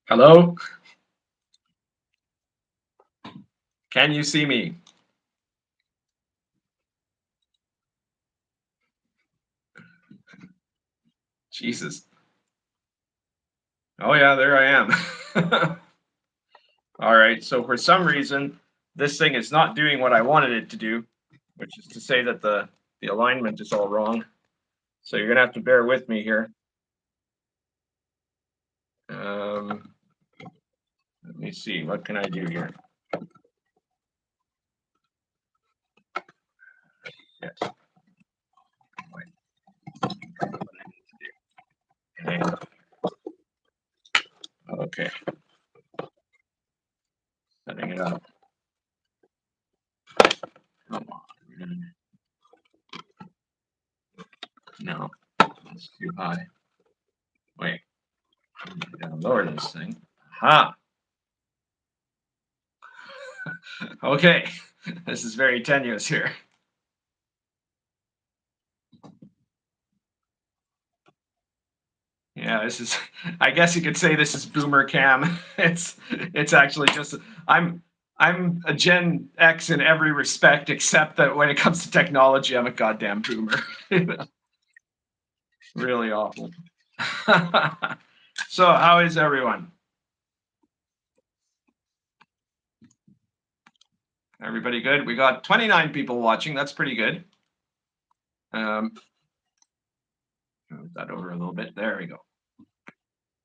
Hello? Can you see me? Jesus. Oh, yeah, there I am. All right, so for some reason, this thing is not doing what I wanted it to do, which is to say that the alignment is all wrong. So you're gonna have to bear with me here. Um, Let me see, what can I do here? Yes. Wait, hang on. Okay, setting it up. Come on. No, that's too high. Wait, I gotta lower this thing. Ha! Okay, this is very tenuous here. Yeah, this is. I guess you could say this is Boomer Cam. It's actually just. I'm I'm a Gen X in every respect, except that when it comes to technology, I'm a goddamn boomer. Really awful. So, how is everyone? Everybody good? We got 29 people watching. That's pretty good. Move that over a little bit. There we go.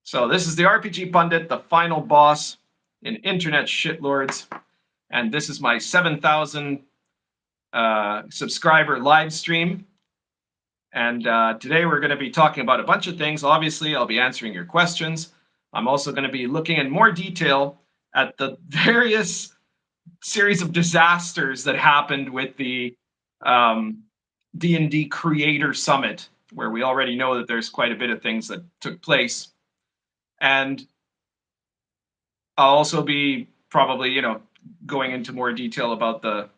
So this is the RPG Pundit, the final boss in Internet Shitlords, and this is my 7,000 subscriber live stream. And today we're going to be talking about a bunch of things. Obviously, I'll be answering your questions. I'm also going to be looking in more detail at the various series of disasters that happened with the D&D Creator Summit, where we already know that there's quite a bit of things that took place. And I'll also be probably, going into more detail about the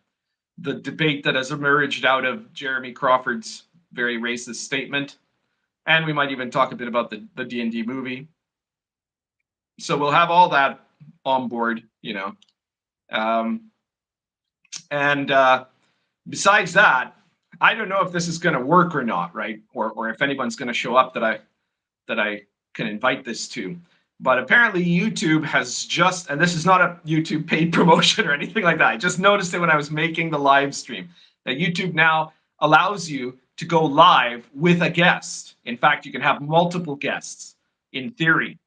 debate that has emerged out of Jeremy Crawford's very racist statement, and we might even talk a bit about the D&D movie. So we'll have all that on board, and besides that, I don't know if this is going to work or not, right? Or if anyone's going to show up that I can invite this to. But apparently YouTube has just, and this is not a YouTube paid promotion or anything like that. I just noticed it when I was making the live stream, that YouTube now allows you to go live with a guest. In fact, you can have multiple guests in theory.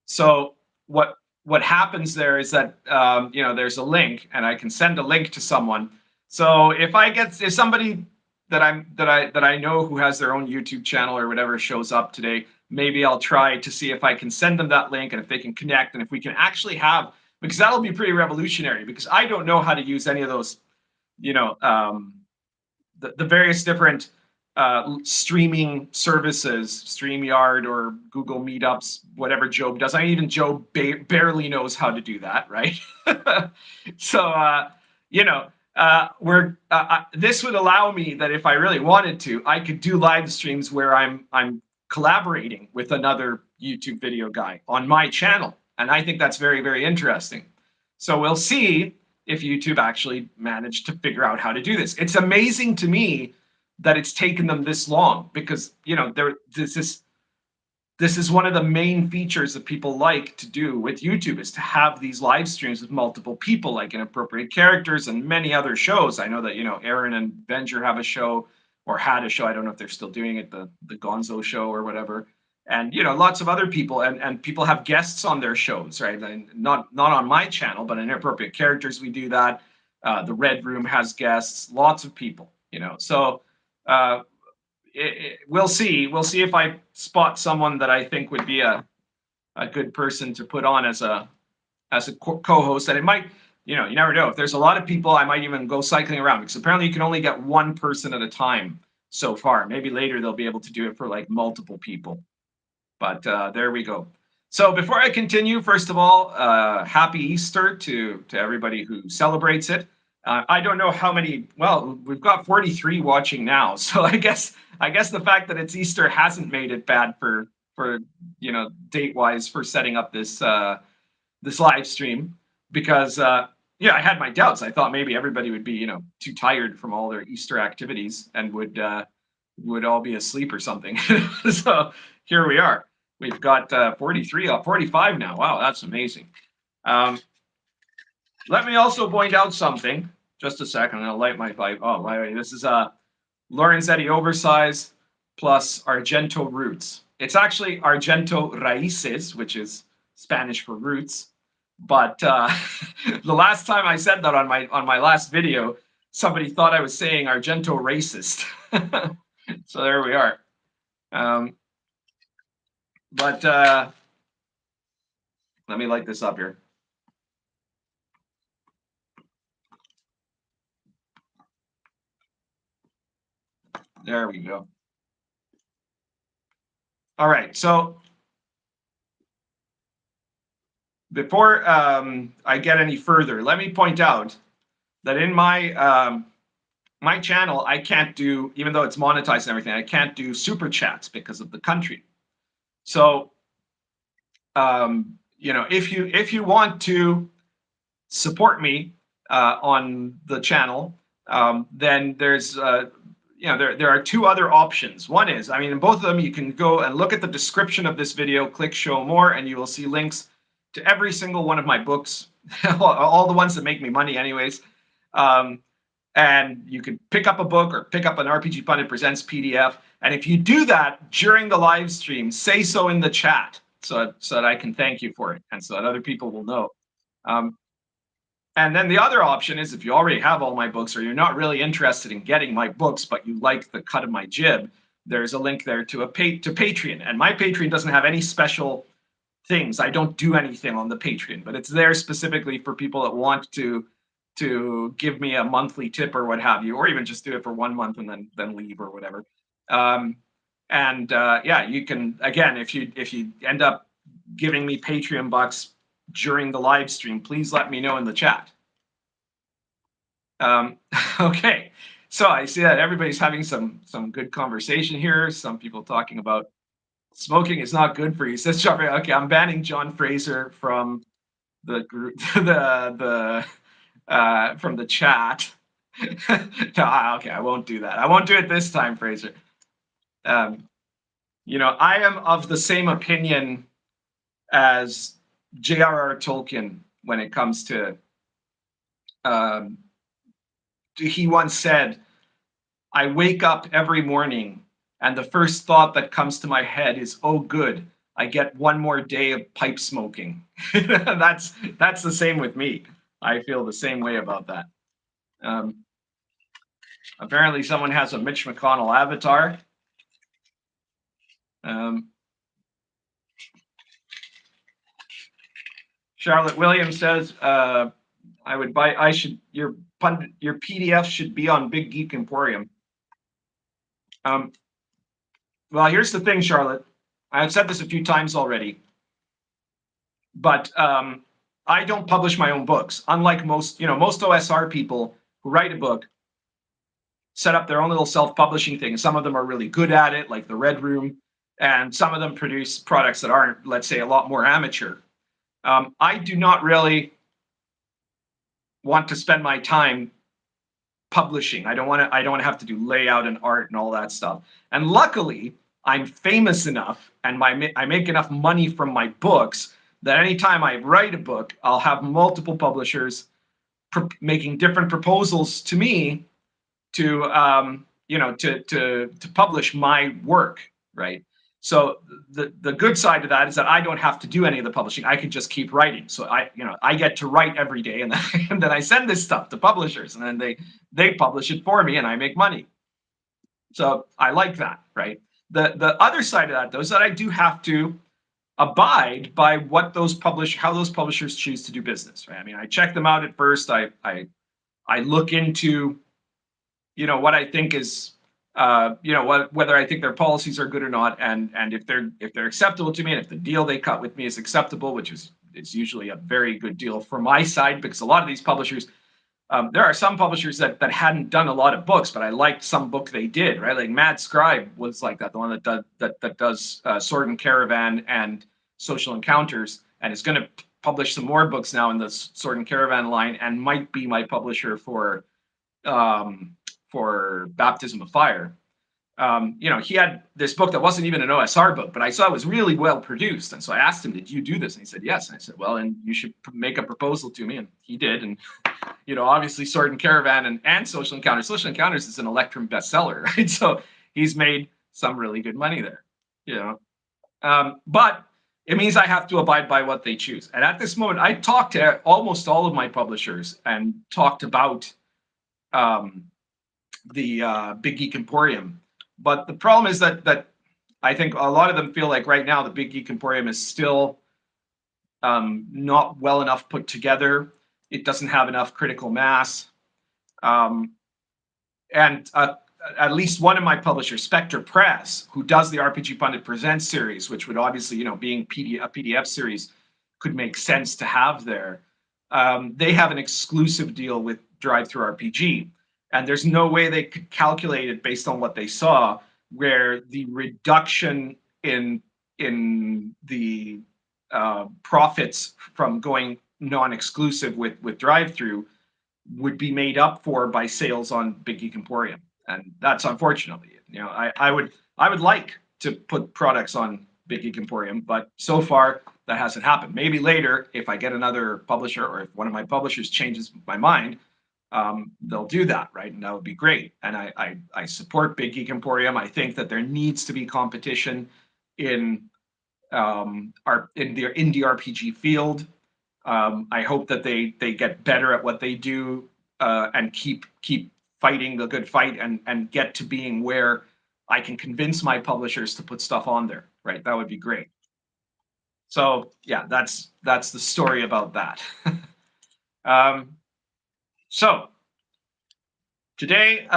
So what happens there is that there's a link, and I can send a link to someone. So if somebody that I know who has their own YouTube channel or whatever shows up today, maybe I'll try to see if I can send them that link and if they can connect and if we can actually have, because that'll be pretty revolutionary, because I don't know how to use any of those, the various different streaming services, StreamYard or Google Meetups, whatever Joe does. I mean, even Joe barely knows how to do that, right? So, this would allow me that if I really wanted to, I could do live streams where I'm collaborating with another YouTube video guy on my channel, and I think that's very, very interesting. So we'll see if YouTube actually managed to figure out how to do this. It's amazing to me that it's taken them this long, because this is one of the main features that people like to do with YouTube, is to have these live streams with multiple people, like Inappropriate Characters and many other shows. I know that Aaron and Venger have a show, or had a show. I don't know if they're still doing it, the Gonzo show or whatever. And lots of other people, and people have guests on their shows, right? And not on my channel, but in Inappropriate Characters we do that. The Red Room has guests, lots of people, So we'll see. We'll see if I spot someone that I think would be a good person to put on as a co-host. And it might, you never know. If there's a lot of people, I might even go cycling around, because apparently you can only get one person at a time so far. Maybe later they'll be able to do it for like multiple people. But there we go. So before I continue, first of all, happy Easter to everybody who celebrates it. I don't know how many. Well, we've got 43 watching now, so I guess the fact that it's Easter hasn't made it bad for for date wise for setting up this live stream because yeah, I had my doubts. I thought maybe everybody would be too tired from all their Easter activities and would all be asleep or something. So here we are. We've got 43 45 now. Wow, that's amazing. Um, Let me also point out something. Just a second. I'm gonna light my pipe. Oh, by the way, this is Lorenzetti Oversize plus Argento Roots. It's actually Argento Raíces, which is Spanish for roots. But the last time I said that on my last video, somebody thought I was saying Argento racist. So there we are. But let me light this up here. There we go. All right, so before I get any further, let me point out that in my channel, I can't do, even though it's monetized and everything, I can't do super chats because of the country. So, if you want to support me on the channel, then there's there are two other options. One is, I mean, in both of them, you can go and look at the description of this video, click show more, and you will see links to every single one of my books, all the ones that make me money anyways. And you can pick up a book or pick up an RPG Pundit Presents PDF. And if you do that during the live stream, say so in the chat so that I can thank you for it and so that other people will know. And then the other option is if you already have all my books or you're not really interested in getting my books, but you like the cut of my jib, there's a link there to Patreon. And my Patreon doesn't have any special things. I don't do anything on the Patreon, but it's there specifically for people that want to give me a monthly tip or what have you, or even just do it for 1 month and then leave or whatever. Yeah, you can, again, if you end up giving me Patreon bucks during the live stream, please let me know in the chat. Okay, so I see that everybody's having some good conversation here. Some people talking about smoking is not good for you. Says John Fraser. Okay, I'm banning John Fraser from the group, from the chat. No, okay, I won't do that. I won't do it this time, Fraser. I am of the same opinion as J.R.R. Tolkien when it comes to. He once said, "I wake up every morning, and the first thought that comes to my head is, oh, good, I get one more day of pipe smoking." That's the same with me. I feel the same way about that. Apparently, someone has a Mitch McConnell avatar. Charlotte Williams says, "I would buy. Your PDF should be on Big Geek Emporium." Well, here's the thing, Charlotte. I've said this a few times already, but I don't publish my own books. Unlike most OSR people who write a book, set up their own little self-publishing thing. Some of them are really good at it, like the Red Room, and some of them produce products that aren't, let's say, a lot more amateur. I do not really want to spend my time publishing. I don't want to have to do layout and art and all that stuff. And luckily, I'm famous enough and I make enough money from my books that anytime I write a book, I'll have multiple publishers making different proposals to me to publish my work, right? So the good side of that is that I don't have to do any of the publishing. I can just keep writing. So I get to write every day, and then I send this stuff to publishers, and then they publish it for me, and I make money. So I like that, right? The other side of that, though, is that I do have to abide by how those publishers choose to do business, right? I mean, I check them out at first. I look into what I think is whether I think their policies are good or not, and if they're acceptable to me, and if the deal they cut with me is acceptable, which is usually a very good deal for my side, because a lot of these publishers There are some publishers that hadn't done a lot of books, but I liked some book they did, right? Like Mad Scribe was like that, the one that does Sword and Caravan and Social Encounters, and is going to publish some more books now in the Sword and Caravan line, and might be my publisher for Baptism of Fire. He had this book that wasn't even an OSR book, but I saw it was really well produced. And so I asked him, did you do this? And he said, yes. And I said, well, and you should make a proposal to me. And he did. And, obviously Sword and Caravan and Social Encounters. Social Encounters is an Electrum bestseller, right? So he's made some really good money there, But it means I have to abide by what they choose. And at this moment, I talked to almost all of my publishers and talked about the Big Geek Emporium. But the problem is that I think a lot of them feel like right now the Big Geek Emporium is still not well enough put together. It doesn't have enough critical mass. And at least one of my publishers, Spectre Press, who does the RPG Pundit Presents series, which would obviously, being a PDF series, could make sense to have there. They have an exclusive deal with DriveThruRPG. And there's no way they could calculate it based on what they saw, where the reduction in the profits from going non-exclusive with DriveThru would be made up for by sales on Big Geek Emporium, and that's unfortunately. I would like to put products on Big Geek Emporium, but so far that hasn't happened. Maybe later, if I get another publisher or if one of my publishers changes my mind, they'll do that, right? And that would be great. And I support Big Geek Emporium. I think that there needs to be competition in the indie RPG field. I hope that they get better at what they do and keep fighting the good fight and get to being where I can convince my publishers to put stuff on there, right? That would be great. So yeah, that's the story about that. So today,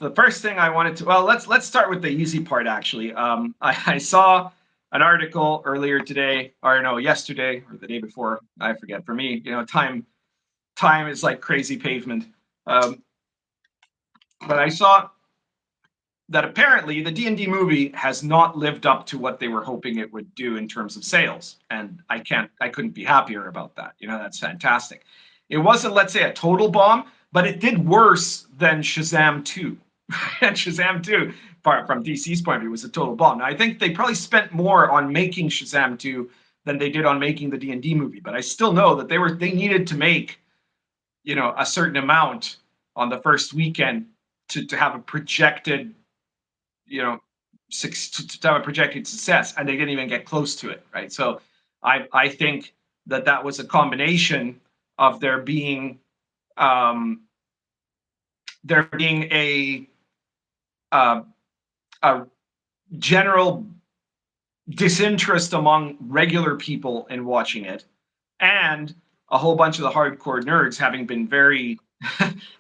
the first thing I wanted to, let's start with the easy part, actually. I saw an article earlier today, or no, yesterday, or the day before, I forget. For me, time is like crazy pavement. But I saw that apparently the D&D movie has not lived up to what they were hoping it would do in terms of sales. And I couldn't be happier about that. That's fantastic. It wasn't, let's say, a total bomb, but it did worse than Shazam 2. And Shazam 2, from DC's point of view, was a total bomb. Now, I think they probably spent more on making Shazam 2 than they did on making the D&D movie. But I still know that they needed to make, a certain amount on the first weekend to have a projected, to have a projected success, and they didn't even get close to it, right? So I think that was a combination of there being a general disinterest among regular people in watching it, and a whole bunch of the hardcore nerds having been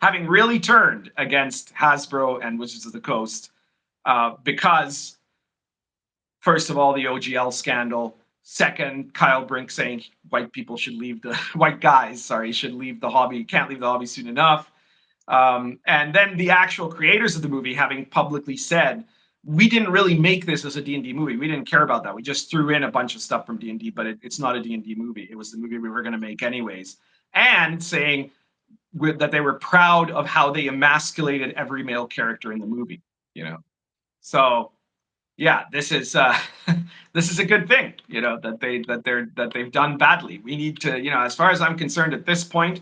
having really turned against Hasbro and Wizards of the Coast because, first of all, the OGL scandal. Second, Kyle Brink saying white guys should leave the hobby, can't leave the hobby soon enough. And then the actual creators of the movie having publicly said, we didn't really make this as a D&D movie. We didn't care about that. We just threw in a bunch of stuff from D&D, but it's not a D&D movie. It was the movie we were going to make anyways. And saying that they were proud of how they emasculated every male character in the movie, So yeah, this is a good thing, that they've done badly. We need to, as far as I'm concerned at this point,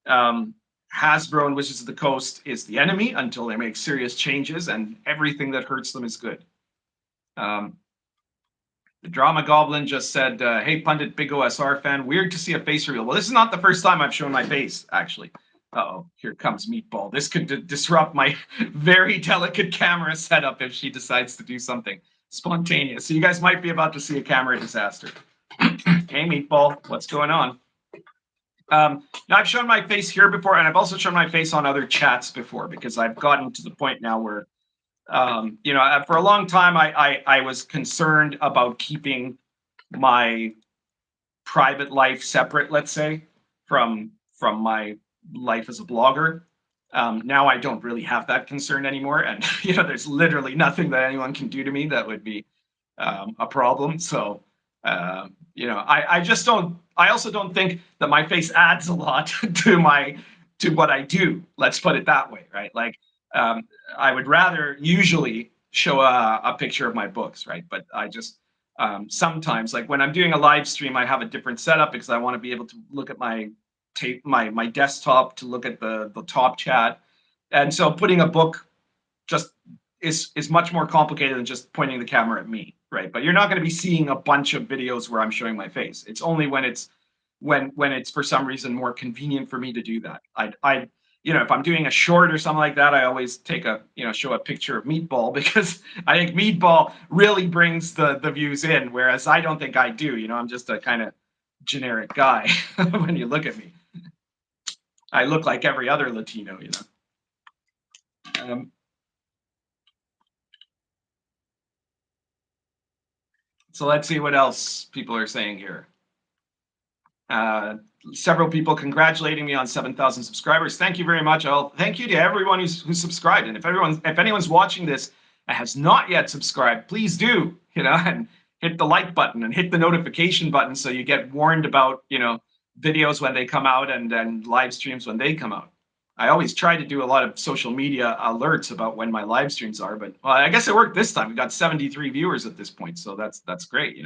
Hasbro and Wizards of the Coast is the enemy until they make serious changes, and everything that hurts them is good. The Drama Goblin just said, hey, Pundit, big OSR fan, weird to see a face reveal. Well, this is not the first time I've shown my face, actually. Uh-oh, here comes Meatball. This could disrupt my very delicate camera setup if she decides to do something spontaneous. So you guys might be about to see a camera disaster. Hey, Meatball, what's going on? Now, I've shown my face here before, and I've also shown my face on other chats before, because I've gotten to the point now where, for a long time, I was concerned about keeping my private life separate, let's say, from my life as a blogger. Now I don't really have that concern anymore, and there's literally nothing that anyone can do to me that would be a problem. So I just don't. I also don't think that my face adds a lot to what I do. Let's put it that way, right? Like I would rather usually show a picture of my books, right? But I just sometimes, like when I'm doing a live stream, I have a different setup because I want to be able to look at my my desktop, to look at the top chat, and so putting a book just is much more complicated than just pointing the camera at me, right? But you're not going to be seeing a bunch of videos where I'm showing my face. It's only when it's for some reason more convenient for me to do that. I if I'm doing a short or something like that, I always take show a picture of Meatball, because I think Meatball really brings the views in, whereas I don't think I do. I'm just a kind of generic guy when you look at me. I look like every other Latino. So let's see what else people are saying here. Several people congratulating me on 7,000 subscribers. Thank you very much. Thank you to everyone who's subscribed. And if anyone's watching this and has not yet subscribed, please do, and hit the like button and hit the notification button so you get warned about, videos when they come out, and live streams when they come out. I always try to do a lot of social media alerts about when my live streams are, but I guess it worked this time. We got 73 viewers at this point, so that's great,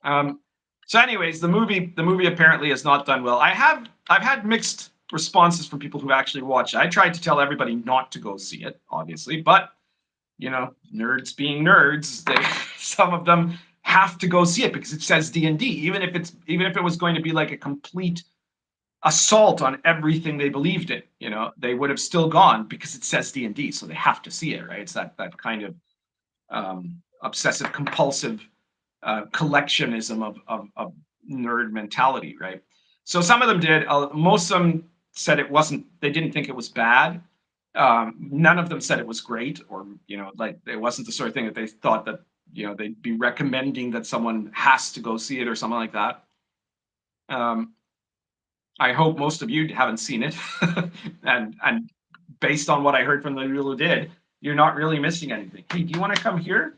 So anyways, the movie apparently has not done well. I've had mixed responses from people who actually watched it. I tried to tell everybody not to go see it, obviously, but nerds being nerds, some of them have to go see it because it says D&D, even if it was going to be like a complete assault on everything they believed in, they would have still gone because it says D&D, so they have to see it, right? It's that kind of obsessive compulsive collectionism of nerd mentality, right? So some of them did. Most of them said it wasn't. They didn't think it was bad. None of them said it was great, or like it wasn't the sort of thing that they thought that they'd be recommending that someone has to go see it or something like that. I hope most of you haven't seen it, and based on what I heard from the people who did, you're not really missing anything. Hey, do you want to come here?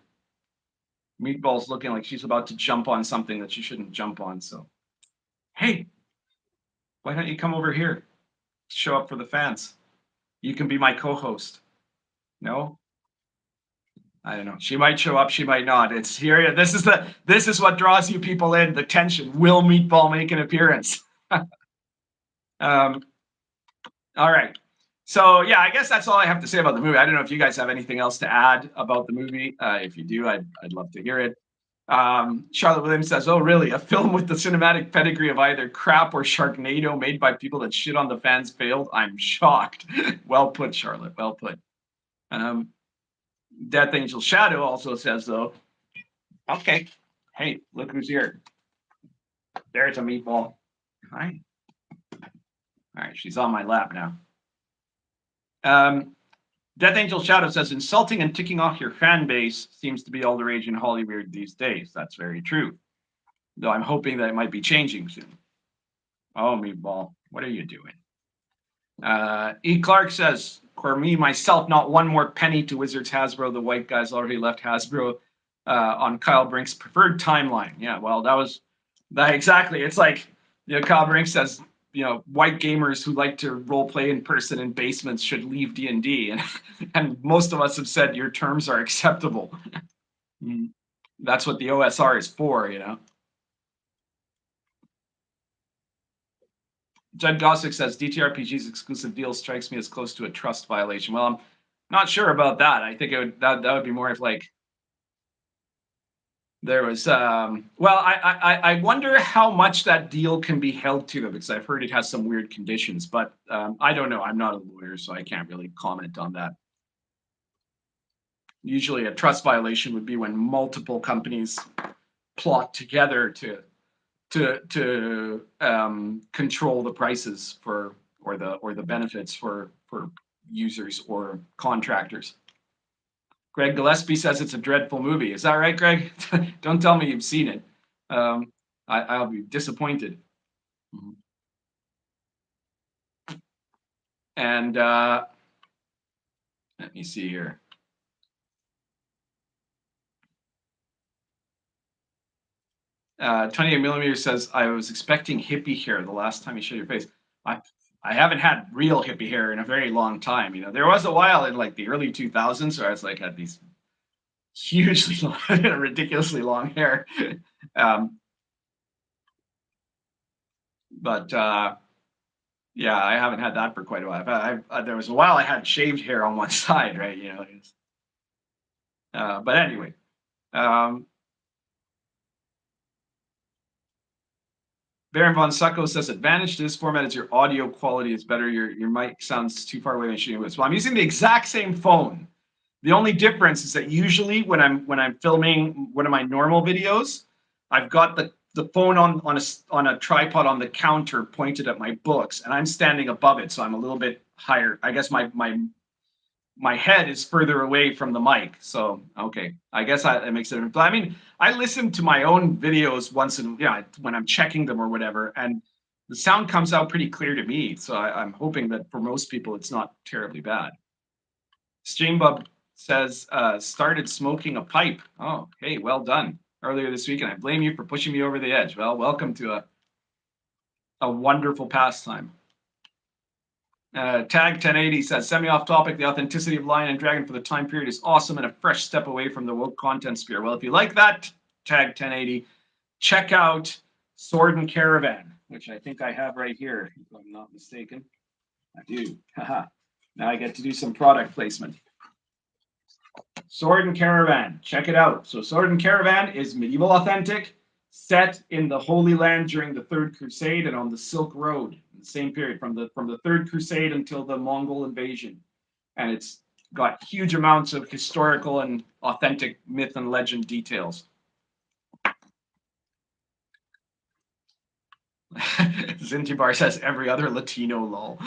Meatball's looking like she's about to jump on something that she shouldn't jump on. So, hey, why don't you come over here? Show up for the fans. You can be my co-host. No? I don't know. She might show up, she might not. It's here. This is what draws you people in, the tension. Will Meatball make an appearance? All right. So yeah, I guess that's all I have to say about the movie. I don't know if you guys have anything else to add about the movie. If you do, I'd love to hear it. Charlotte Williams says, "Oh, really? A film with the cinematic pedigree of either crap or Sharknado, made by people that shit on the fans, failed? I'm shocked." Well put, Charlotte. Well put. Death Angel Shadow also says, though, okay, hey, look who's here. There's a Meatball. Hi. All right, she's on my lap now. Death Angel Shadow says, insulting and ticking off your fan base seems to be all the rage in Hollywood these days. That's very true. Though I'm hoping that it might be changing soon. Oh, Meatball, what are you doing? E. Clark says, for me, myself, not one more penny to Wizards Hasbro. The white guys already left Hasbro on Kyle Brink's preferred timeline. Yeah, well, that was that exactly. It's like, Kyle Brink says, white gamers who like to role play in person in basements should leave D&D, and most of us have said your terms are acceptable. That's what the OSR is for, Judd Gossick says DTRPG's exclusive deal strikes me as close to a trust violation. Well, I'm not sure about that. I think that would be more if like there was I wonder how much that deal can be held to them, because I've heard it has some weird conditions, but I don't know. I'm not a lawyer, so I can't really comment on that. Usually a trust violation would be when multiple companies plot together to control the prices or the benefits for users or contractors. Greg Gillespie says it's a dreadful movie. Is that right, Greg? Don't tell me you've seen it. I'll be disappointed. And let me see here. 28 millimeter says, I was expecting hippie hair the last time you showed your face. I haven't had real hippie hair in a very long time. You know, there was a while in like the early 2000s where I was like had these hugely long, ridiculously long hair. But yeah, I haven't had that for quite a while. There was a while I had shaved hair on one side, right? You know, but anyway, Baron von Succo says, advantage to this format is your audio quality is better. Your mic sounds too far away when shooting with. Well, I'm using the exact same phone. The only difference is that usually when I'm filming one of my normal videos, I've got the phone on a tripod on the counter pointed at my books, and I'm standing above it, so I'm a little bit higher. I guess my head is further away from the mic. So, okay, I guess it makes it. But I mean, I listen to my own videos once in, when I'm checking them or whatever, and the sound comes out pretty clear to me. So I'm hoping that for most people, it's not terribly bad. Streambub says, started smoking a pipe. Oh, hey, well done. Earlier this week, and I blame you for pushing me over the edge. Well, welcome to a wonderful pastime. Tag 1080 says, semi-off topic, the authenticity of Lion and Dragon for the time period is awesome and a fresh step away from the woke content sphere. Well, if you like that, Tag 1080, check out Sword and Caravan, which I think I have right here, if I'm not mistaken. I do. Now I get to do some product placement. Sword and Caravan, check it out. So Sword and Caravan is medieval authentic, set in the Holy Land during the Third Crusade and on the Silk Road in the same period from the Third Crusade until the Mongol invasion. And it's got huge amounts of historical and authentic myth and legend details. Zintibar says every other Latino lol.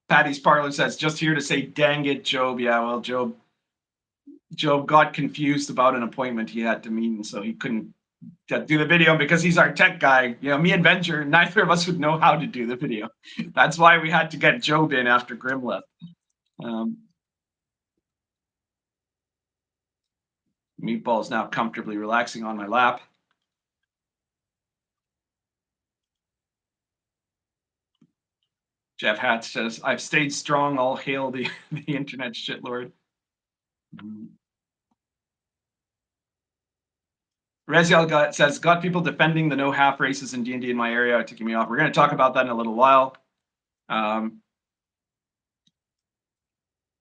Patty's Parlor says, just here to say, dang it, Job. Yeah, well, Job got confused about an appointment he had to meet, and so he couldn't do the video because he's our tech guy. You know, me and Venture, neither of us would know how to do the video. That's why we had to get Job in after Grim left. Meatball's now comfortably relaxing on my lap. Jeff Hatch says, I've stayed strong. All hail the internet shitlord. Reziel says, got people defending the no half races in D&D in my area, taking me off. We're going to talk about that in a little while.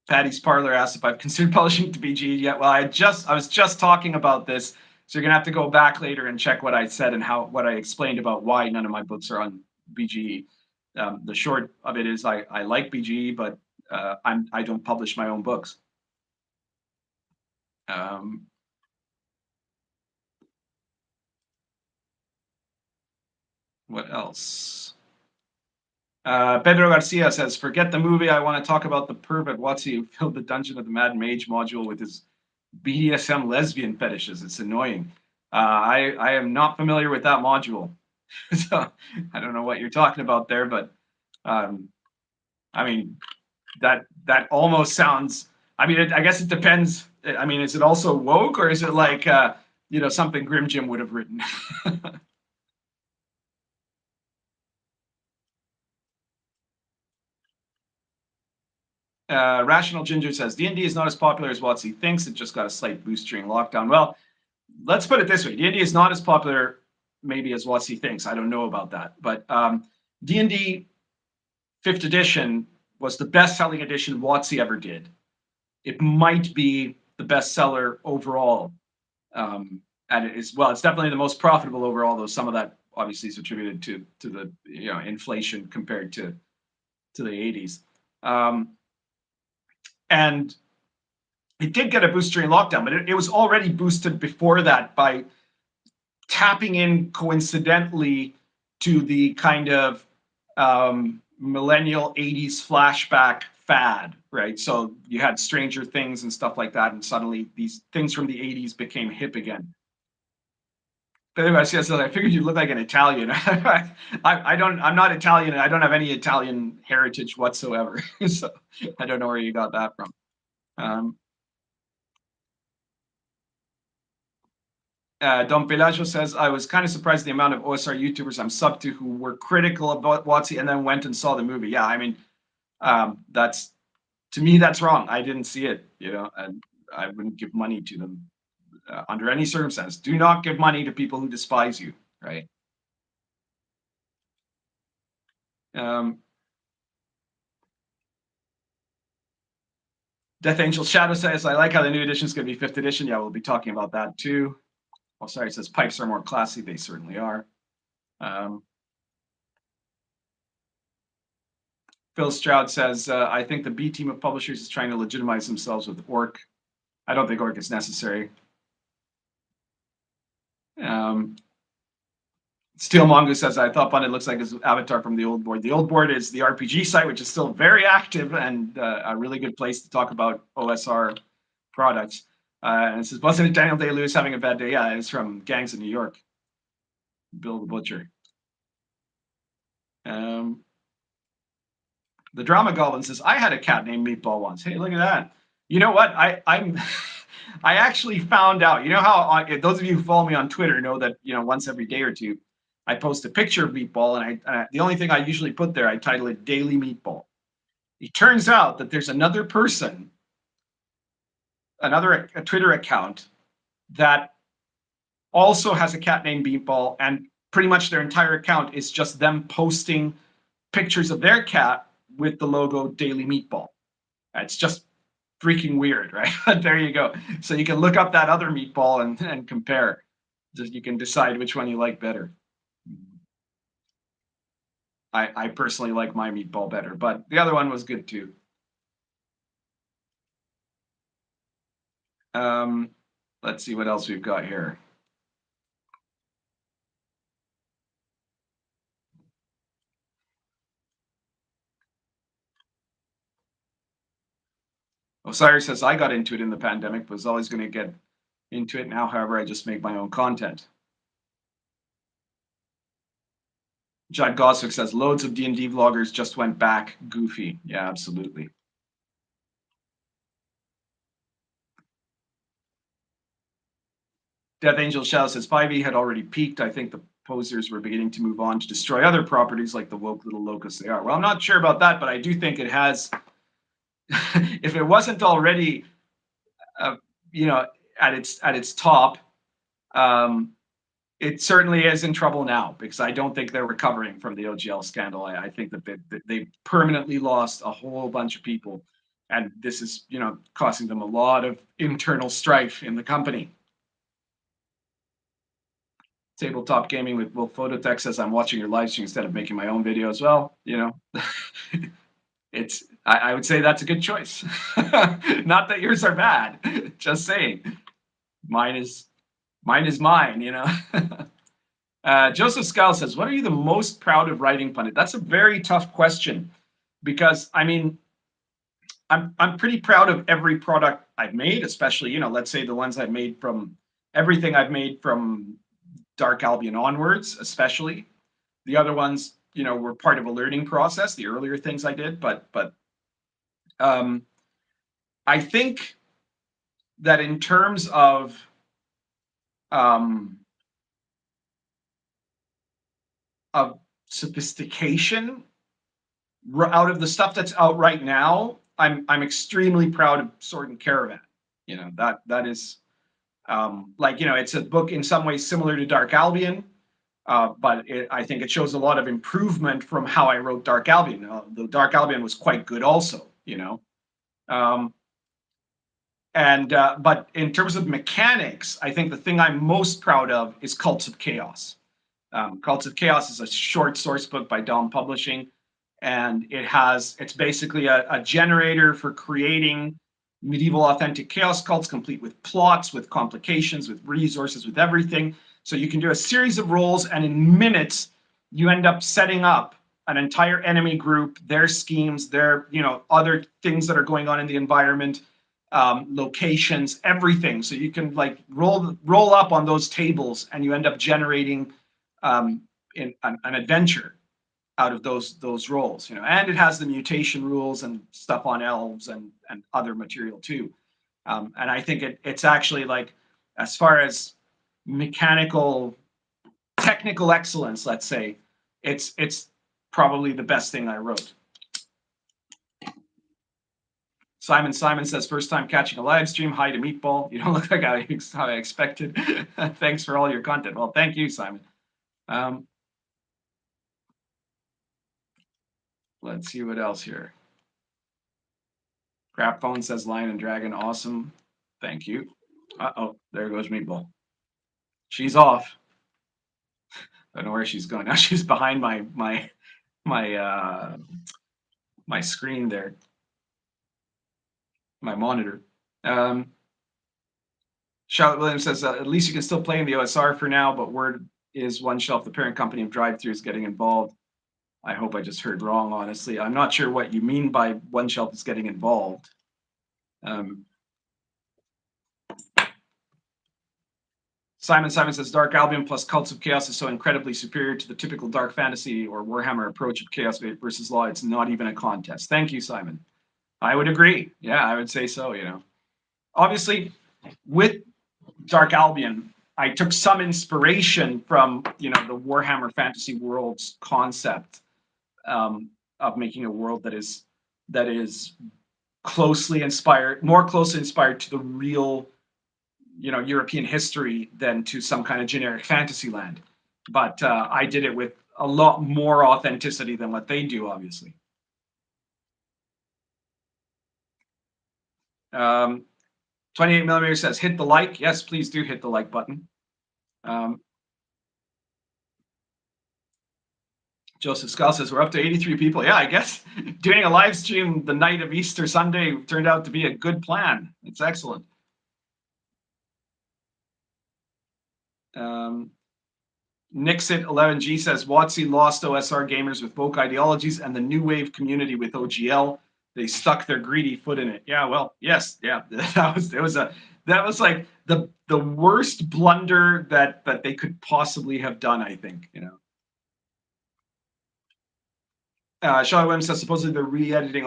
Patty's Parlor asked if I've considered publishing to BGE yet. Well, I was just talking about this, so you're going to have to go back later and check what I said and what I explained about why none of my books are on BGE. The short of it is I like BGE, but I don't publish my own books. What else? Pedro Garcia says, forget the movie. I want to talk about the perv at WotC who filled the Dungeon of the Mad Mage module with his BDSM lesbian fetishes. It's annoying. I am not familiar with that module. So I don't know what you're talking about there, but I mean, that almost sounds, I mean, I guess it depends. I mean, is it also woke, or is it like, something Grim Jim would have written? Rational Ginger says, D&D is not as popular as WotC thinks. It just got a slight boost during lockdown. Well, let's put it this way. D&D is not as popular maybe as WotC thinks. I don't know about that. But D&D 5th edition was the best-selling edition WotC ever did. It might be the bestseller overall. And it is, well, it's definitely the most profitable overall, though some of that obviously is attributed to the inflation compared to the 80s. And it did get a boost during lockdown, but it was already boosted before that by tapping in coincidentally to the kind of millennial 80s flashback fad, right? So you had Stranger Things and stuff like that, and suddenly these things from the 80s became hip again. Pedro Garcia says, I figured you look like an Italian. I'm not Italian, and I don't have any Italian heritage whatsoever. So I don't know where you got that from. Don Pelagio says, I was kind of surprised the amount of OSR YouTubers I'm sub to who were critical about WotC and then went and saw the movie. Yeah, I mean, that's, to me, that's wrong. I didn't see it, and I wouldn't give money to them under any circumstance. Do not give money to people who despise you, right? Death Angel Shadow says, I like how the new edition is going to be 5th edition. Yeah, we'll be talking about that too. Oh, sorry, it says pipes are more classy. They certainly are. Phil Stroud says, I think the B team of publishers is trying to legitimize themselves with Orc. I don't think Orc is necessary. Steel Mongoose says, I thought Pundit looks like his avatar from the Old Board. The Old Board is the RPG site, which is still very active and a really good place to talk about OSR products. And it says, wasn't it Daniel Day-Lewis having a bad day? Yeah, it's from Gangs of New York. Bill the Butcher. The Drama Goblin says, I had a cat named Meatball once. Hey, look at that. You know what? I actually found out, how those of you who follow me on Twitter know that, once every day or two, I post a picture of Meatball, and the only thing I usually put there, I title it Daily Meatball. It turns out that there's another person, a Twitter account that also has a cat named Meatball, and pretty much their entire account is just them posting pictures of their cat with the logo Daily Meatball. It's just freaking weird, right? There you go. So you can look up that other Meatball and compare. Just you can decide which one you like better. I personally like my Meatball better, but the other one was good too. Let's see what else we've got here. Osiris says, I got into it in the pandemic, was always going to get into it now. However, I just make my own content. Judd Goswick says, loads of D&D vloggers just went back goofy. Yeah, absolutely. Death Angel Shadow says, 5e had already peaked. I think the posers were beginning to move on to destroy other properties like the woke little locusts they are. Well, I'm not sure about that, but I do think it has, if it wasn't already, at its top, it certainly is in trouble now, because I don't think they're recovering from the OGL scandal. I think that they permanently lost a whole bunch of people, and this is, costing them a lot of internal strife in the company. Tabletop Gaming with Wolf Phototech says, I'm watching your live stream instead of making my own videos. Well, I would say that's a good choice. Not that yours are bad, just saying. Mine is mine, Joseph Scal says, what are you the most proud of writing, Pundit? That's a very tough question, because I'm pretty proud of every product I've made, especially, let's say the ones I've made from everything I've made from Dark Albion onwards, especially. The other ones, were part of a learning process, the earlier things I did, but I think that in terms of sophistication, out of the stuff that's out right now, I'm extremely proud of Sword and Caravan. That is, it's a book in some ways similar to Dark Albion, but I think it shows a lot of improvement from how I wrote Dark Albion. The Dark Albion was quite good also, but in terms of mechanics, I think the thing I'm most proud of is Cults of Chaos. Cults of Chaos is a short source book by Dawn Publishing, and it's basically a generator for creating medieval authentic chaos cults, complete with plots, with complications, with resources, with everything. So you can do a series of rolls, and in minutes, you end up setting up an entire enemy group, their schemes, their, other things that are going on in the environment, locations, everything. So you can like roll up on those tables, and you end up generating in an adventure out of those rolls. And it has the mutation rules and stuff on elves and other material too. And I think it's actually like, as far as mechanical, technical excellence, let's say, it's probably the best thing I wrote. Simon says, first time catching a live stream. Hi to Meatball. You don't look like how I expected. Thanks for all your content. Well, thank you, Simon. Let's see what else here. Crap Phone says Lion and Dragon, awesome. Thank you. Uh-oh, there goes Meatball. She's off. I don't know where she's going. Now she's behind my screen there. My monitor. Charlotte Williams says, at least you can still play in the OSR for now, but word is One Shelf, the parent company of Drive-Thru, is getting involved. I hope I just heard wrong, honestly. I'm not sure what you mean by One Shelf is getting involved. Simon says, Dark Albion plus Cults of Chaos is so incredibly superior to the typical Dark Fantasy or Warhammer approach of Chaos versus Law. It's not even a contest. Thank you, Simon. I would agree. Yeah, I would say so, Obviously, with Dark Albion, I took some inspiration from, the Warhammer Fantasy Worlds concept of making a world that is more closely inspired to the real, European history than to some kind of generic fantasy land. But I did it with a lot more authenticity than what they do, obviously. 28mm says, hit the like. Yes, please do hit the like button. Joseph Skull says, we're up to 83 people. Yeah, I guess doing a live stream the night of Easter Sunday turned out to be a good plan. It's excellent. Nixit11G says, WotC lost OSR gamers with woke ideologies and the new wave community with OGL. They stuck their greedy foot in it. Yeah, well, yes, yeah. That was like the worst blunder that they could possibly have done, I think, Charlotte Williams says, supposedly they're re-editing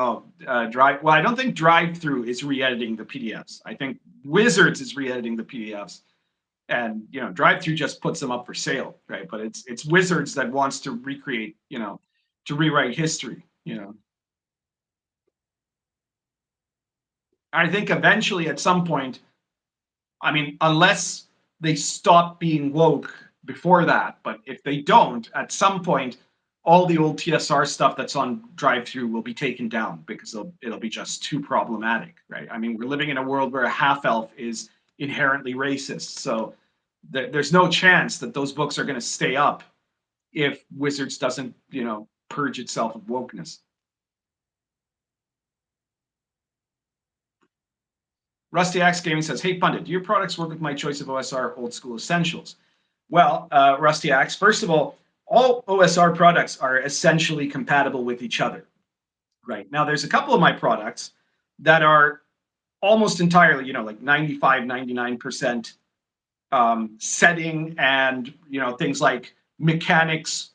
Drive. Well, I don't think Drive-Thru is re-editing the PDFs. I think Wizards is re-editing the PDFs. And Drive-Thru just puts them up for sale, right? But it's Wizards that wants to recreate, to rewrite history. I think eventually, at some point, I mean, unless they stop being woke before that, but if they don't, at some point, all the old TSR stuff that's on Drive-Thru will be taken down because it'll be just too problematic, right? I mean, we're living in a world where a half-elf is inherently racist, so there's no chance that those books are going to stay up if Wizards doesn't, purge itself of wokeness. Rusty Axe Gaming says, hey, Pundit, do your products work with my choice of OSR Old School Essentials? Well, Rusty Axe, first of all OSR products are essentially compatible with each other. Right. Now, there's a couple of my products that are almost entirely, like 95, 99% setting and, things like mechanics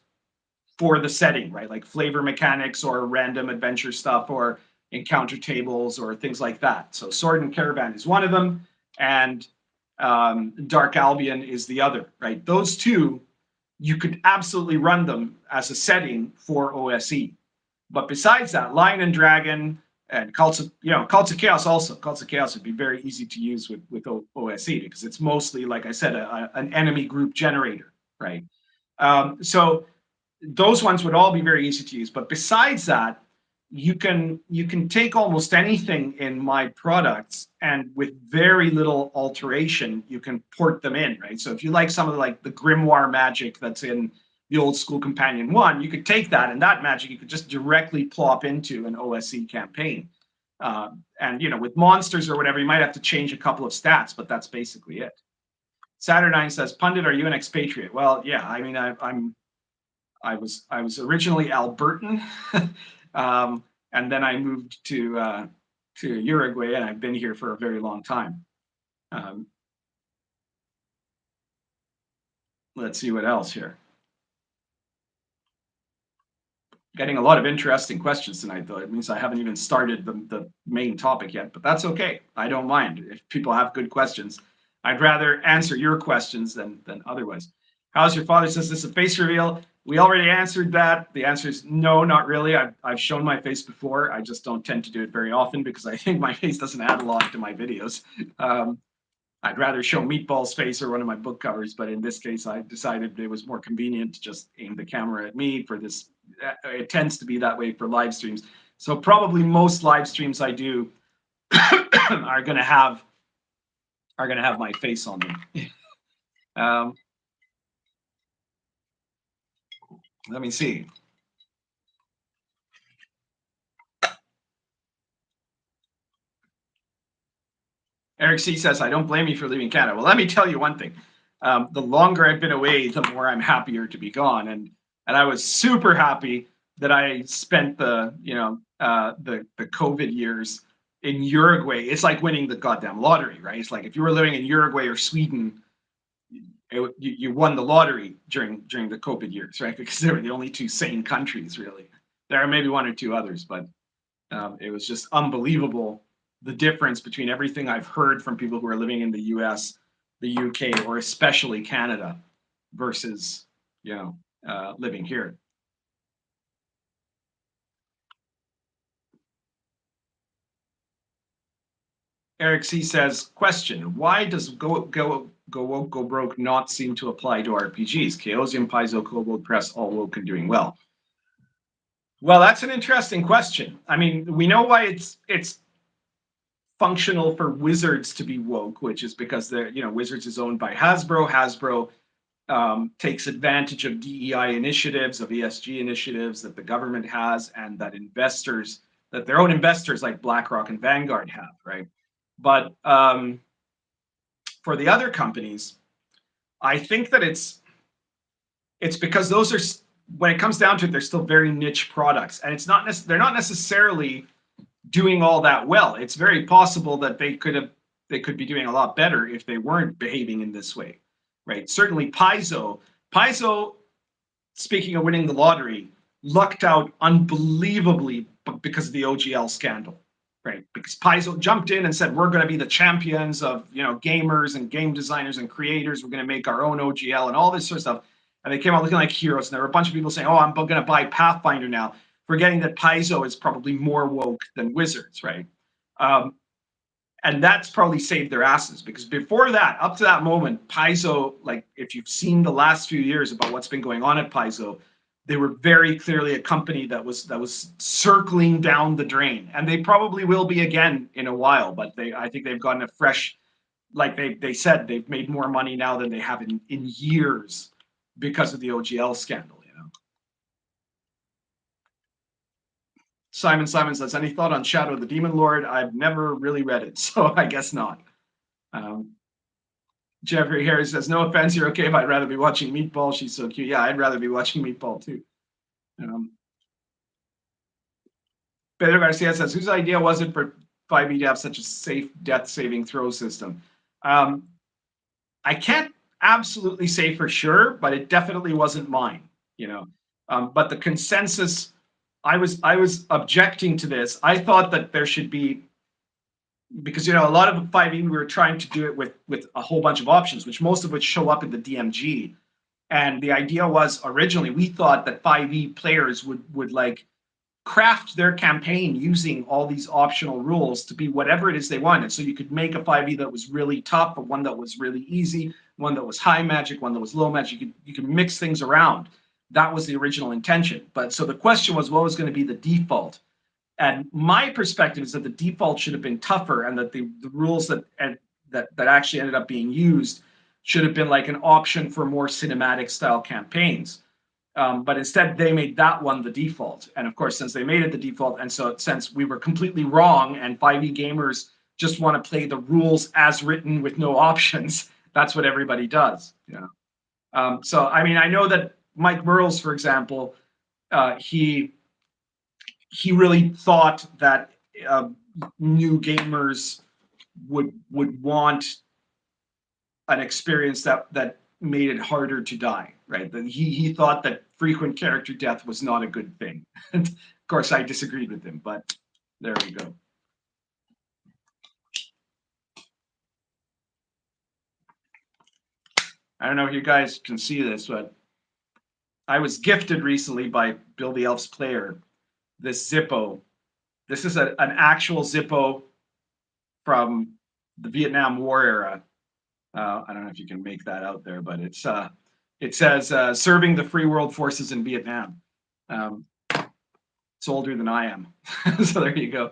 for the setting, right? Like flavor mechanics or random adventure stuff or encounter tables or things like that. So Sword and Caravan is one of them, and Dark Albion is the other, right? Those two, you could absolutely run them as a setting for OSE. But besides that, Lion and Dragon and Cults of Chaos also. Cults of Chaos would be very easy to use with OSE because it's mostly, like I said, an enemy group generator, right? So those ones would all be very easy to use. But besides that, you can take almost anything in my products and with very little alteration, you can port them in, right? So if you like some of the grimoire magic that's in the Old School Companion 1, you could take that, and that magic you could just directly plop into an OSE campaign. And with monsters or whatever, you might have to change a couple of stats, but that's basically it. Saturnine says, Pundit, are you an expatriate? Well, yeah, I mean, I was originally Albertan, and then I moved to to Uruguay, and I've been here for a very long time. Um, let's see what else here. Getting a lot of interesting questions tonight, though. It means I haven't even started the main topic yet, but that's okay. I don't mind if people have good questions. I'd rather answer your questions than otherwise. How's your father? Says this a face reveal? We already answered that. The answer is no, not really. I've shown my face before. I just don't tend to do it very often because I think my face doesn't add a lot to my videos. I'd rather show Meatball's face or one of my book covers, but in this case, I decided it was more convenient to just aim the camera at me for this. It tends to be that way for live streams. So probably most live streams I do are gonna have my face on them. Let me see. Eric C says, I don't blame you for leaving Canada. Well, let me tell you one thing. The longer I've been away, the more I'm happier to be gone. And I was super happy that I spent the COVID years in Uruguay. It's like winning the goddamn lottery, right? It's like if you were living in Uruguay or Sweden, you won the lottery during the COVID years, right? Because they were the only two sane countries, really. There are maybe one or two others, but it was just unbelievable the difference between everything I've heard from people who are living in the US, the UK, or especially Canada versus, living here. Eric C says, question, why does Go Broke not seem to apply to RPGs? Chaosium, Paizo, Kobold Press, all woke and doing well. Well, that's an interesting question. I mean, we know why it's functional for Wizards to be woke, which is because Wizards is owned by Hasbro. Hasbro takes advantage of DEI initiatives, of ESG initiatives that the government has, and that their own investors like BlackRock and Vanguard have, right? But for the other companies, I think that it's because those are, when it comes down to it, they're still very niche products, and they're not necessarily doing all that well. It's very possible that they could be doing a lot better if they weren't behaving in this way, right? Certainly Paizo, speaking of winning the lottery, lucked out unbelievably because of the OGL scandal, right? Because Paizo jumped in and said, we're going to be the champions of, gamers and game designers and creators. We're going to make our own OGL and all this sort of stuff. And they came out looking like heroes. And there were a bunch of people saying, oh, I'm going to buy Pathfinder now, forgetting that Paizo is probably more woke than Wizards, right? And that's probably saved their asses, because before that, up to that moment, Paizo, like if you've seen the last few years about what's been going on at Paizo, they were very clearly a company that was circling down the drain, and they probably will be again in a while. But I think they've gotten a fresh, like they said, they've made more money now than they have in years because of the OGL scandal. Simon says, any thought on Shadow of the Demon Lord? I've never really read it, so I guess not. Jeffrey Harris says, no offense, you're okay, but I'd rather be watching Meatball. She's so cute. Yeah, I'd rather be watching Meatball too. Pedro Garcia says, whose idea was it for 5e to have such a safe death-saving throw system? I can't absolutely say for sure, but it definitely wasn't mine. But the consensus, I was objecting to this. I thought that there should be, because a lot of 5e we were trying to do it with a whole bunch of options, most of which show up in the DMG. And the idea was, originally we thought that 5e players would like craft their campaign using all these optional rules to be whatever it is they wanted. So you could make a 5e that was really tough, or one that was really easy, one that was high magic, one that was low magic. You could mix things around. That was the original intention. But so the question was, what was going to be the default? And my perspective is that the default should have been tougher, and that the rules that actually ended up being used should have been like an option for more cinematic style campaigns. But instead, they made that one the default. And of course, since they made it the default, and so since we were completely wrong, and 5e gamers just want to play the rules as written with no options, that's what everybody does. So I mean, I know that Mike Merles, for example, he really thought that new gamers would want an experience that made it harder to die, right? That he thought that frequent character death was not a good thing. And of course, I disagreed with him, but there we go. I don't know if you guys can see this, but I was gifted recently by Bill the Elf's Player this Zippo. This is an actual Zippo from the Vietnam War era. I don't know if you can make that out there, but it says serving the free world forces in Vietnam. It's older than I am, so there you go.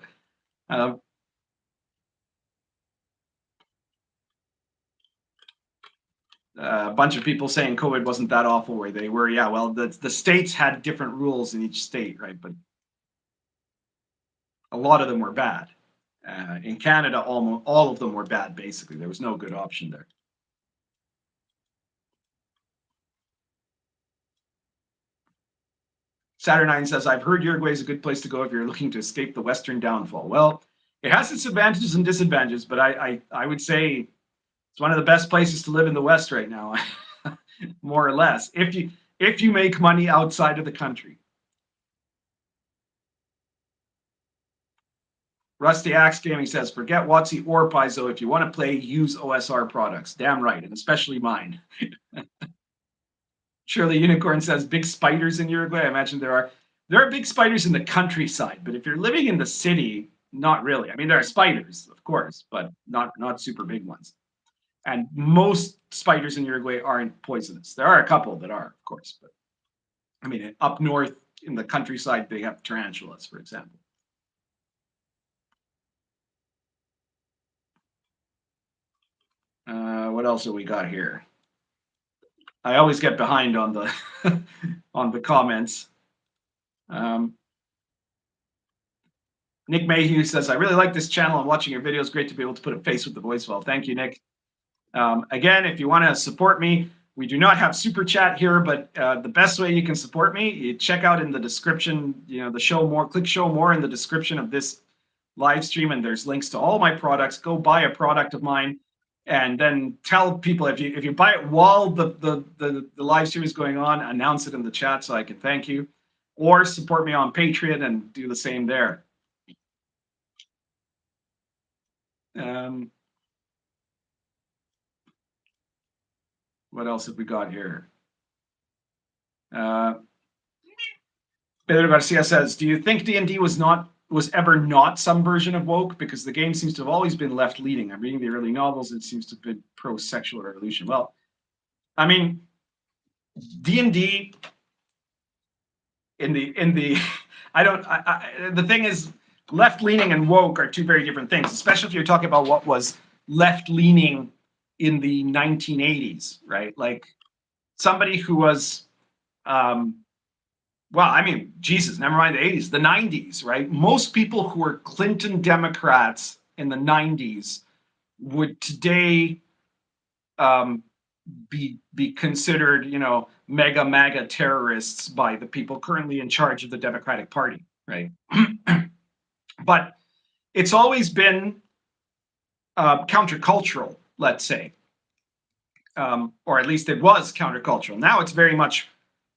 A bunch of people saying COVID wasn't that awful where they were. Yeah, well, the states had different rules in each state, right? But a lot of them were bad. In Canada, almost all of them were bad, basically. There was no good option there. Saturnine says, I've heard Uruguay is a good place to go if you're looking to escape the Western downfall. Well, it has its advantages and disadvantages, but I would say it's one of the best places to live in the West right now, more or less, if you make money outside of the country. Rusty Axe Gaming says, forget WotC or Paizo. If you want to play, use OSR products. Damn right, and especially mine. Shirley Unicorn says, big spiders in Uruguay. I imagine there are big spiders in the countryside, but if you're living in the city, not really. I mean, there are spiders, of course, but not super big ones. And most spiders in Uruguay aren't poisonous. There are a couple that are, of course, but I mean, up north in the countryside, they have tarantulas, for example. What else have we got here? I always get behind on the on the comments. Nick Mayhew says, I really like this channel. I'm watching your videos. Great to be able to put a face with the voice. Well, thank you, Nick. Again, if you want to support me, we do not have super chat here, but the best way you can support me, you check out in the description, the show more, click show more in the description of this live stream, and there's links to all my products. Go buy a product of mine, and then tell people if you buy it while the live stream is going on, announce it in the chat so I can thank you, or support me on Patreon and do the same there. What else have we got here? Pedro Garcia says, do you think D&D was ever not some version of woke? Because the game seems to have always been left-leaning. I'm reading the early novels, it seems to have been pro-sexual revolution. Well, I mean, D&D the thing is, left-leaning and woke are two very different things, especially if you're talking about what was left-leaning in the 1980s, right? Like somebody who was, well, I mean, Jesus, never mind the 80s, the 90s, right? Most people who were Clinton Democrats in the 90s would today be considered, mega MAGA terrorists by the people currently in charge of the Democratic Party, right? But it's always been countercultural, let's say, or at least it was countercultural. Now it's very much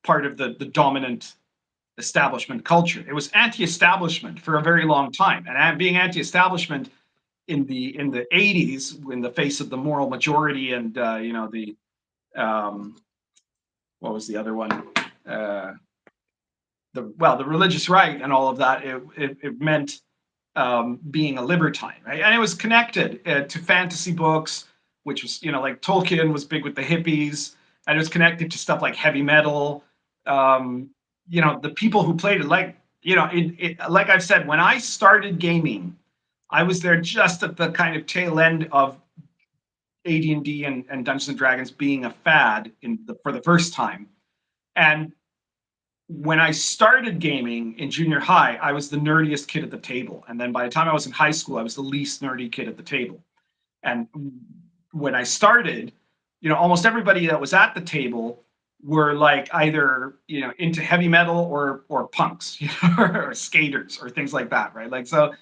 part of the dominant establishment culture. It was anti-establishment for a very long time, and being anti-establishment in the 80s, in the face of the moral majority and the what was the other one? The religious right and all of that. It meant being a libertine, right? And it was connected to fantasy books, which was like Tolkien was big with the hippies, and it was connected to stuff like heavy metal. The people who played it, like like I've said, when I started gaming, I was there just at the kind of tail end of AD&D and Dungeons and Dragons being a fad for the first time. And when I started gaming in junior high, I was the nerdiest kid at the table. And then by the time I was in high school, I was the least nerdy kid at the table. And when I started, almost everybody that was at the table were like either into heavy metal or punks, or skaters or things like that, right? Like so.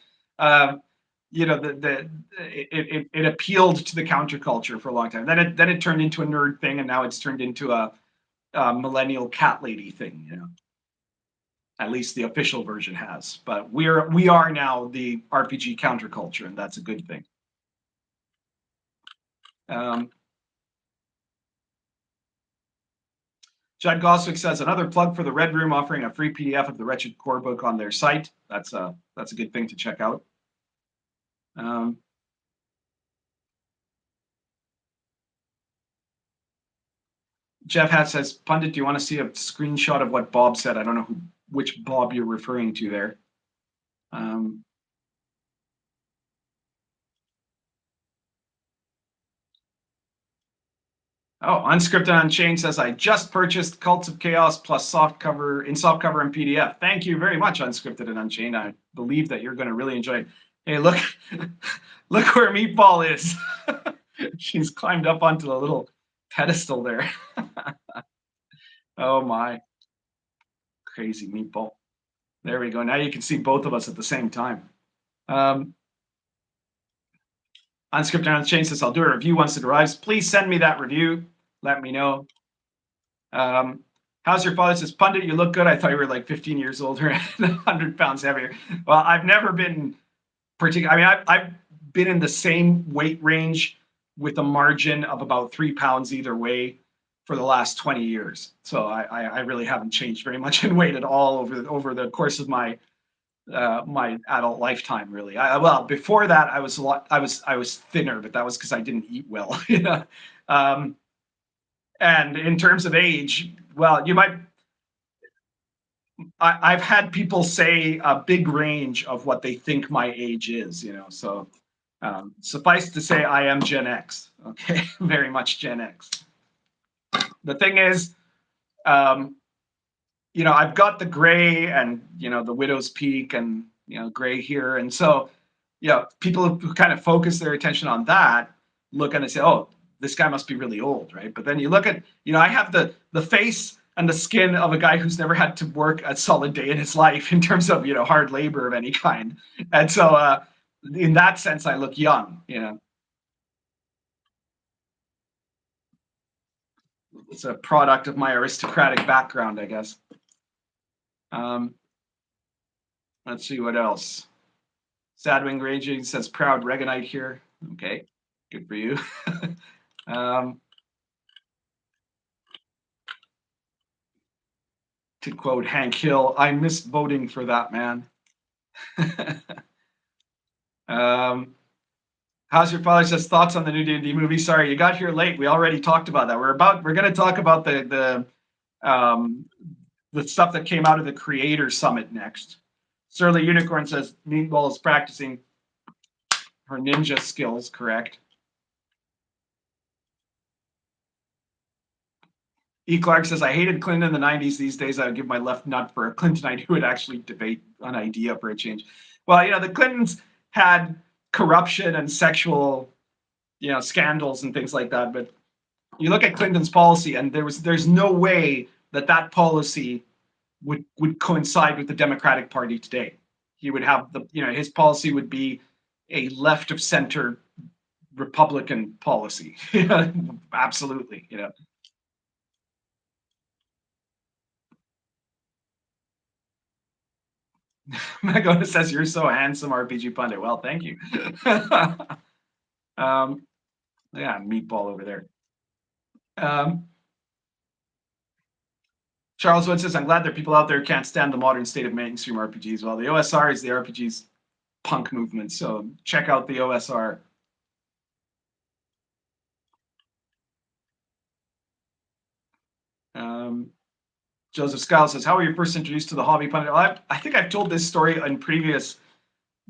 you know, it appealed to the counterculture for a long time. Then it turned into a nerd thing, and now it's turned into a millennial cat lady thing. You know, at least the official version has. But we are now the RPG counterculture, and that's a good thing. Um, Judd Goswick says another plug for the Red Room, offering a free PDF of the Wretched Core book on their site. That's a good thing to check out. Jeff Hat says, Pundit, do you want to see a screenshot of what Bob said? I don't know which Bob you're referring to there. Oh, Unscripted Unchained says, I just purchased Cults of Chaos plus softcover and PDF. Thank you very much, Unscripted and Unchained. I believe that you're going to really enjoy it. Hey, look, look where Meatball is. She's climbed up onto the little pedestal there. Oh my. Crazy Meatball. There we go. Now you can see both of us at the same time. Unscripted Unchained says, I'll do a review once it arrives. Please send me that review. Let me know. How's your father? Says, Pundit, you look good. I thought you were like 15 years older and 100 pounds heavier. Well, I've never been particular. I mean, I've been in the same weight range with a margin of about 3 pounds either way for the last 20 years. So I really haven't changed very much in weight at all over the course of my my adult lifetime. Really, well, before that, I was thinner, but that was because I didn't eat well. You know. And in terms of age, well, you might. I've had people say a big range of what they think my age is. You know, so suffice to say, I am Gen X. Okay, very much Gen X. The thing is, you know, I've got the gray and, you know, the widow's peak and, you know, gray here. And so, you know, people who kind of focus their attention on that look and they say, oh, this guy must be really old, right? But then you look at, you know, I have the face and the skin of a guy who's never had to work a solid day in his life in terms of, you know, hard labor of any kind. And so in that sense, I look young, you know. It's a product of my aristocratic background, I guess. Let's see what else. Sadwing Raging says proud Reaganite here. Okay, good for you. To quote Hank Hill, I missed voting for that man. How's your father? Says thoughts on the new D&D movie. Sorry, you got here late. We already talked about that. We're going to talk about the stuff that came out of the Creator Summit next. Surly Unicorn says Meatball is practicing her ninja skills. Correct. E. Clark says, I hated Clinton in the 90s. These days, I would give my left nut for a Clintonite who would actually debate an idea for a change. Well, you know, the Clintons had corruption and sexual, you know, scandals and things like that. But you look at Clinton's policy, and there's no way that policy would coincide with the Democratic Party today. He would have his policy would be a left of center Republican policy. Absolutely, you know. Magona says you're so handsome, RPG Pundit. Well, thank you. Yeah, Meatball over there. Charles Wood says, I'm glad there are people out there who can't stand the modern state of mainstream RPGs. Well, the OSR is the RPG's punk movement, so check out the OSR. Joseph Skiles says, how were you first introduced to the hobby, Pundit? Well, I think I've told this story in previous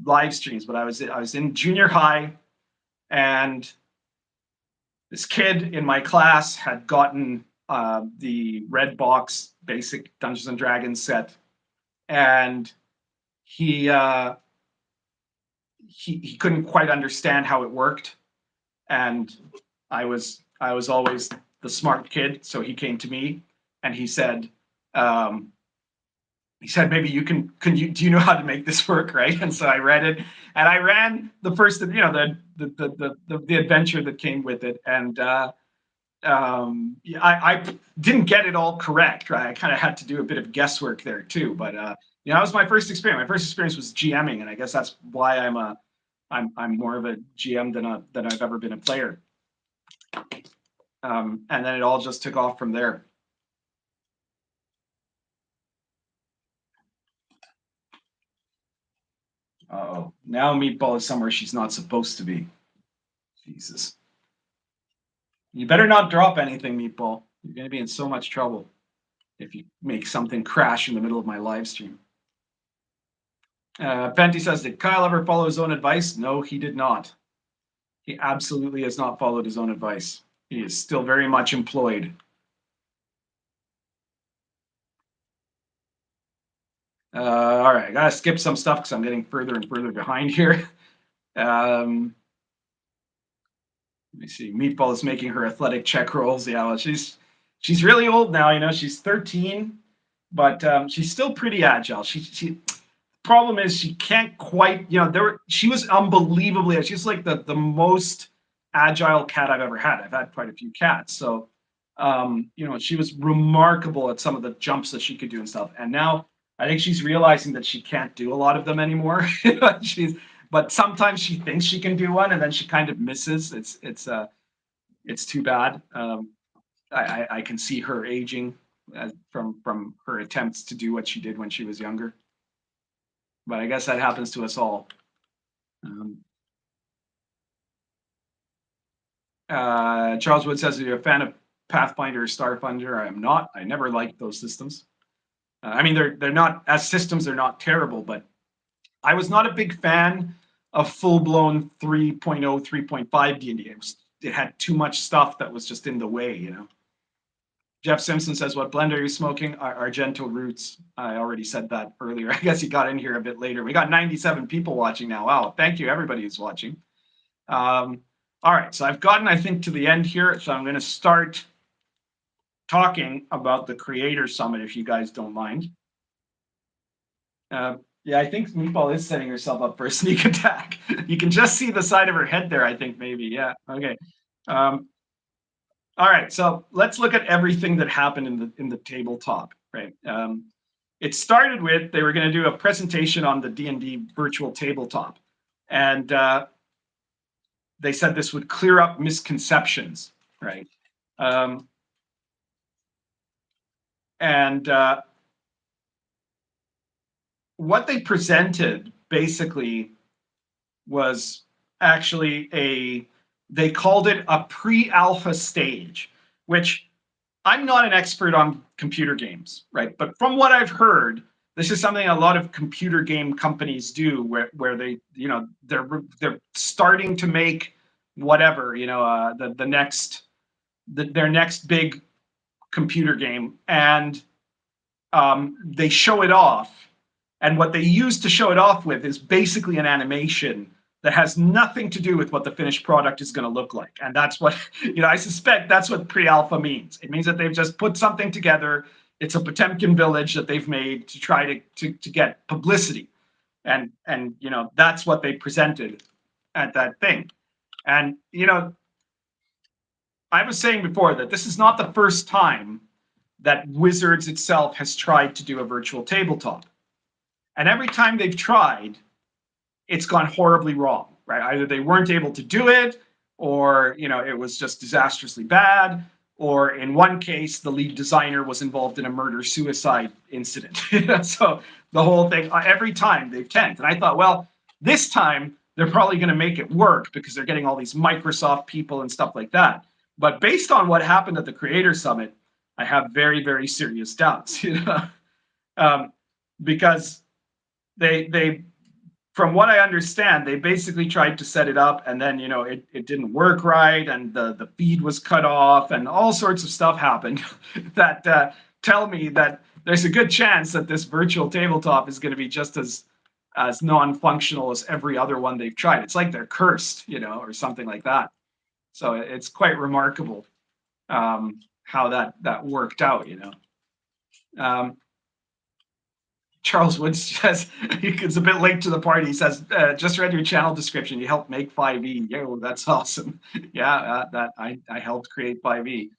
live streams, but I was in junior high, and this kid in my class had gotten the red box basic Dungeons and Dragons set, and he couldn't quite understand how it worked, and I was always the smart kid, so he came to me and he said, he said, maybe you can do you know how to make this work, right? And so I read it, and I ran the first, the adventure that came with it, and I didn't get it all correct, right? I kind of had to do a bit of guesswork there too, but that was my first experience. My first experience was GMing, and I guess that's why I'm more of a GM than I've ever been a player. And then it all just took off from there. Oh, now Meatball is somewhere she's not supposed to be. Jesus. You better not drop anything, Meatball. You're going to be in so much trouble if you make something crash in the middle of my live stream. Fenty says, did Kyle ever follow his own advice? No, he did not. He absolutely has not followed his own advice. He is still very much employed. All right, I gotta skip some stuff because I'm getting further and further behind here. Let me see. Meatball is making her athletic check rolls. Yeah, well, she's really old now. She's 13, but she's still pretty agile. She problem is she can't quite. She was unbelievably. She's like the most agile cat I've ever had. I've had quite a few cats, so she was remarkable at some of the jumps that she could do and stuff. And now I think she's realizing that she can't do a lot of them anymore. But sometimes she thinks she can do one, and then she kind of misses. It's too bad. I can see her aging from her attempts to do what she did when she was younger. But I guess that happens to us all. Charles Wood says, are you a fan of Pathfinder or Starfinder? I am not. I never liked those systems. I mean, they're not, as systems, they're not terrible, but I was not a big fan of full-blown 3.0, 3.5 D&D. It had too much stuff that was just in the way. Jeff Simpson says, what blend are you smoking? Argento Roots. I already said that earlier. I guess he got in here a bit later. We got 97 people watching now. Wow, thank you, everybody who's watching. All right, so I've gotten, I think, to the end here, so I'm going to start talking about the Creator Summit, if you guys don't mind. Yeah, I think Meatball is setting herself up for a sneak attack. You can just see the side of her head there, I think, maybe. Yeah, okay. All right, so let's look at everything that happened in the tabletop, right? It started with, they were going to do a presentation on the D&D virtual tabletop. And they said this would clear up misconceptions, right? And what they presented basically was actually they called it a pre-alpha stage, which I'm not an expert on computer games, right? But from what I've heard, this is something a lot of computer game companies do, where they, they're starting to make whatever, their next big computer game, and they show it off. And what they use to show it off with is basically an animation that has nothing to do with what the finished product is going to look like. And that's what, I suspect that's what pre-alpha means. It means that they've just put something together. It's a Potemkin village that they've made to try to get publicity. And that's what they presented at that thing. And, I was saying before that this is not the first time that Wizards itself has tried to do a virtual tabletop. And every time they've tried, it's gone horribly wrong, right? Either they weren't able to do it, or it was just disastrously bad, or in one case, the lead designer was involved in a murder-suicide incident. So the whole thing, every time they've tanked. And I thought, well, this time they're probably going to make it work because they're getting all these Microsoft people and stuff like that. But based on what happened at the Creator Summit, I have very, very serious doubts, because they from what I understand, they basically tried to set it up, and then it didn't work right, and the feed was cut off, and all sorts of stuff happened that tell me that there's a good chance that this virtual tabletop is going to be just as non-functional as every other one they've tried. It's like they're cursed, or something like that. So it's quite remarkable how that worked out, Charles Wood says it's a bit late to the party. He says, just read your channel description. You helped make 5e. Yo, that's awesome. Yeah, that I helped create 5e.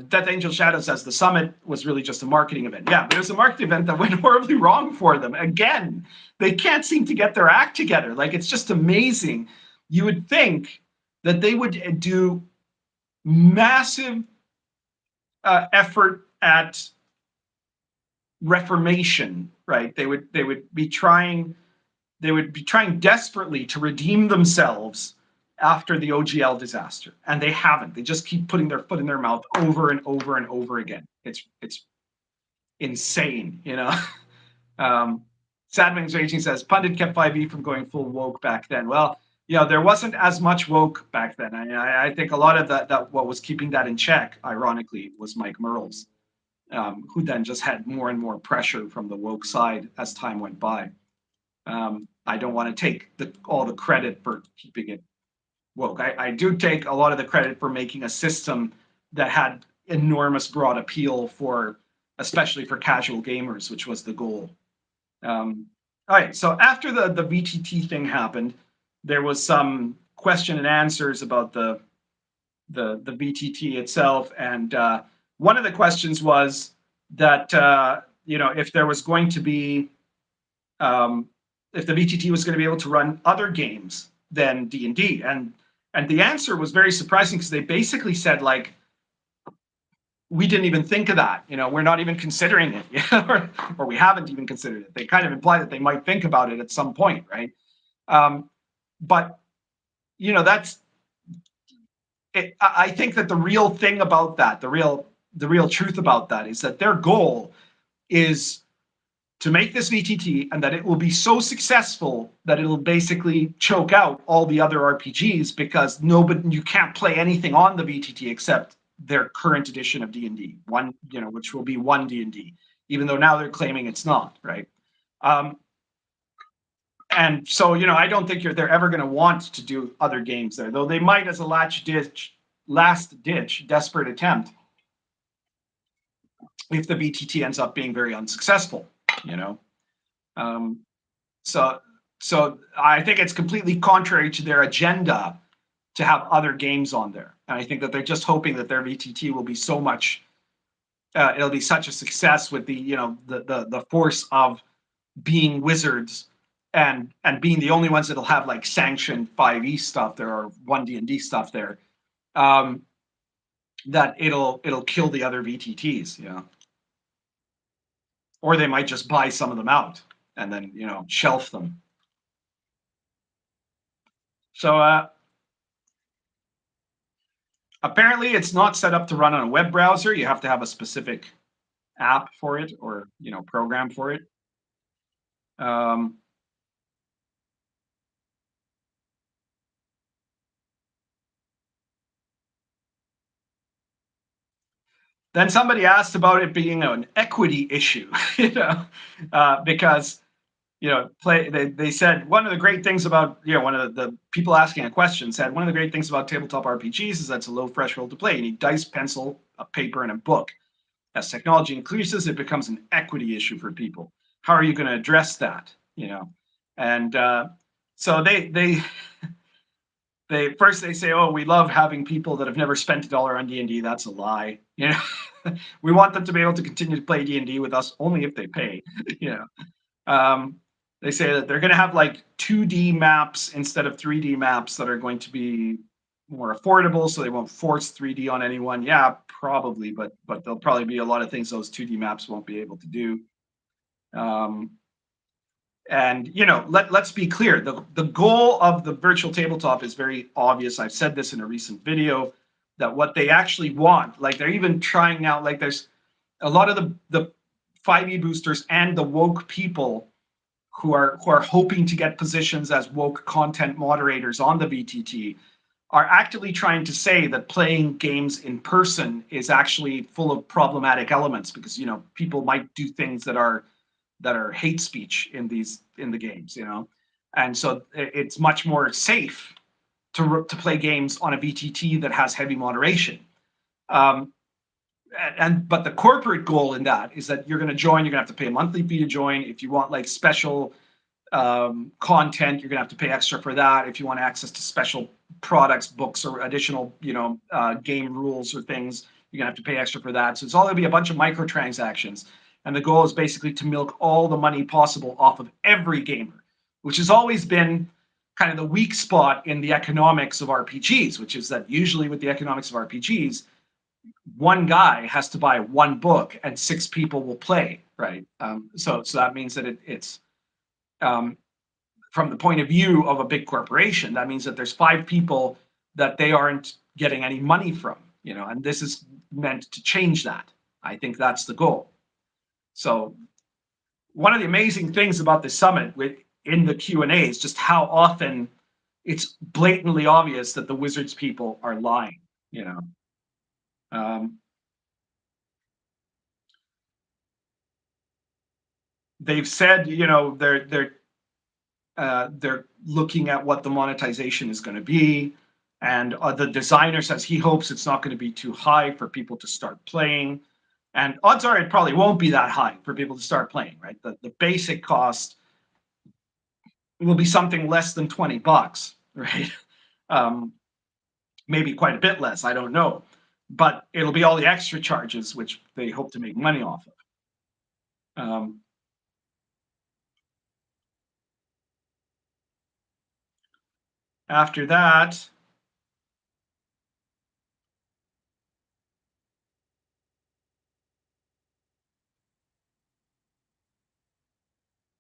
Death Angel Shadow says the summit was really just a marketing event. Yeah, but it was a marketing event that went horribly wrong for them. Again, they can't seem to get their act together. Like, it's just amazing. You would think that they would do massive effort at reformation, right? They would be trying desperately to redeem themselves after the OGL disaster, and they haven't. They just keep putting their foot in their mouth over and over and over again. It's insane, you know. Sadman's Raging says Pundit kept 5e from going full woke back then. Well, you know, there wasn't as much woke back then. I think a lot of that what was keeping that in check, ironically, was Mike Mearls, who then just had more and more pressure from the woke side as time went by. I don't want to take all the credit for keeping it woke. I do take a lot of the credit for making a system that had enormous broad appeal for, especially for casual gamers, which was the goal. All right, so after the VTT thing happened, there was some question and answers about the VTT itself, and one of the questions was that you know, if there was going to be if the VTT was going to be able to run other games than D&D, and the answer was very surprising, because they basically said, like, we didn't even think of that. You know, we're not even considering it, you know, or we haven't even considered it. They kind of imply that they might think about it at some point, right? But you know, that's it. I think that the real thing about that, the real truth about that, is that their goal is to make this VTT, and that it will be so successful that it'll basically choke out all the other RPGs, because you can't play anything on the VTT except their current edition of D&D, one, you know, which will be one D&D, even though now they're claiming it's not, right? And so, you know, I don't think they're ever going to want to do other games there, though they might, as a last ditch desperate attempt, if the VTT ends up being very unsuccessful, you know. So I think it's completely contrary to their agenda to have other games on there, and I think that they're just hoping that their VTT will be so much, it'll be such a success with the, you know, the force of being Wizards and being the only ones that'll have like sanctioned 5e stuff there, or 1D&D stuff there, that it'll kill the other VTTs, you know. Or they might just buy some of them out and then, you know, shelf them. So apparently it's not set up to run on a web browser. You have to have a specific app for it, or, you know, program for it. Then somebody asked about it being an equity issue, you know, because, you know, they said one of the great things about, you know, one of the people asking a question said, one of the great things about tabletop RPGs is that it's a low threshold to play. You need dice, pencil, a paper, and a book. As technology increases, it becomes an equity issue for people. How are you going to address that, you know? And so they first they say, oh, we love having people that have never spent $1 on D&D. That's a lie, you know. We want them to be able to continue to play D&D with us only if they pay, you know. They say that they're going to have like 2D maps instead of 3D maps that are going to be more affordable, so they won't force 3D on anyone. Yeah, probably, but there'll probably be a lot of things those 2D maps won't be able to do. And, you know, let's be clear. The goal of the virtual tabletop is very obvious. I've said this in a recent video, that what they actually want, like they're even trying now, like there's a lot of the 5e boosters and the woke people who are hoping to get positions as woke content moderators on the VTT are actively trying to say that playing games in person is actually full of problematic elements, because, you know, people might do things that are hate speech in the games, you know, and so it's much more safe to play games on a VTT that has heavy moderation. but the corporate goal in that is that you're going to join. You're going to have to pay a monthly fee to join. If you want like special content, you're going to have to pay extra for that. If you want access to special products, books, or additional, game rules or things, you're going to have to pay extra for that. So it's all going to be a bunch of microtransactions. And the goal is basically to milk all the money possible off of every gamer, which has always been kind of the weak spot in the economics of RPGs, which is that usually with the economics of RPGs, one guy has to buy one book and six people will play, right? So that means that it's um, from the point of view of a big corporation, that means that there's five people that they aren't getting any money from, and this is meant to change that. I think that's the goal. So one of the amazing things about the summit in the Q&A is just how often it's blatantly obvious that the Wizards people are lying, you know. Um, they've said, they're looking at what the monetization is going to be, and the designer says he hopes it's not going to be too high for people to start playing, and odds are it probably won't be that high for people to start playing, right? The basic cost will be something less than $20, right? um, Maybe quite a bit less, I don't know, but it'll be all the extra charges which they hope to make money off of. After that,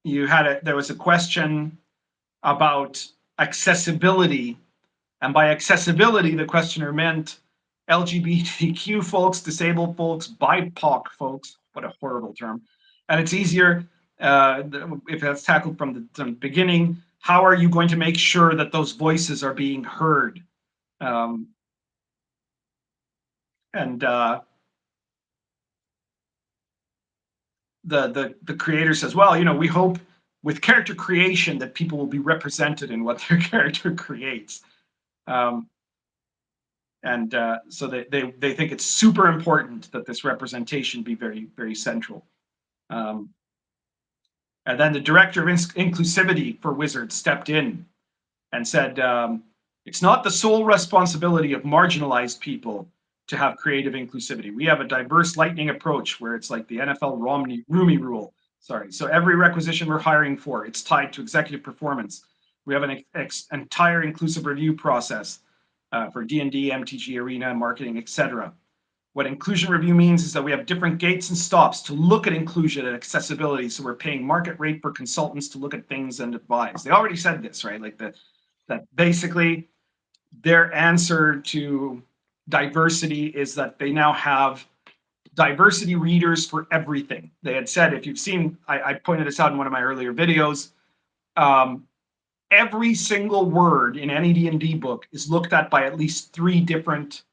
there was a question about accessibility, and by accessibility, the questioner meant LGBTQ folks, disabled folks, BIPOC folks. What a horrible term! And it's easier if that's tackled from the beginning. How are you going to make sure that those voices are being heard? Um, and the creator says, well, we hope with character creation that people will be represented in what their character creates. Um, and so they think it's super important that this representation be very, very central. Um, and then the director of inclusivity for Wizards stepped in and said, it's not the sole responsibility of marginalized people to have creative inclusivity. We have a diverse lightning approach where it's like the NFL Rooney rule. Sorry. So every requisition we're hiring for, it's tied to executive performance. We have an entire inclusive review process for D&D, MTG, Arena, marketing, etc. What inclusion review means is that we have different gates and stops to look at inclusion and accessibility. So we're paying market rate for consultants to look at things and advise. They already said this, right? Like that basically their answer to diversity is that they now have diversity readers for everything. They had said, if you've seen, I pointed this out in one of my earlier videos, every single word in any D&D book is looked at by at least 3 different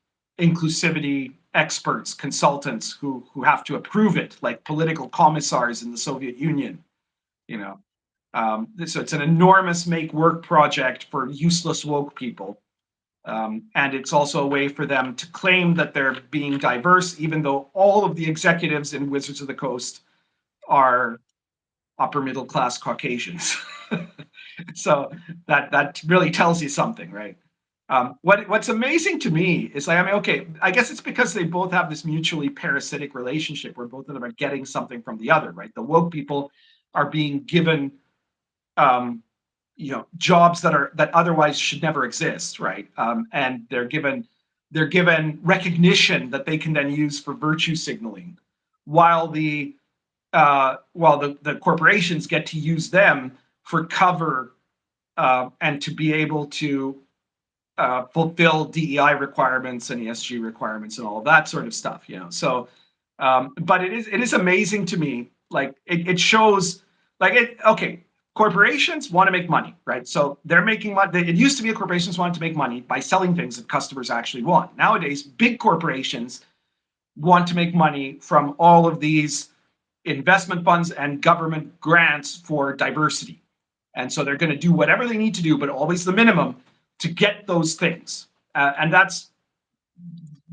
inclusivity experts, consultants who have to approve it, like political commissars in the Soviet Union. So it's an enormous make work project for useless woke people. And it's also a way for them to claim that they're being diverse, even though all of the executives in Wizards of the Coast are upper middle class Caucasians. So that really tells you something, right? What's amazing to me is, okay, I guess it's because they both have this mutually parasitic relationship where both of them are getting something from the other, right? The woke people are being given jobs that otherwise should never exist, right? And they're given recognition that they can then use for virtue signaling, while the corporations get to use them for cover and to be able to fulfill DEI requirements and ESG requirements and all of that sort of stuff. So but it is amazing to me, like it shows, like okay, corporations want to make money, right? So they're making money. It used to be corporations wanted to make money by selling things that customers actually want. Nowadays, big corporations want to make money from all of these investment funds and government grants for diversity. And so they're going to do whatever they need to do, but always the minimum to get those things. And that's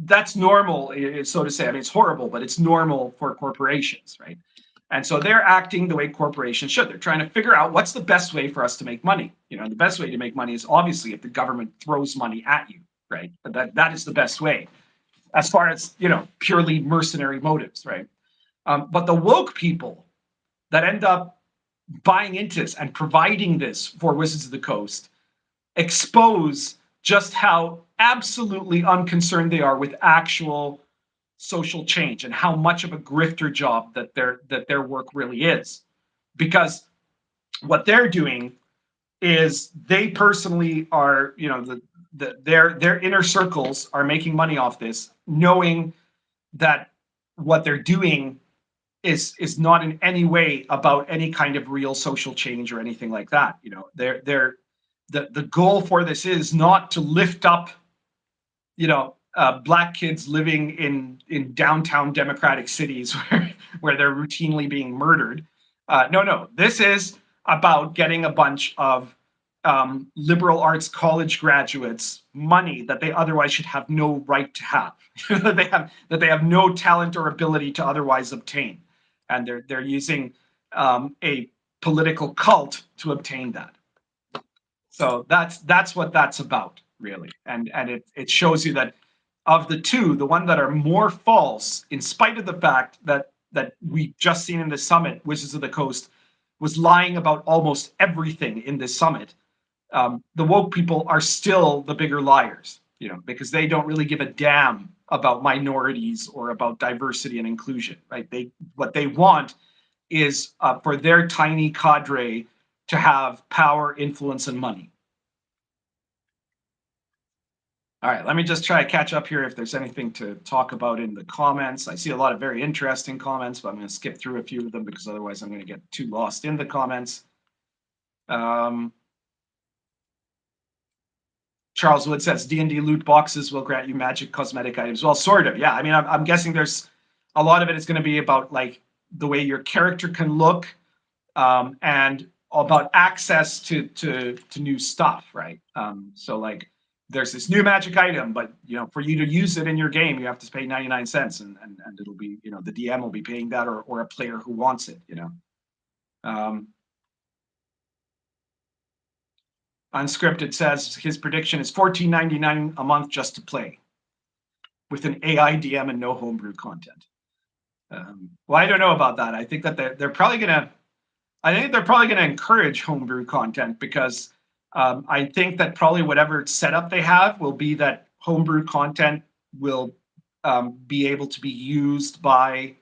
that's normal, so to say. I mean, it's horrible, but it's normal for corporations, right? And so they're acting the way corporations should. They're trying to figure out what's the best way for us to make money. The best way to make money is obviously if the government throws money at you, right? But that is the best way, as far as purely mercenary motives, right? But the woke people that end up buying into this and providing this for Wizards of the Coast expose just how absolutely unconcerned they are with actual social change and how much of a grifter job that their work really is. Because what they're doing is they personally are, their inner circles are making money off this, knowing that what they're doing is not in any way about any kind of real social change or anything like that. The goal for this is not to lift up, black kids living in downtown democratic cities where they're routinely being murdered. No, this is about getting a bunch of liberal arts college graduates money that they otherwise should have no right to have, that they have no talent or ability to otherwise obtain, and they're using a political cult to obtain that. So that's what that's about, really, and it shows you that of the two, the one that are more false, in spite of the fact that we've just seen in the summit, Wizards of the Coast was lying about almost everything in this summit. The woke people are still the bigger liars, because they don't really give a damn about minorities or about diversity and inclusion, right? What they want is for their tiny cadre to have power, influence, and money. All right, let me just try to catch up here if there's anything to talk about in the comments. I see a lot of very interesting comments, but I'm going to skip through a few of them because otherwise I'm going to get too lost in the comments. Charles Wood says D&D loot boxes will grant you magic cosmetic items. Well, sort of, yeah. I mean, I'm guessing there's a lot of it is going to be about like the way your character can look, and about access to new stuff, right? So like there's this new magic item, but for you to use it in your game, you have to pay 99 cents, and it'll be, the DM will be paying that, or a player who wants it, Unscripted says his prediction is $14.99 a month just to play, with an AI DM and no homebrew content. Well, I don't know about that. I think that they're probably gonna. I think they're probably gonna encourage homebrew content, because I think that probably whatever setup they have will be that homebrew content will be able to be used by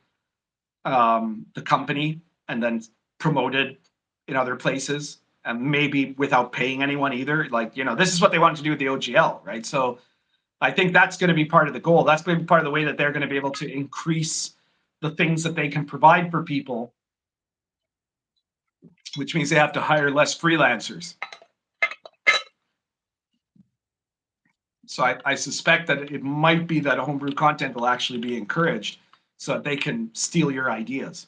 the company and then promoted in other places, and maybe without paying anyone either. Like, this is what they wanted to do with the OGL, right? So I think that's going to be part of the goal. That's going to be part of the way that they're going to be able to increase the things that they can provide for people, which means they have to hire less freelancers. So I suspect that it might be that homebrew content will actually be encouraged so that they can steal your ideas,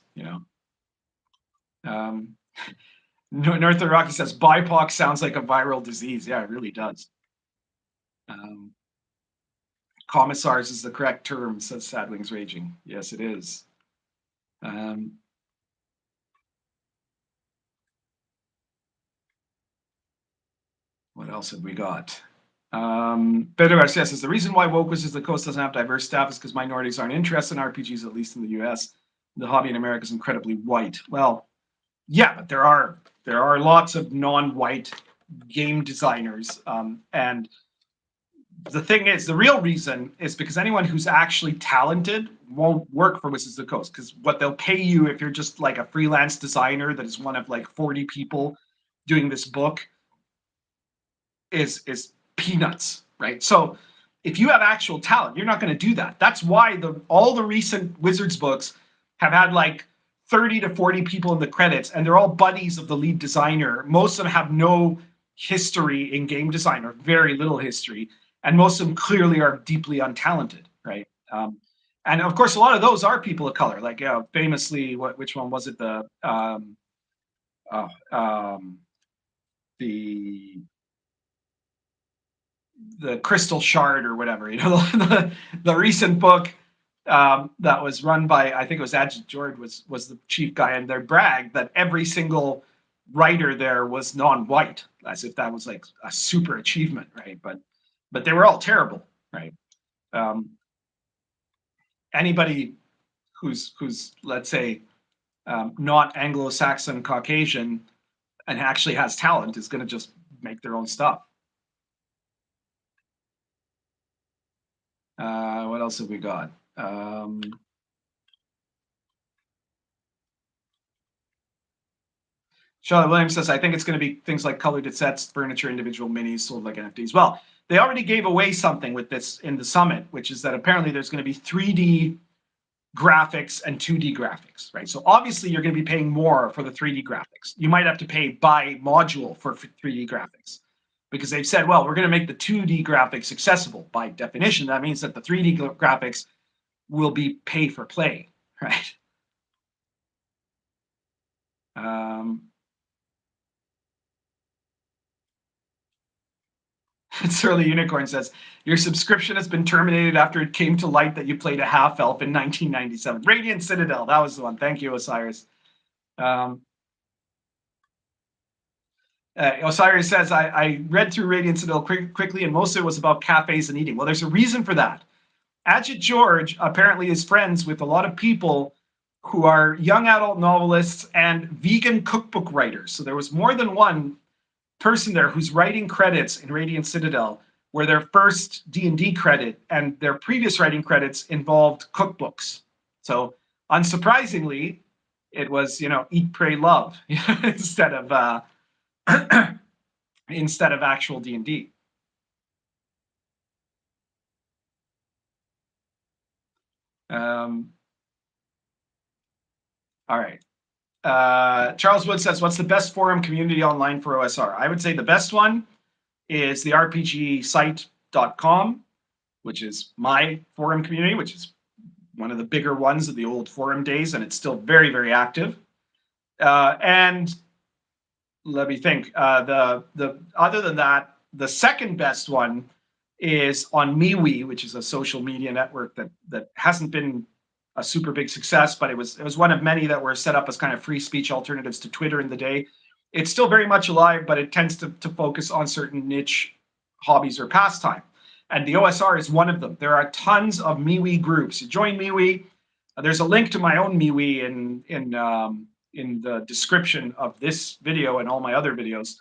North of Rocky says, BIPOC sounds like a viral disease. Yeah, it really does. Commissars is the correct term, says Sadlings Raging. Yes, it is. What else have we got? Pedro Garcia says, the reason why Woke Wizards of the Coast doesn't have diverse staff is because minorities aren't interested in RPGs, at least in the US. The hobby in America is incredibly white. Well, yeah, but there are lots of non-white game designers, and the thing is, the real reason is because anyone who's actually talented won't work for Wizards of the Coast, because what they'll pay you if you're just like a freelance designer that is one of like 40 people doing this book is peanuts, right? So if you have actual talent, you're not going to do that. That's why all the recent Wizards books have had like 30 to 40 people in the credits, and they're all buddies of the lead designer. Most of them have no history in game design, or very little history, and most of them clearly are deeply untalented, right? And of course, a lot of those are people of color. Like, famously, which one was it? The the Crystal Shard or whatever, the recent book that was run by, I think it was Ajit George was the chief guy, and they bragged that every single writer there was non-white, as if that was like a super achievement, right? But they were all terrible, right? Um, Anybody who's let's say not Anglo-Saxon Caucasian and actually has talent is going to just make their own stuff. What else have we got? Charlotte Williams says, I think it's going to be things like colored sets, furniture, individual minis sold like NFTs. Well, they already gave away something with this in the summit, which is that apparently there's going to be 3D graphics and 2D graphics, right? So obviously you're going to be paying more for the 3D graphics. You might have to pay by module for 3D graphics because they've said, well, we're going to make the 2D graphics accessible. By definition, that means that the 3D graphics will be pay for play, right? Surly Unicorn says, your subscription has been terminated after it came to light that you played a half-elf in 1997. Radiant Citadel, that was the one. Thank you, Osiris. Osiris says, I read through Radiant Citadel quickly, and most of it was about cafes and eating. Well, there's a reason for that. Ajit George apparently is friends with a lot of people who are young adult novelists and vegan cookbook writers. So there was more than one person there whose writing credits in Radiant Citadel were their first D&D credit, and their previous writing credits involved cookbooks. So unsurprisingly, it was, eat, pray, love instead of actual D&D. All right. Charles Wood says, what's the best forum community online for OSR? I would say the best one is the rpgsite.com, which is my forum community, which is one of the bigger ones of the old forum days, and it's still very, very active. And let me think. The other than that, the second best one is on MeWe, which is a social media network that hasn't been a super big success, but it was one of many that were set up as kind of free speech alternatives to Twitter in the day. It's still very much alive, but it tends to focus on certain niche hobbies or pastime. And the OSR is one of them. There are tons of MeWe groups. You join MeWe. There's a link to my own MeWe in the description of this video and all my other videos.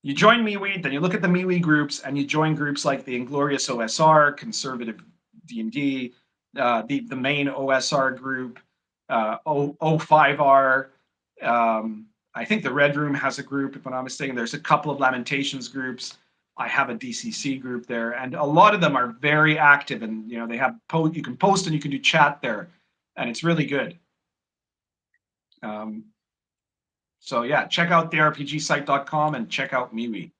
You join MeWe, then you look at the MeWe groups, and you join groups like the Inglorious OSR, Conservative D&D, the main OSR group, O5R. I think the Red Room has a group, if I'm not mistaken. There's a couple of Lamentations groups. I have a DCC group there, and a lot of them are very active, and they have you can post and you can do chat there, and it's really good. So yeah, check out the rpgsite.com and check out MeWe.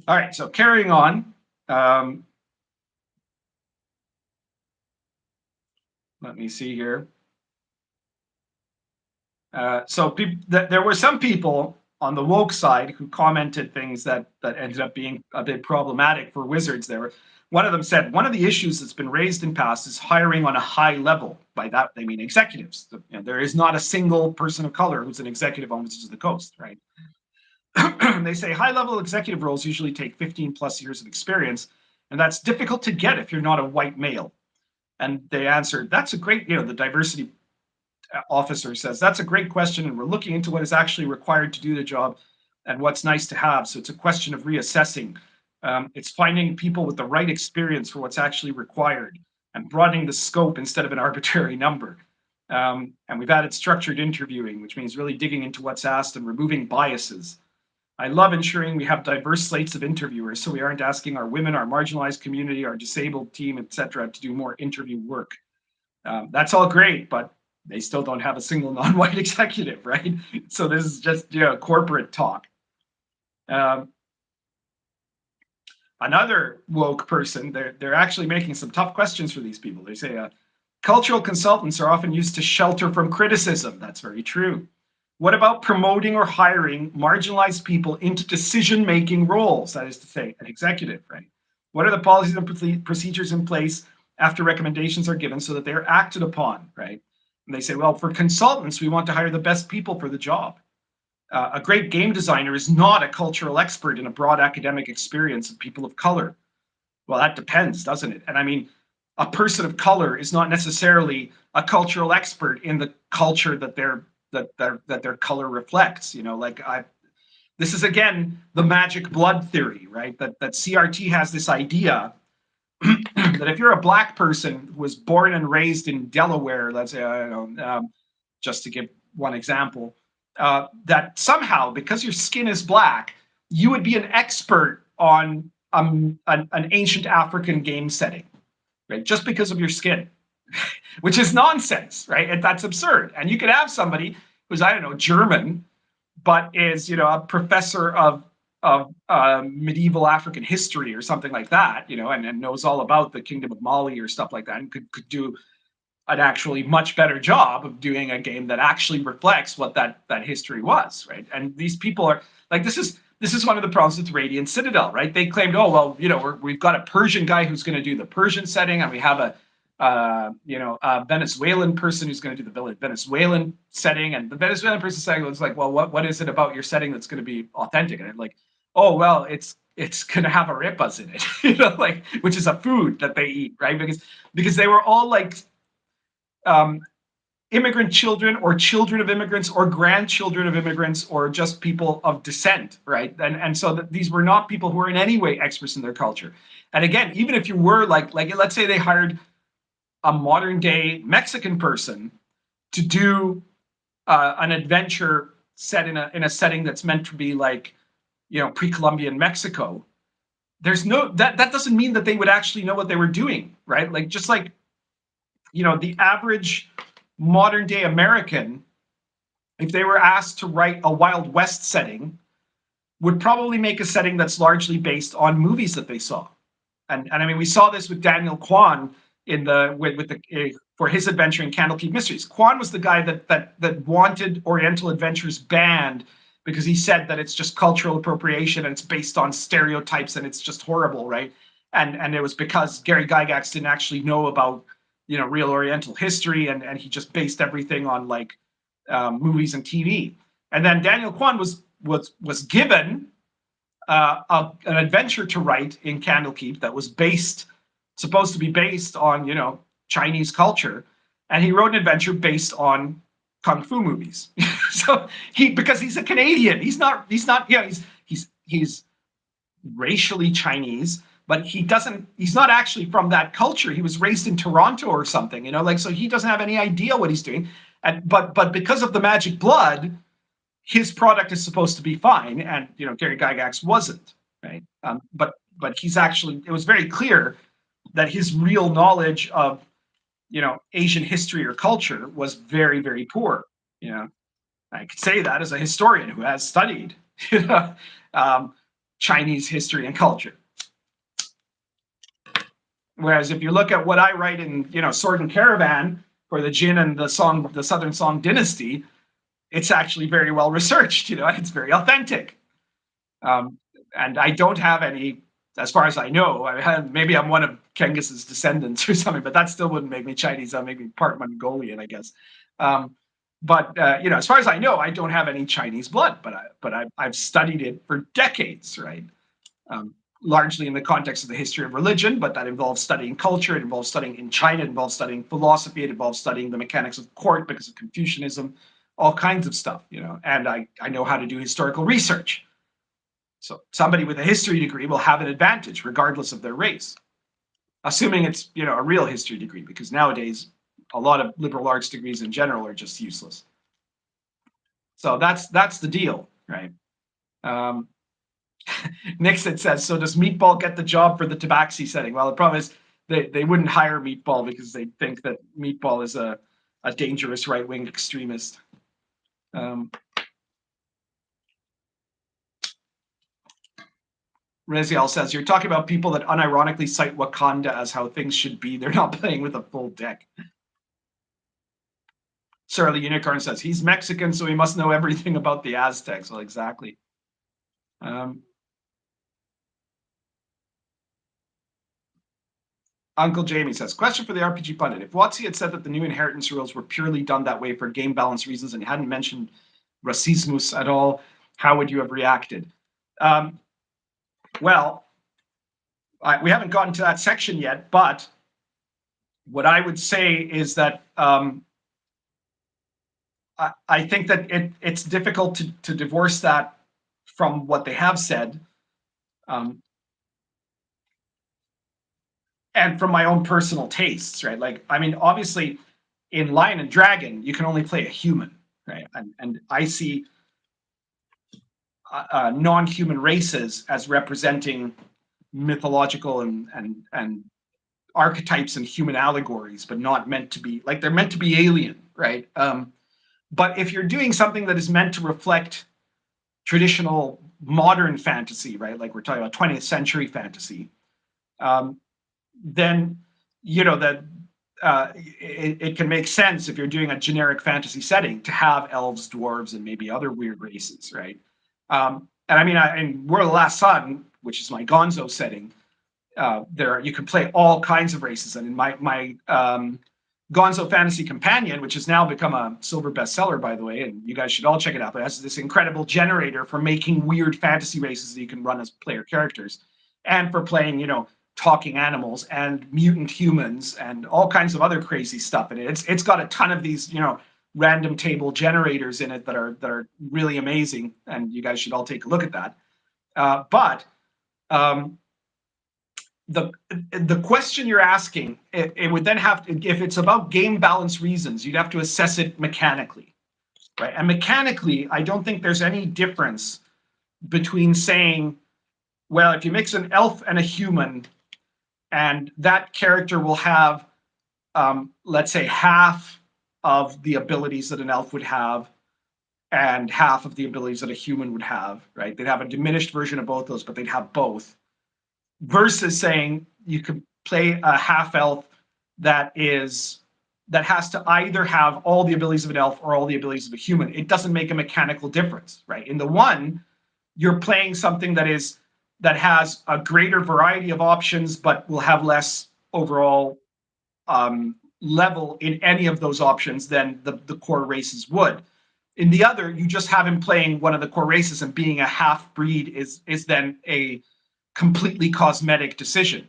All right, so carrying on. Let me see here. So there were some people on the woke side who commented things that ended up being a bit problematic for Wizards there. One of them said, one of the issues that's been raised in past is hiring on a high level. By that, they mean executives. There is not a single person of color who's an executive on Wizards of the Coast, right? They say high-level executive roles usually take 15 plus years of experience, and that's difficult to get if you're not a white male. And they answered, that's a great, the diversity officer says, that's a great question, and we're looking into what is actually required to do the job and what's nice to have. So it's a question of reassessing. It's finding people with the right experience for what's actually required and broadening the scope instead of an arbitrary number. And we've added structured interviewing, which means really digging into what's asked and removing biases. I love ensuring we have diverse slates of interviewers so we aren't asking our women, our marginalized community, our disabled team, etc., to do more interview work. That's all great, but they still don't have a single non-white executive, right? So this is just corporate talk. Another woke person, they're actually making some tough questions for these people. They say cultural consultants are often used to shelter from criticism. That's very true. What about promoting or hiring marginalized people into decision-making roles? That is to say, an executive, right? What are the policies and procedures in place after recommendations are given so that they're acted upon, right? And they say, well, for consultants, we want to hire the best people for the job. A great game designer is not a cultural expert in a broad academic experience of people of color. Well, that depends, doesn't it? And I mean, a person of color is not necessarily a cultural expert in the culture that their color reflects. This is again the magic blood theory, right? That CRT has this idea that if you're a black person who was born and raised in Delaware, let's say, I don't know, just to give one example, that somehow, because your skin is black, you would be an expert on an ancient African game setting, right? Just because of your skin, which is nonsense, right? And that's absurd. And you could have somebody who's, I don't know, German, but is, a professor of medieval African history or something like that, and knows all about the Kingdom of Mali or stuff like that, and could do an actually much better job of doing a game that actually reflects what that history was, right? And these people are like, this is one of the problems with Radiant Citadel, right? They claimed, oh well, we've got a Persian guy who's going to do the Persian setting, and we have a Venezuelan person who's going to do the Venezuelan setting, and the Venezuelan person saying was like, well, what is it about your setting that's going to be authentic? And I'm like, oh well, it's going to have arepas in it, which is a food that they eat, right? Because they were all like immigrant children or children of immigrants or grandchildren of immigrants or just people of descent, right? And so that these were not people who were in any way experts in their culture. And again, even if you were like let's say they hired a modern day Mexican person to do an adventure set in a setting that's meant to be like, pre-Columbian Mexico, there's no that doesn't mean that they would actually know what they were doing, right? Like just like the average modern day American, if they were asked to write a Wild West setting, would probably make a setting that's largely based on movies that they saw. And I mean, we saw this with Daniel Kwan for his adventure in Candlekeep Mysteries. Kwan was the guy that wanted Oriental Adventures banned because he said that it's just cultural appropriation and it's based on stereotypes and it's just horrible, right? And it was because Gary Gygax didn't actually know about real Oriental history, and he just based everything on like movies and TV. And then Daniel Kwan was given an adventure to write in Candlekeep that was supposed to be based on Chinese culture, and he wrote an adventure based on kung fu movies. So because he's a Canadian, he's not he's racially Chinese, but he's not actually from that culture. He was raised in Toronto or something, so he doesn't have any idea what he's doing. But because of the magic blood, his product is supposed to be fine, and Gary Gygax wasn't, right? But it was very clear that his real knowledge of Asian history or culture was very, very poor. I could say that as a historian who has studied Chinese history and culture. Whereas if you look at what I write in Sword and Caravan for the Jin and the Southern Song Dynasty, it's actually very well researched, and it's very authentic. And I don't have any, as far as I know, maybe I'm one of Kenghis's descendants or something, but that still wouldn't make me Chinese. I'll make me part Mongolian, I guess. But as far as I know, I don't have any Chinese blood, but I've studied it for decades, right? Largely in the context of the history of religion, but that involves studying culture, it involves studying in China, it involves studying philosophy, it involves studying the mechanics of court because of Confucianism, all kinds of stuff, and I know how to do historical research. So somebody with a history degree will have an advantage regardless of their race, assuming it's a real history degree, because nowadays a lot of liberal arts degrees in general are just useless. So that's the deal, right? Nixon says, so does Meatball get the job for the Tabaxi setting? Well, the problem is they wouldn't hire Meatball because they think that Meatball is a dangerous right-wing extremist. Rezial says, you're talking about people that unironically cite Wakanda as how things should be. They're not playing with a full deck. Sarah the Unicorn says he's Mexican, so he must know everything about the Aztecs. Well, exactly. Uncle Jamie says, question for the RPG pundit. If WotC had said that the new inheritance rules were purely done that way for game balance reasons and hadn't mentioned racismus at all, how would you have reacted? Well, we haven't gotten to that section yet, but what I would say is that I think that it's difficult to divorce that from what they have said. And from my own personal tastes, right? Like, I mean, obviously, in Lion and Dragon, you can only play a human, right? And I see non-human races as representing mythological and archetypes and human allegories, but not meant to be like they're meant to be alien, right? But if you're doing something that is meant to reflect traditional modern fantasy, right? Like we're talking about 20th century fantasy, then that it can make sense if you're doing a generic fantasy setting to have elves, dwarves, and maybe other weird races, right? And I mean, in World of the Last Sun, which is my Gonzo setting, there you can play all kinds of races. And in my Gonzo Fantasy Companion, which has now become a silver bestseller, by the way, and you guys should all check it out. But it has this incredible generator for making weird fantasy races that you can run as player characters, and for playing, talking animals and mutant humans and all kinds of other crazy stuff in it. It's got a ton of these, random table generators in it that are really amazing, and you guys should all take a look at that. But the question you're asking, it would then have to, if it's about game balance reasons, you'd have to assess it mechanically, right? And mechanically, I don't think there's any difference between saying, well, if you mix an elf and a human, and that character will have, let's say, half of the abilities that an elf would have and half of the abilities that a human would have, right? They'd have a diminished version of both those, but they'd have both. Versus saying you could play a half elf that has to either have all the abilities of an elf or all the abilities of a human. It doesn't make a mechanical difference, right? In the one, you're playing something that has a greater variety of options, but will have less overall level in any of those options than the core races would. In the other, you just have him playing one of the core races, and being a half breed is then a completely cosmetic decision.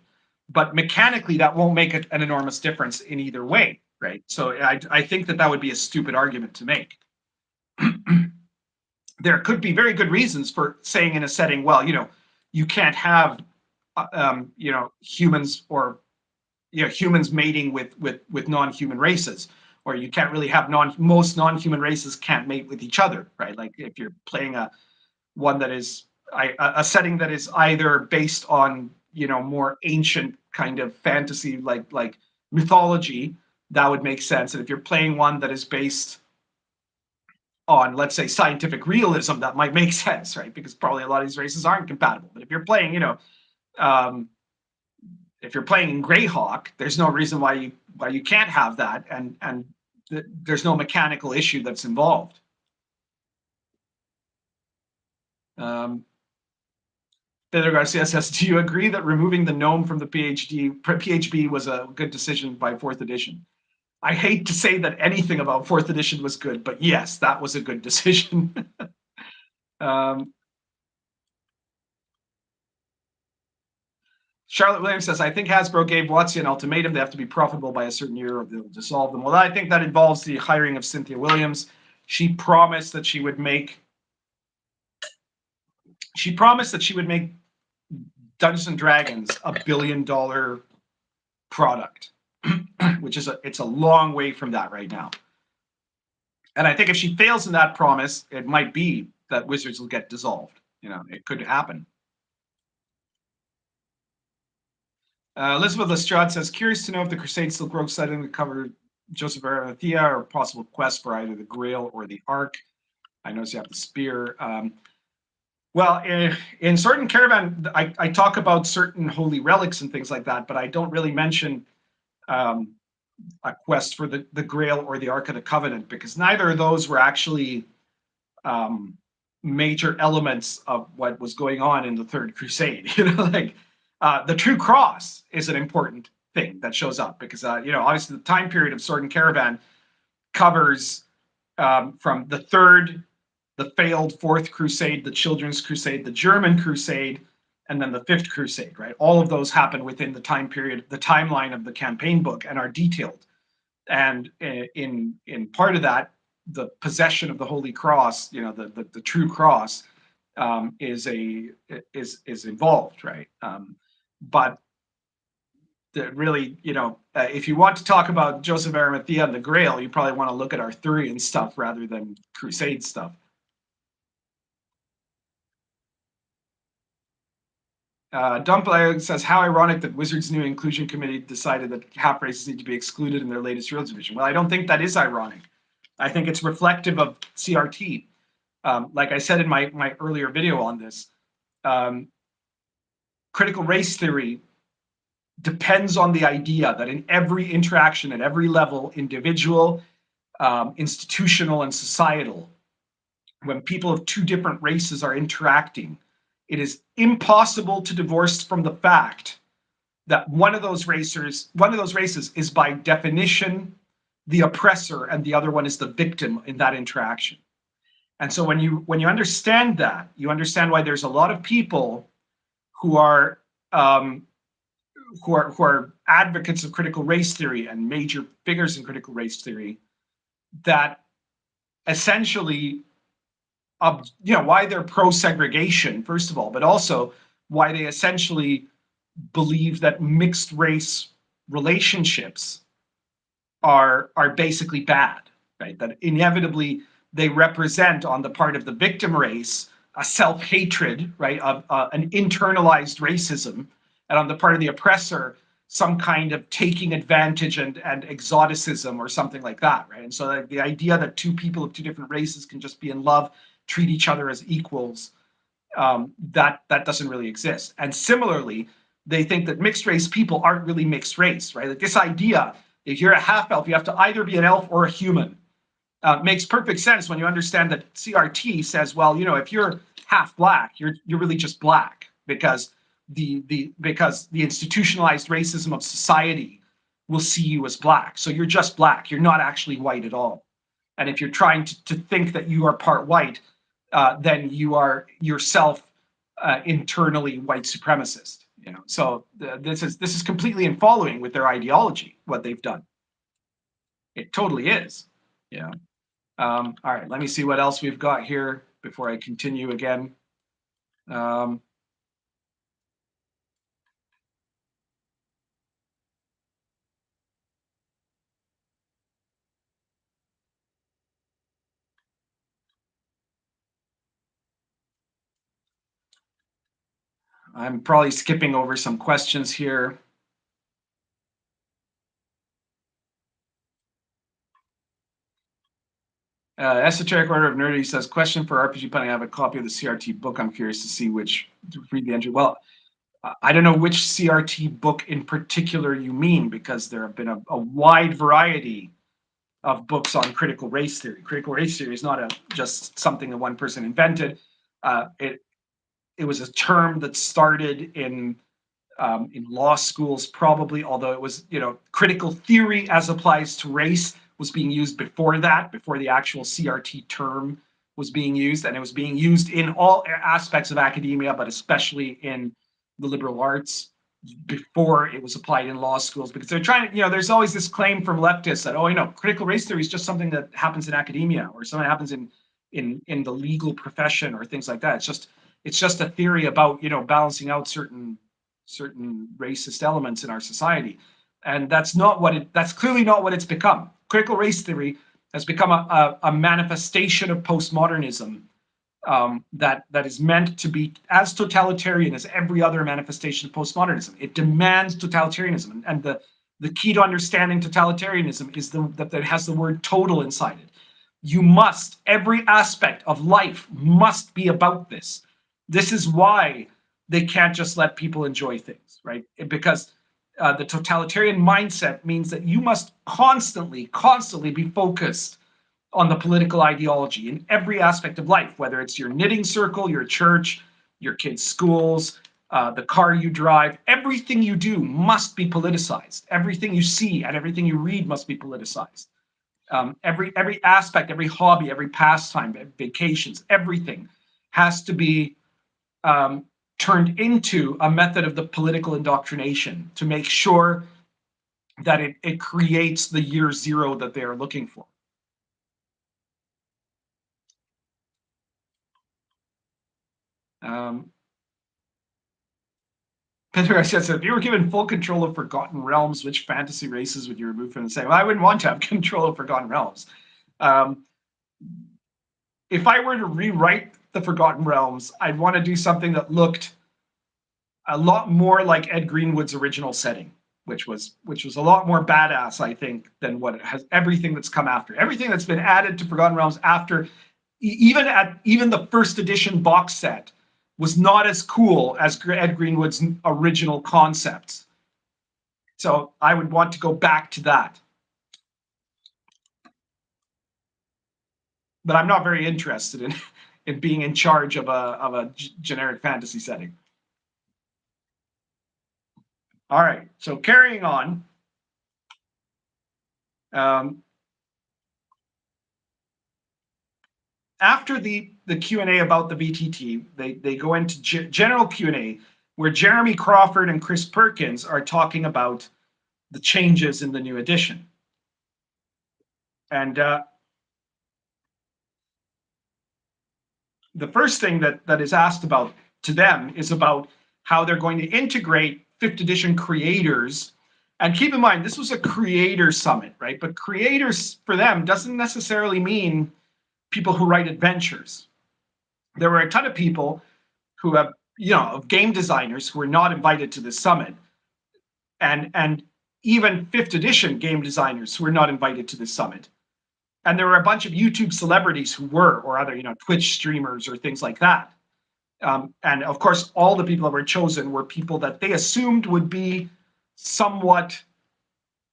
But mechanically, that won't make an enormous difference in either way, right? So I think that would be a stupid argument to make. There could be very good reasons for saying in a setting, well, you can't have, humans or humans mating with non-human races, or you can't really have most non-human races can't mate with each other, right? Like if you're playing a setting that is either based on more ancient kind of fantasy like mythology, that would make sense. And if you're playing one that is based on, let's say, scientific realism, that might make sense, right? Because probably a lot of these races aren't compatible. But if you're playing, if you're playing in Greyhawk, there's no reason why you can't have that, and there's no mechanical issue that's involved. Pedro Garcia says, do you agree that removing the gnome from the PHB was a good decision by 4th edition? I hate to say that anything about 4th edition was good, but yes, that was a good decision. Charlotte Williams says, I think Hasbro gave WotC an ultimatum. They have to be profitable by a certain year or they'll dissolve them. Well, I think that involves the hiring of Cynthia Williams. She promised that she would make Dungeons and Dragons $1 billion product, which is it's a long way from that right now. And I think if she fails in that promise, it might be that Wizards will get dissolved. It could happen. Elizabeth Lestrade says, curious to know if the Crusades Silk Road setting would cover Joseph Arimathea or possible quests for either the Grail or the Ark. I notice you have the spear. Well, in certain Caravan, I talk about certain holy relics and things like that, but I don't really mention a quest for the Grail or the Ark of the Covenant, because neither of those were actually major elements of what was going on in the Third Crusade. Like the True Cross is an important thing that shows up because obviously the time period of Sword and Caravan covers from the third, the failed Fourth Crusade, the Children's Crusade, the German Crusade, and then the Fifth Crusade. Right, all of those happen within the time period, the timeline of the campaign book, and are detailed. And in part of that, the possession of the Holy Cross, the True Cross, is involved, right? But really, if you want to talk about Joseph Arimathea and the Grail, you probably want to look at Arthurian stuff rather than Crusade stuff. Dumpler says, how ironic that Wizards' new inclusion committee decided that half races need to be excluded in their latest rules revision. Well, I don't think that is ironic. I think it's reflective of CRT. Like I said in my earlier video on this, critical race theory depends on the idea that in every interaction at every level, individual, institutional, and societal, when people of two different races are interacting, it is impossible to divorce from the fact that one of those races is by definition the oppressor and the other one is the victim in that interaction. And so when you understand that, you understand why there's a lot of people who are advocates of critical race theory and major figures in critical race theory that essentially, why they're pro-segregation, first of all, but also why they essentially believe that mixed race relationships are basically bad, right? That inevitably they represent, on the part of the victim race, a self-hatred, right, of an internalized racism, and on the part of the oppressor, some kind of taking advantage and exoticism or something like that, right? And so the idea that two people of two different races can just be in love, treat each other as equals, that doesn't really exist. And similarly, they think that mixed race people aren't really mixed race, right? Like this idea, if you're a half elf, you have to either be an elf or a human. Makes perfect sense when you understand that CRT says, well, if you're half black, you're really just black because the institutionalized racism of society will see you as black. So you're just black. You're not actually white at all. And if you're trying to think that you are part white, then you are yourself internally white supremacist. So this is completely in following with their ideology, what they've done. It totally is. All right, let me see what else we've got here before I continue again. I'm probably skipping over some questions here. Esoteric Order of Nerdy says, question for RPG Putting. I have a copy of the CRT book. I'm curious to see read the entry. Well, I don't know which CRT book in particular you mean, because there have been a wide variety of books on critical race theory. Critical race theory is not just something that one person invented. It was a term that started in law schools, probably, although it was, critical theory as applies to race was being used before that, before the actual CRT term was being used. And it was being used in all aspects of academia, but especially in the liberal arts before it was applied in law schools, because they're trying to, there's always this claim from leftists that, critical race theory is just something that happens in academia or something that happens in the legal profession or things like that. It's just a theory about, balancing out certain racist elements in our society. And that's clearly not what it's become. Critical race theory has become a manifestation of postmodernism that is meant to be as totalitarian as every other manifestation of postmodernism. It demands totalitarianism. And the key to understanding totalitarianism is that it has the word total inside it. Every aspect of life must be about this. This is why they can't just let people enjoy things, right? Because the totalitarian mindset means that you must constantly be focused on the political ideology in every aspect of life, whether it's your knitting circle, your church, your kids' schools, the car you drive. Everything you do must be politicized. Everything you see and everything you read must be politicized. Every aspect, every hobby, every pastime, vacations, everything has to be turned into a method of the political indoctrination to make sure that it creates the year zero that they are looking for. Pedro says, if you were given full control of Forgotten Realms, which fantasy races would you remove from the same? Well, I wouldn't want to have control of Forgotten Realms. If I were to rewrite the Forgotten Realms, I'd want to do something that looked a lot more like Ed Greenwood's original setting, which was a lot more badass, I think, than what it has. Everything that's come after, everything that's been added to Forgotten Realms after, even the first edition box set, was not as cool as Ed Greenwood's original concepts. So I would want to go back to that. But I'm not very interested in being in charge of a generic fantasy setting. All right, so carrying on. After the Q&A about the VTT, they go into general Q&A, where Jeremy Crawford and Chris Perkins are talking about the changes in the new edition. And the first thing that is asked about to them is about how they're going to integrate 5th edition creators. And keep in mind, this was a creator summit, right? But creators for them doesn't necessarily mean people who write adventures. There were a ton of people who have, game designers who were not invited to this summit. And even 5th edition game designers who were not invited to this summit. And there were a bunch of YouTube celebrities who were, or other, Twitch streamers or things like that. And of course, all the people that were chosen were people that they assumed would be somewhat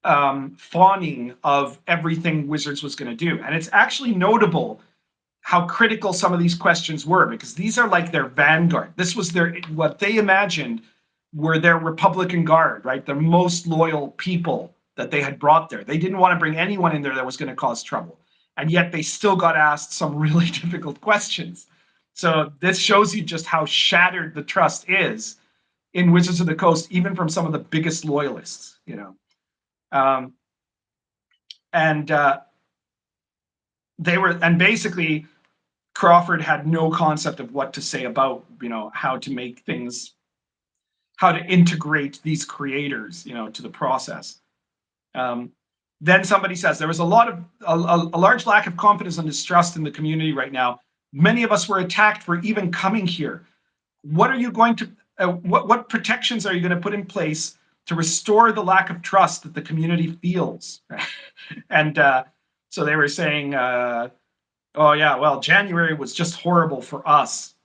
fawning of everything Wizards was going to do. And it's actually notable how critical some of these questions were, because these are like their vanguard. This was what they imagined were their Republican Guard, right? The most loyal people that they had brought there. They didn't want to bring anyone in there that was going to cause trouble. And yet they still got asked some really difficult questions. So this shows you just how shattered the trust is in Wizards of the Coast, even from some of the biggest loyalists, and basically Crawford had no concept of what to say about, how to make things, how to integrate these creators, to the process. Then somebody says there was a large lack of confidence and distrust in the community right now. Many of us were attacked for even coming here. What are you going to, what protections are you going to put in place to restore the lack of trust that the community feels? And so they were saying, oh yeah, well, January was just horrible for us.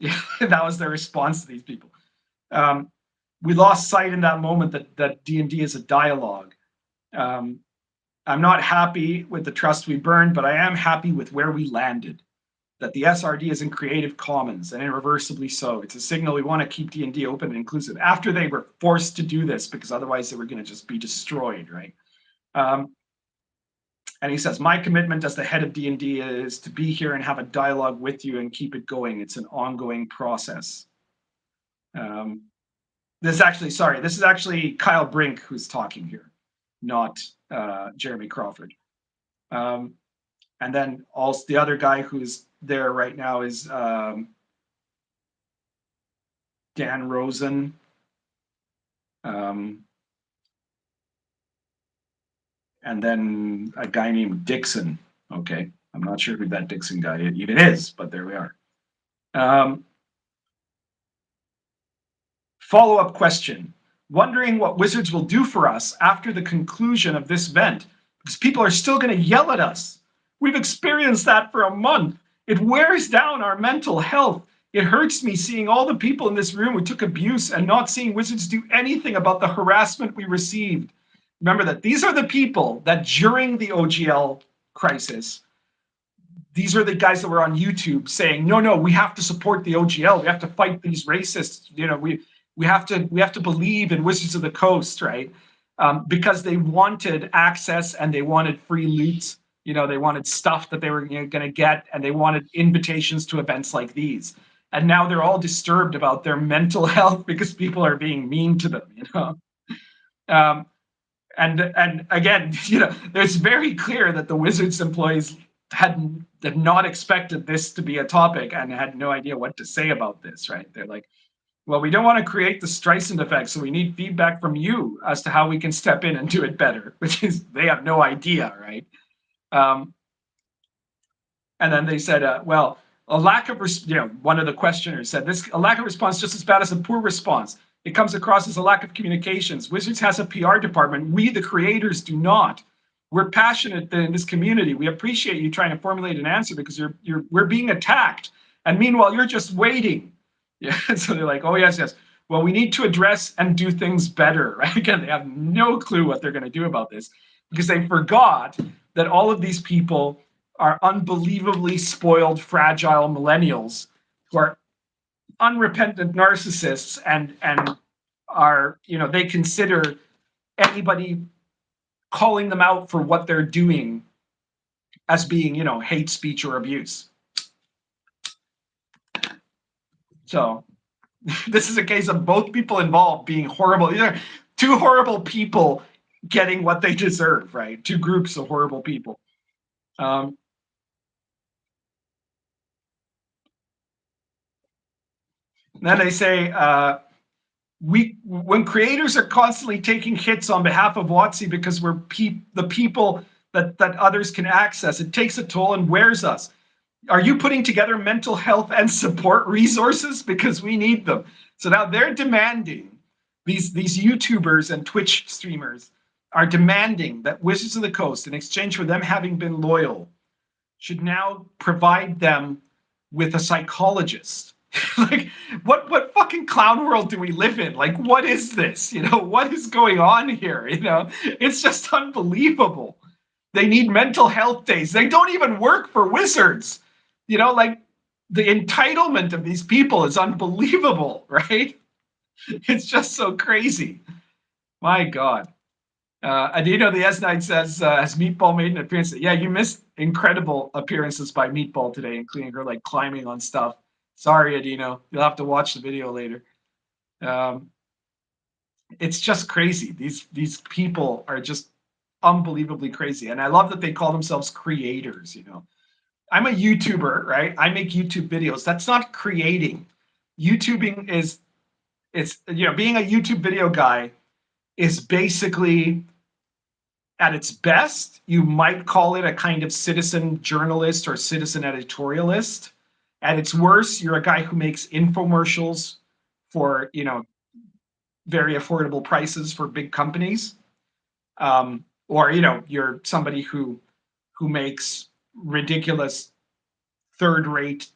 That was their response to these people. We lost sight in that moment that D&D is a dialogue. I'm not happy with the trust we burned, but I am happy with where we landed. That the SRD is in Creative Commons, and irreversibly so. It's a signal we want to keep D&D open and inclusive after they were forced to do this, because otherwise they were going to just be destroyed, right? And he says, my commitment as the head of D&D is to be here and have a dialogue with you and keep it going. It's an ongoing process. This is actually Kyle Brink who's talking here, not Jeremy Crawford. And then also the other guy who's there right now is Dan Rosen. And then a guy named Dixon. Okay, I'm not sure who that Dixon guy even is, but there we are. Follow-up question. Wondering what Wizards will do for us after the conclusion of this event, because people are still going to yell at us. We've experienced that for a month. It wears down our mental health. It hurts me seeing all the people in this room who took abuse and not seeing Wizards do anything about the harassment we received. Remember that these are the people that during the OGL crisis, these are the guys that were on YouTube saying, no, we have to support the OGL. We have to fight these racists. We have to believe in Wizards of the Coast, right? Because they wanted access and they wanted free loot. They wanted stuff that they were going to get, and they wanted invitations to events like these. And now they're all disturbed about their mental health because people are being mean to them. And again, it's very clear that the Wizards employees had not expected this to be a topic and had no idea what to say about this, right? They're like, well, we don't want to create the Streisand effect, so we need feedback from you as to how we can step in and do it better, which is, they have no idea, right? And then they said, well, a lack of, one of the questioners said, a lack of response just as bad as a poor response. It comes across as a lack of communications. Wizards has a PR department. We, the creators, do not. We're passionate in this community. We appreciate you trying to formulate an answer because we're being attacked. And meanwhile, you're just waiting. Yeah. So they're like, oh, yes. Well, we need to address and do things better, right? Again, they have no clue what they're going to do about this because they forgot that all of these people are unbelievably spoiled, fragile millennials who are unrepentant narcissists and are, they consider anybody calling them out for what they're doing as being, hate speech or abuse. So this is a case of both people involved being horrible. These are two horrible people getting what they deserve, right? Two groups of horrible people. Then they say, when creators are constantly taking hits on behalf of WotC because we're the people that others can access, it takes a toll and wears us. Are you putting together mental health and support resources? Because we need them. So now they're demanding, these YouTubers and Twitch streamers are demanding that Wizards of the Coast, in exchange for them having been loyal, should now provide them with a psychologist. Like, what fucking clown world do we live in? Like, what is this? What is going on here? It's just unbelievable. They need mental health days. They don't even work for Wizards. Like, the entitlement of these people is unbelievable, right? It's just so crazy. My God. Adino the S9 says, has Meatball made an appearance? Yeah, you missed incredible appearances by Meatball today, including her like climbing on stuff. Sorry, Adino. You'll have to watch the video later. It's just crazy. These people are just unbelievably crazy. And I love that they call themselves creators, I'm a YouTuber, right? I make YouTube videos. That's not creating. YouTubing is, being a YouTube video guy is basically, at its best, you might call it a kind of citizen journalist or citizen editorialist. At its worst, you're a guy who makes infomercials for, very affordable prices for big companies. Or, you're somebody who makes ridiculous third-rate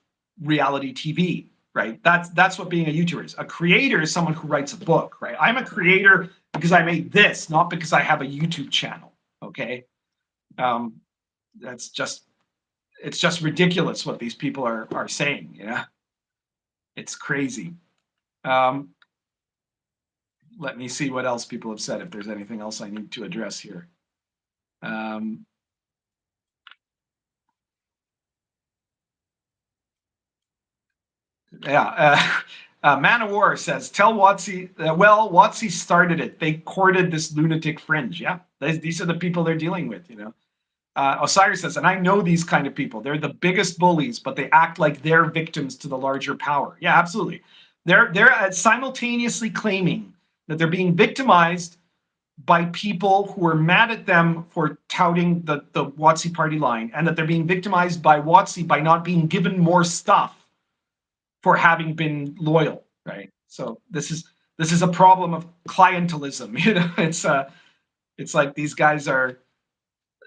reality TV, right? That's what being a YouTuber is. A creator is someone who writes a book, right? I'm a creator because I made this, not because I have a YouTube channel, okay? It's just ridiculous what these people are saying, It's crazy. Let me see what else people have said, if there's anything else I need to address here. Man of War says, tell WotC, WotC started it. They courted this lunatic fringe. Yeah, these are the people they're dealing with, Osiris says, and I know these kind of people. They're the biggest bullies, but they act like they're victims to the larger power. Yeah, absolutely. They're simultaneously claiming that they're being victimized by people who are mad at them for touting the WotC party line, and that they're being victimized by WotC by not being given more stuff for having been loyal, right? So this is a problem of clientelism. It's like these guys are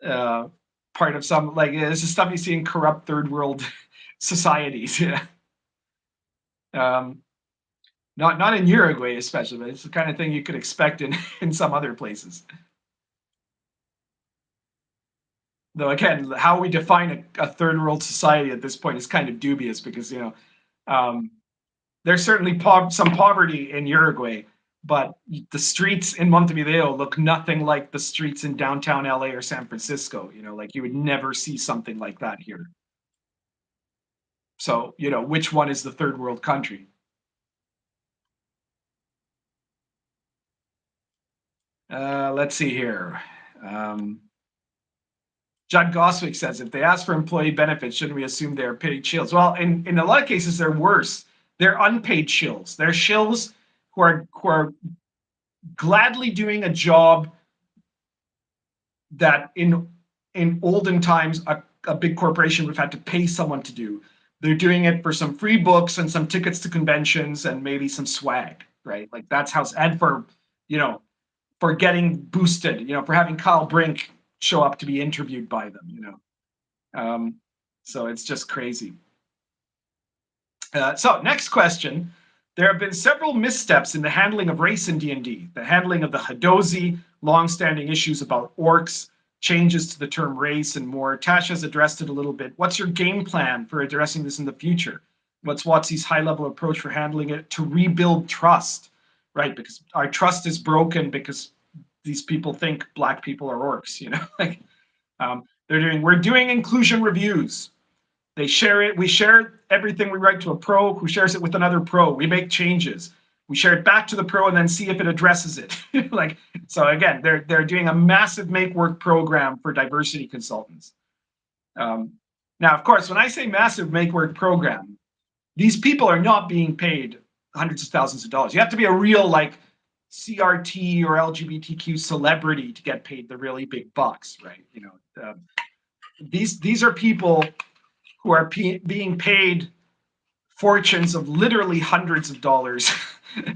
part of some, like, this is stuff you see in corrupt third world societies. Yeah. Um, not in Uruguay, especially, but it's the kind of thing you could expect in in some other places. Though again, how we define a third world society at this point is kind of dubious because um, there's certainly some poverty in Uruguay, but the streets in Montevideo look nothing like the streets in downtown LA or San Francisco. Like you would never see something like that here. So, which one is the third world country? Let's see here. Um, Judd Goswick says, if they ask for employee benefits, shouldn't we assume they're paid shills? Well, in a lot of cases, they're worse. They're unpaid shills. They're shills who are gladly doing a job that in olden times a big corporation would have had to pay someone to do. They're doing it for some free books and some tickets to conventions and maybe some swag, right? Like that's how, and you know, for getting boosted, for having Kyle Brink show up to be interviewed by them. So it's just crazy. So next question. There have been several missteps in the handling of race in D&D. The handling of the Hadozi, long-standing issues about orcs, changes to the term race, and more. Tasha's addressed it a little bit. What's your game plan for addressing this in the future? What's WotC's high-level approach for handling it to rebuild trust, right? Because our trust is broken because these people think Black people are orcs, like we're doing inclusion reviews. They share it. We share everything we write to a pro who shares it with another pro. We make changes. We share it back to the pro and then see if it addresses it. So again, they're doing a massive make work program for diversity consultants. Now, of course, when I say massive make work program, these people are not being paid hundreds of thousands of dollars. You have to be a real CRT or LGBTQ celebrity to get paid the really big bucks, right? These are people who are being paid fortunes of literally hundreds of dollars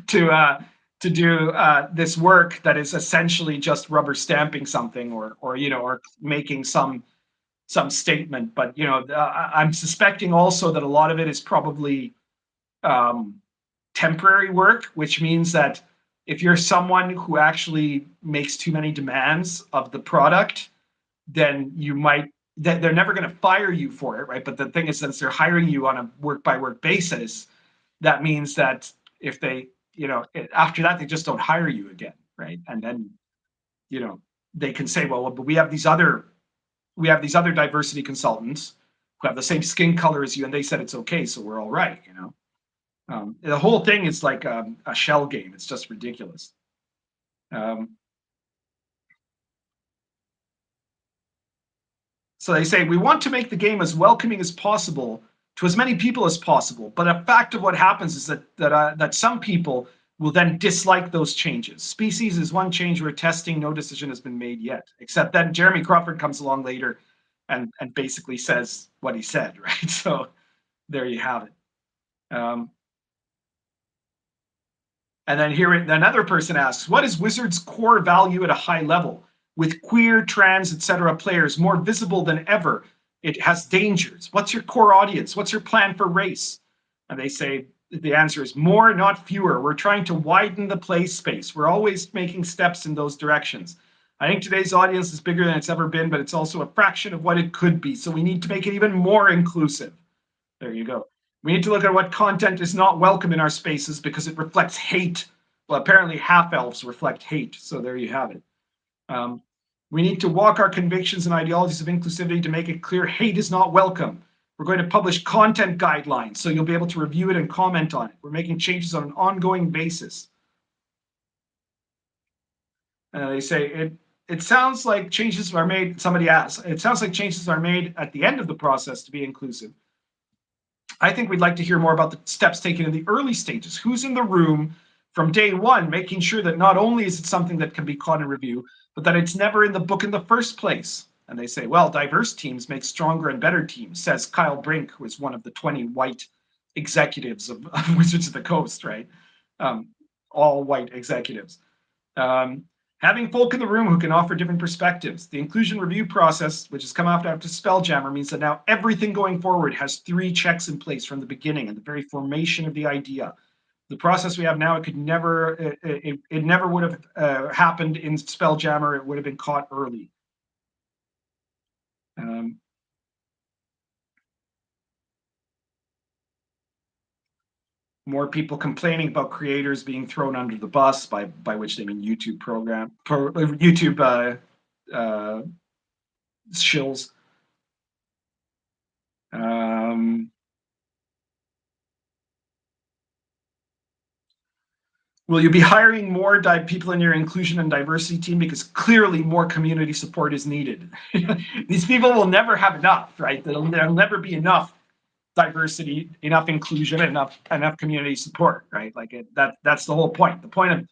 to do this work that is essentially just rubber stamping something or making some statement. But I'm suspecting also that a lot of it is probably temporary work, which means that if you're someone who actually makes too many demands of the product, then they're never going to fire you for it, right? But the thing is, since they're hiring you on a work by work basis, that means that if they, after that, they just don't hire you again, right? And then, they can say, well, but we have these other diversity consultants who have the same skin color as you, and they said it's okay, so we're all right, the whole thing is like a shell game. It's just ridiculous. So they say, we want to make the game as welcoming as possible to as many people as possible. But a fact of what happens is that some people will then dislike those changes. Species is one change we're testing. No decision has been made yet, except then Jeremy Crawford comes along later and basically says what he said, right? So there you have it. And then here another person asks, what is Wizards' core value at a high level? With queer, trans, etc. players more visible than ever, it has dangers. What's your core audience? What's your plan for race? And they say the answer is more, not fewer. We're trying to widen the play space. We're always making steps in those directions. I think today's audience is bigger than it's ever been, but it's also a fraction of what it could be. So we need to make it even more inclusive. There you go. We need to look at what content is not welcome in our spaces because it reflects hate. Well, apparently half-elves reflect hate, so there you have it. We need to walk our convictions and ideologies of inclusivity to make it clear hate is not welcome. We're going to publish content guidelines, so you'll be able to review it and comment on it. We're making changes on an ongoing basis. They say, it sounds like changes are made, somebody asks, it sounds like changes are made at the end of the process to be inclusive. I think we'd like to hear more about the steps taken in the early stages. Who's in the room from day one, making sure that not only is it something that can be caught in review, but that it's never in the book in the first place. And they say, well, diverse teams make stronger and better teams, says Kyle Brink, who is one of the 20 white executives of Wizards of the Coast, right? All white executives. Having folk in the room who can offer different perspectives. The inclusion review process, which has come after Spelljammer, means that now everything going forward has 3 checks in place from the beginning and the very formation of the idea. The process we have now, it never would have happened in Spelljammer. It would have been caught early. More people complaining about creators being thrown under the bus, by which they mean YouTube shills. Will you be hiring more people in your inclusion and diversity team? Because clearly more community support is needed. These people will never have enough, right? There'll never be enough diversity, enough inclusion, enough community support, right? Like that's the whole point. The point of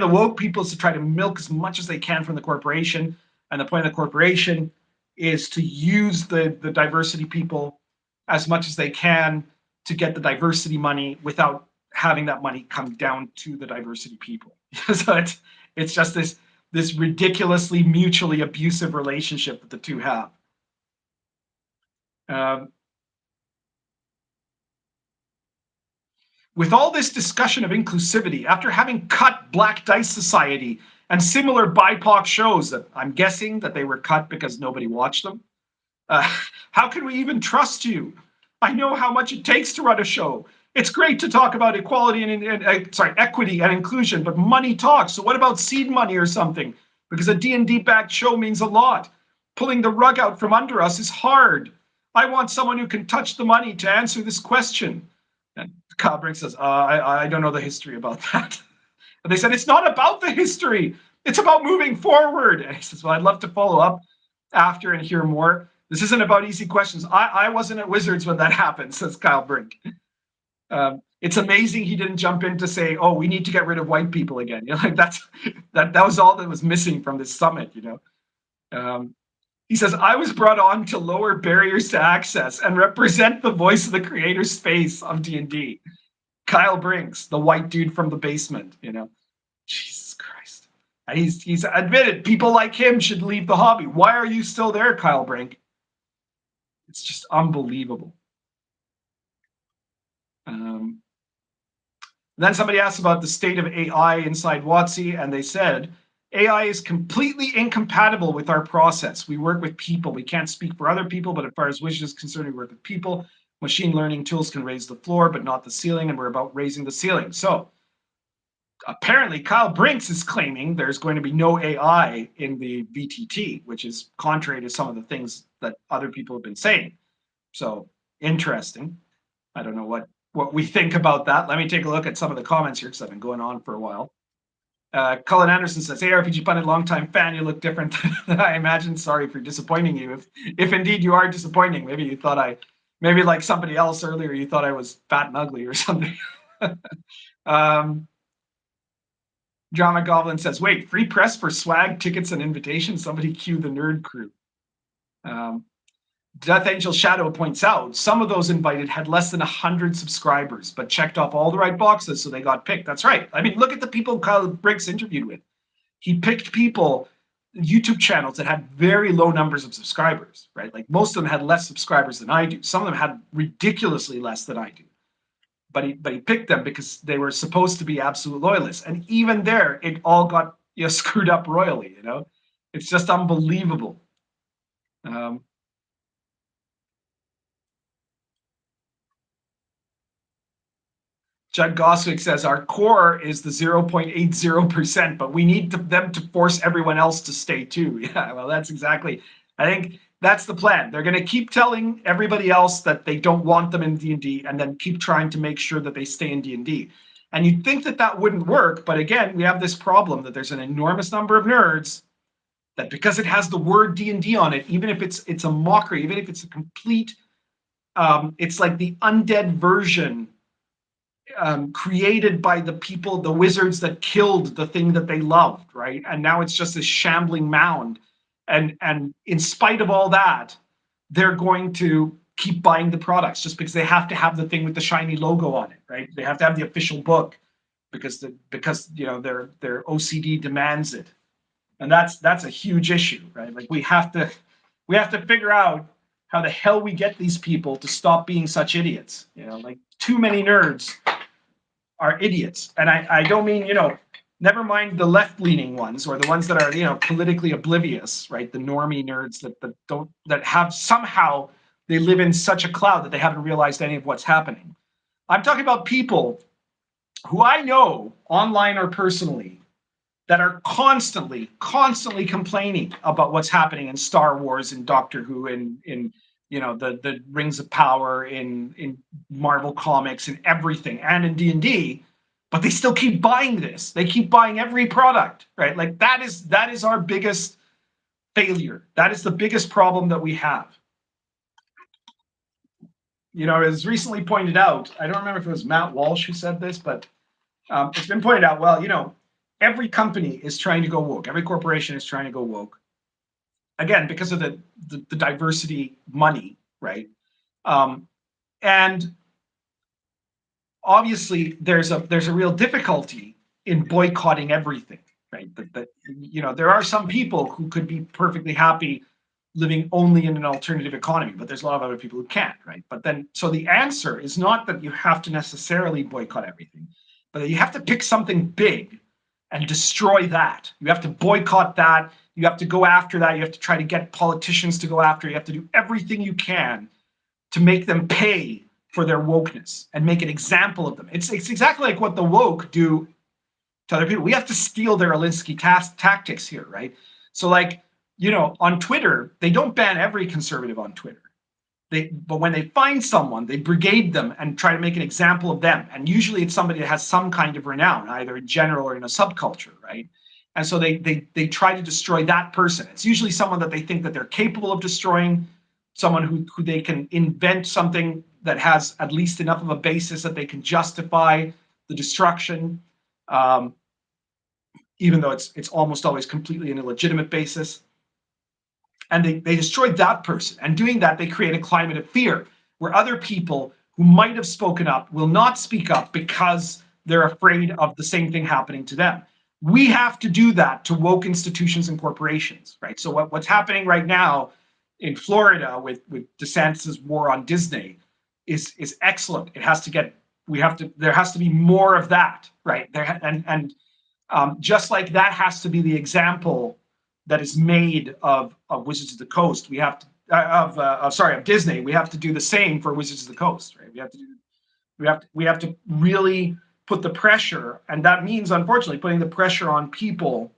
the woke people is to try to milk as much as they can from the corporation, and the point of the corporation is to use the diversity people as much as they can to get the diversity money without having that money come down to the diversity people. So it's just this ridiculously mutually abusive relationship that the two have. With all this discussion of inclusivity, after having cut Black Dice Society and similar BIPOC shows that I'm guessing that they were cut because nobody watched them, how can we even trust you? I know how much it takes to run a show. It's great to talk about equality equity and inclusion, but money talks. So what about seed money or something? Because a D&D backed show means a lot. Pulling the rug out from under us is hard. I want someone who can touch the money to answer this question. And Kyle Brink says, I don't know the history about that. And they said, it's not about the history. It's about moving forward. And he says, well, I'd love to follow up after and hear more. This isn't about easy questions. I wasn't at Wizards when that happened, says Kyle Brink. It's amazing he didn't jump in to say, oh, we need to get rid of white people again. You know, like that was all that was missing from this summit, you know. He says, I was brought on to lower barriers to access and represent the voice of the creator space of D&D. Kyle Brinks, the white dude from the basement, you know. Jesus Christ. And he's admitted people like him should leave the hobby. Why are you still there, Kyle Brink? It's just unbelievable. Then somebody asked about the state of AI inside WotC, and they said, AI is completely incompatible with our process. We work with people. We can't speak for other people, but as far as Wizards is concerned, we work with people. Machine learning tools can raise the floor, but not the ceiling, and we're about raising the ceiling. So apparently Kyle Brinks is claiming there's going to be no AI in the VTT, which is contrary to some of the things that other people have been saying. So interesting. I don't know what we think about that. Let me take a look at some of the comments here because I've been going on for a while. Cullen Anderson says, ARPG Pundit, longtime fan, you look different than I imagine. Sorry for disappointing you. If indeed you are disappointing, maybe you thought maybe like somebody else earlier, you thought I was fat and ugly or something. Drama Goblin says, wait, free press for swag, tickets, and invitations? Somebody cue the nerd crew. Death Angel Shadow points out, some of those invited had less than 100 subscribers, but checked off all the right boxes, so they got picked. That's right. I mean, look at the people Kyle Briggs interviewed with. He picked people, YouTube channels that had very low numbers of subscribers, right? Like most of them had less subscribers than I do. Some of them had ridiculously less than I do. But he picked them because they were supposed to be absolute loyalists. And even there, it all got screwed up royally, you know? It's just unbelievable. Judd Goswick says, our core is the 0.80%, but we need them to force everyone else to stay too. Yeah, well, that's exactly, I think that's the plan. They're going to keep telling everybody else that they don't want them in D&D and then keep trying to make sure that they stay in D&D. And you'd think that that wouldn't work, but again, we have this problem that there's an enormous number of nerds that because it has the word D&D on it, even if it's a mockery, even if it's a complete, it's like the undead version created by the people, the wizards that killed the thing that they loved, right? And now it's just this shambling mound. And in spite of all that, they're going to keep buying the products just because they have to have the thing with the shiny logo on it, right? They have to have the official book because their OCD demands it. And that's a huge issue, right? Like we have to figure out how the hell we get these people to stop being such idiots. Like too many nerds are idiots. And I don't mean, never mind the left-leaning ones or the ones that are, politically oblivious, right? The normie nerds that have somehow they live in such a cloud that they haven't realized any of what's happening. I'm talking about people who I know online or personally that are constantly complaining about what's happening in Star Wars and Doctor Who and in the Rings of Power in Marvel Comics and everything and in D&D, but they still keep buying this. They keep buying every product, right? Like that is our biggest failure. That is the biggest problem that we have. It was recently pointed out, I don't remember if it was Matt Walsh who said this, but it's been pointed out, well, every company is trying to go woke. Every corporation is trying to go woke. Again, because of the diversity money, right? And obviously, there's a real difficulty in boycotting everything, right? That there are some people who could be perfectly happy living only in an alternative economy, but there's a lot of other people who can't, right? But then, so the answer is not that you have to necessarily boycott everything, but that you have to pick something big and destroy that. You have to boycott that. You have to go after that. You have to try to get politicians to go after. You have to do everything you can to make them pay for their wokeness and make an example of them. It's exactly like what the woke do to other people. We have to steal their Alinsky tactics here, right? So like, on Twitter, they don't ban every conservative on Twitter. But when they find someone, they brigade them and try to make an example of them. And usually it's somebody that has some kind of renown, either in general or in a subculture, right? And so they try to destroy that person. It's usually someone that they think that they're capable of destroying, someone who they can invent something that has at least enough of a basis that they can justify the destruction, even though it's almost always completely an illegitimate basis. And they destroyed that person. And doing that, they create a climate of fear where other people who might have spoken up will not speak up because they're afraid of the same thing happening to them. We have to do that to woke institutions and corporations, right? So what's happening right now in Florida with DeSantis' war on Disney is excellent. There has to be more of that, right? Just like that has to be the example that is made of Wizards of the Coast. We have to of Disney. We have to do the same for Wizards of the Coast, right? We have to really put the pressure, and that means unfortunately putting the pressure on people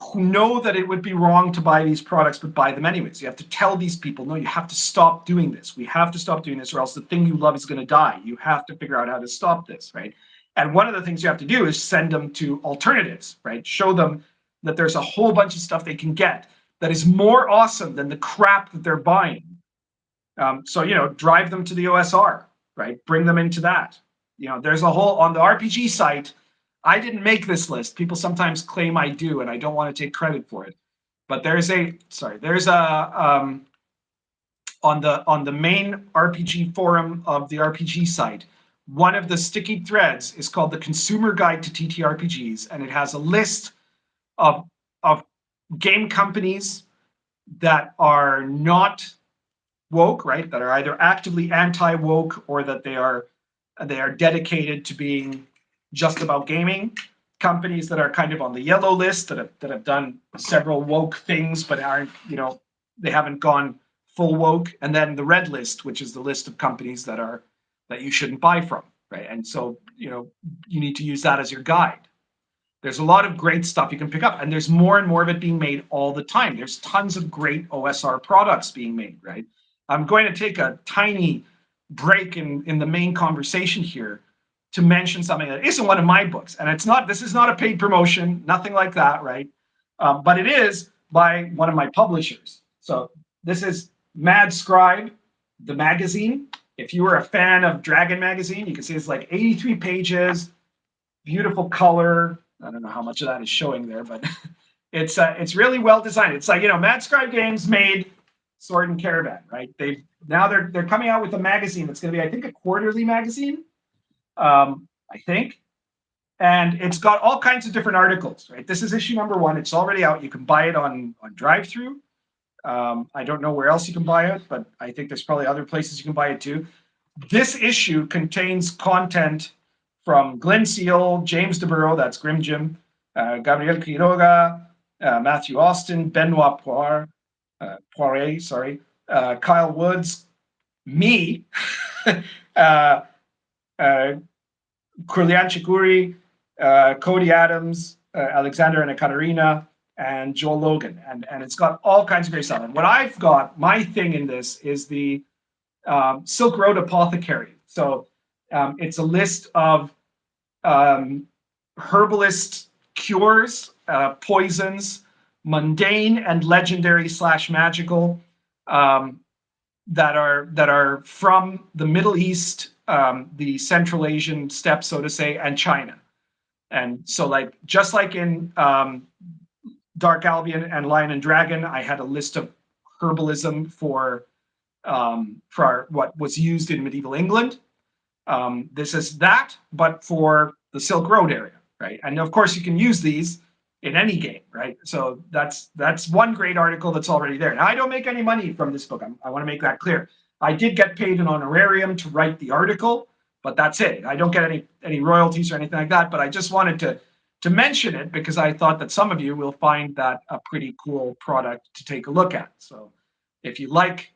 who know that it would be wrong to buy these products but buy them anyways. You have to tell these people, no, you have to stop doing this. We have to stop doing this, or else the thing you love is going to die. You have to figure out how to stop this, right? And one of the things you have to do is send them to alternatives, right? Show them that there's a whole bunch of stuff they can get that is more awesome than the crap that they're buying. So drive them to the OSR, right? Bring them into that. There's a whole, on the RPG site, I didn't make this list. People sometimes claim I do, and I don't want to take credit for it. But there's a on the main RPG forum of the RPG site, one of the sticky threads is called the Consumer Guide to TTRPGs, and it has a list of game companies that are not woke, right? That are either actively anti-woke or that they are dedicated to being just about gaming. Companies that are kind of on the yellow list that have done several woke things but aren't, they haven't gone full woke, and then the red list, which is the list of companies that you shouldn't buy from, right? And so you need to use that as your guide. There's a lot of great stuff you can pick up, and there's more and more of it being made all the time. There's tons of great OSR products being made, right? I'm going to take a tiny break in the main conversation here to mention something that isn't one of my books, and this is not a paid promotion, nothing like that, right? But it is by one of my publishers. So this is Mad Scribe, the magazine. If you were a fan of Dragon Magazine, you can see it's like 83 pages, beautiful color. I don't know how much of that is showing there, but it's really well designed. It's like, Mad Scribe Games made Sword and Caravan, right? They're coming out with a magazine that's going to be, I think, a quarterly magazine. I think. and it's got all kinds of different articles. Right, this is issue number 1. It's already out. You can buy it on DriveThru. I don't know where else you can buy it, but I think there's probably other places you can buy it too. This issue contains content from Glenn Seal, James DeBurrow, that's Grim Jim, Gabriel Quiroga, Matthew Austin, Benoit Poirier, Kyle Woods, me, Kurlian Chikuri, Cody Adams, Alexander and Ekaterina, and Joel Logan. And it's got all kinds of great stuff. And what I've got, my thing in this is the Silk Road Apothecary. So it's a list of herbalist cures, poisons, mundane and legendary / magical, that are from the Middle East, the Central Asian steppe, so to say, and China. And so, like, just like in Dark Albion and Lion and Dragon, I had a list of herbalism for what was used in medieval England. This is that, but for the Silk Road area, right? And of course, you can use these in any game, right? So that's one great article that's already there. Now, I don't make any money from this book. I want to make that clear. I did get paid an honorarium to write the article, but that's it. I don't get any royalties or anything like that. But I just wanted to mention it because I thought that some of you will find that a pretty cool product to take a look at. So if you like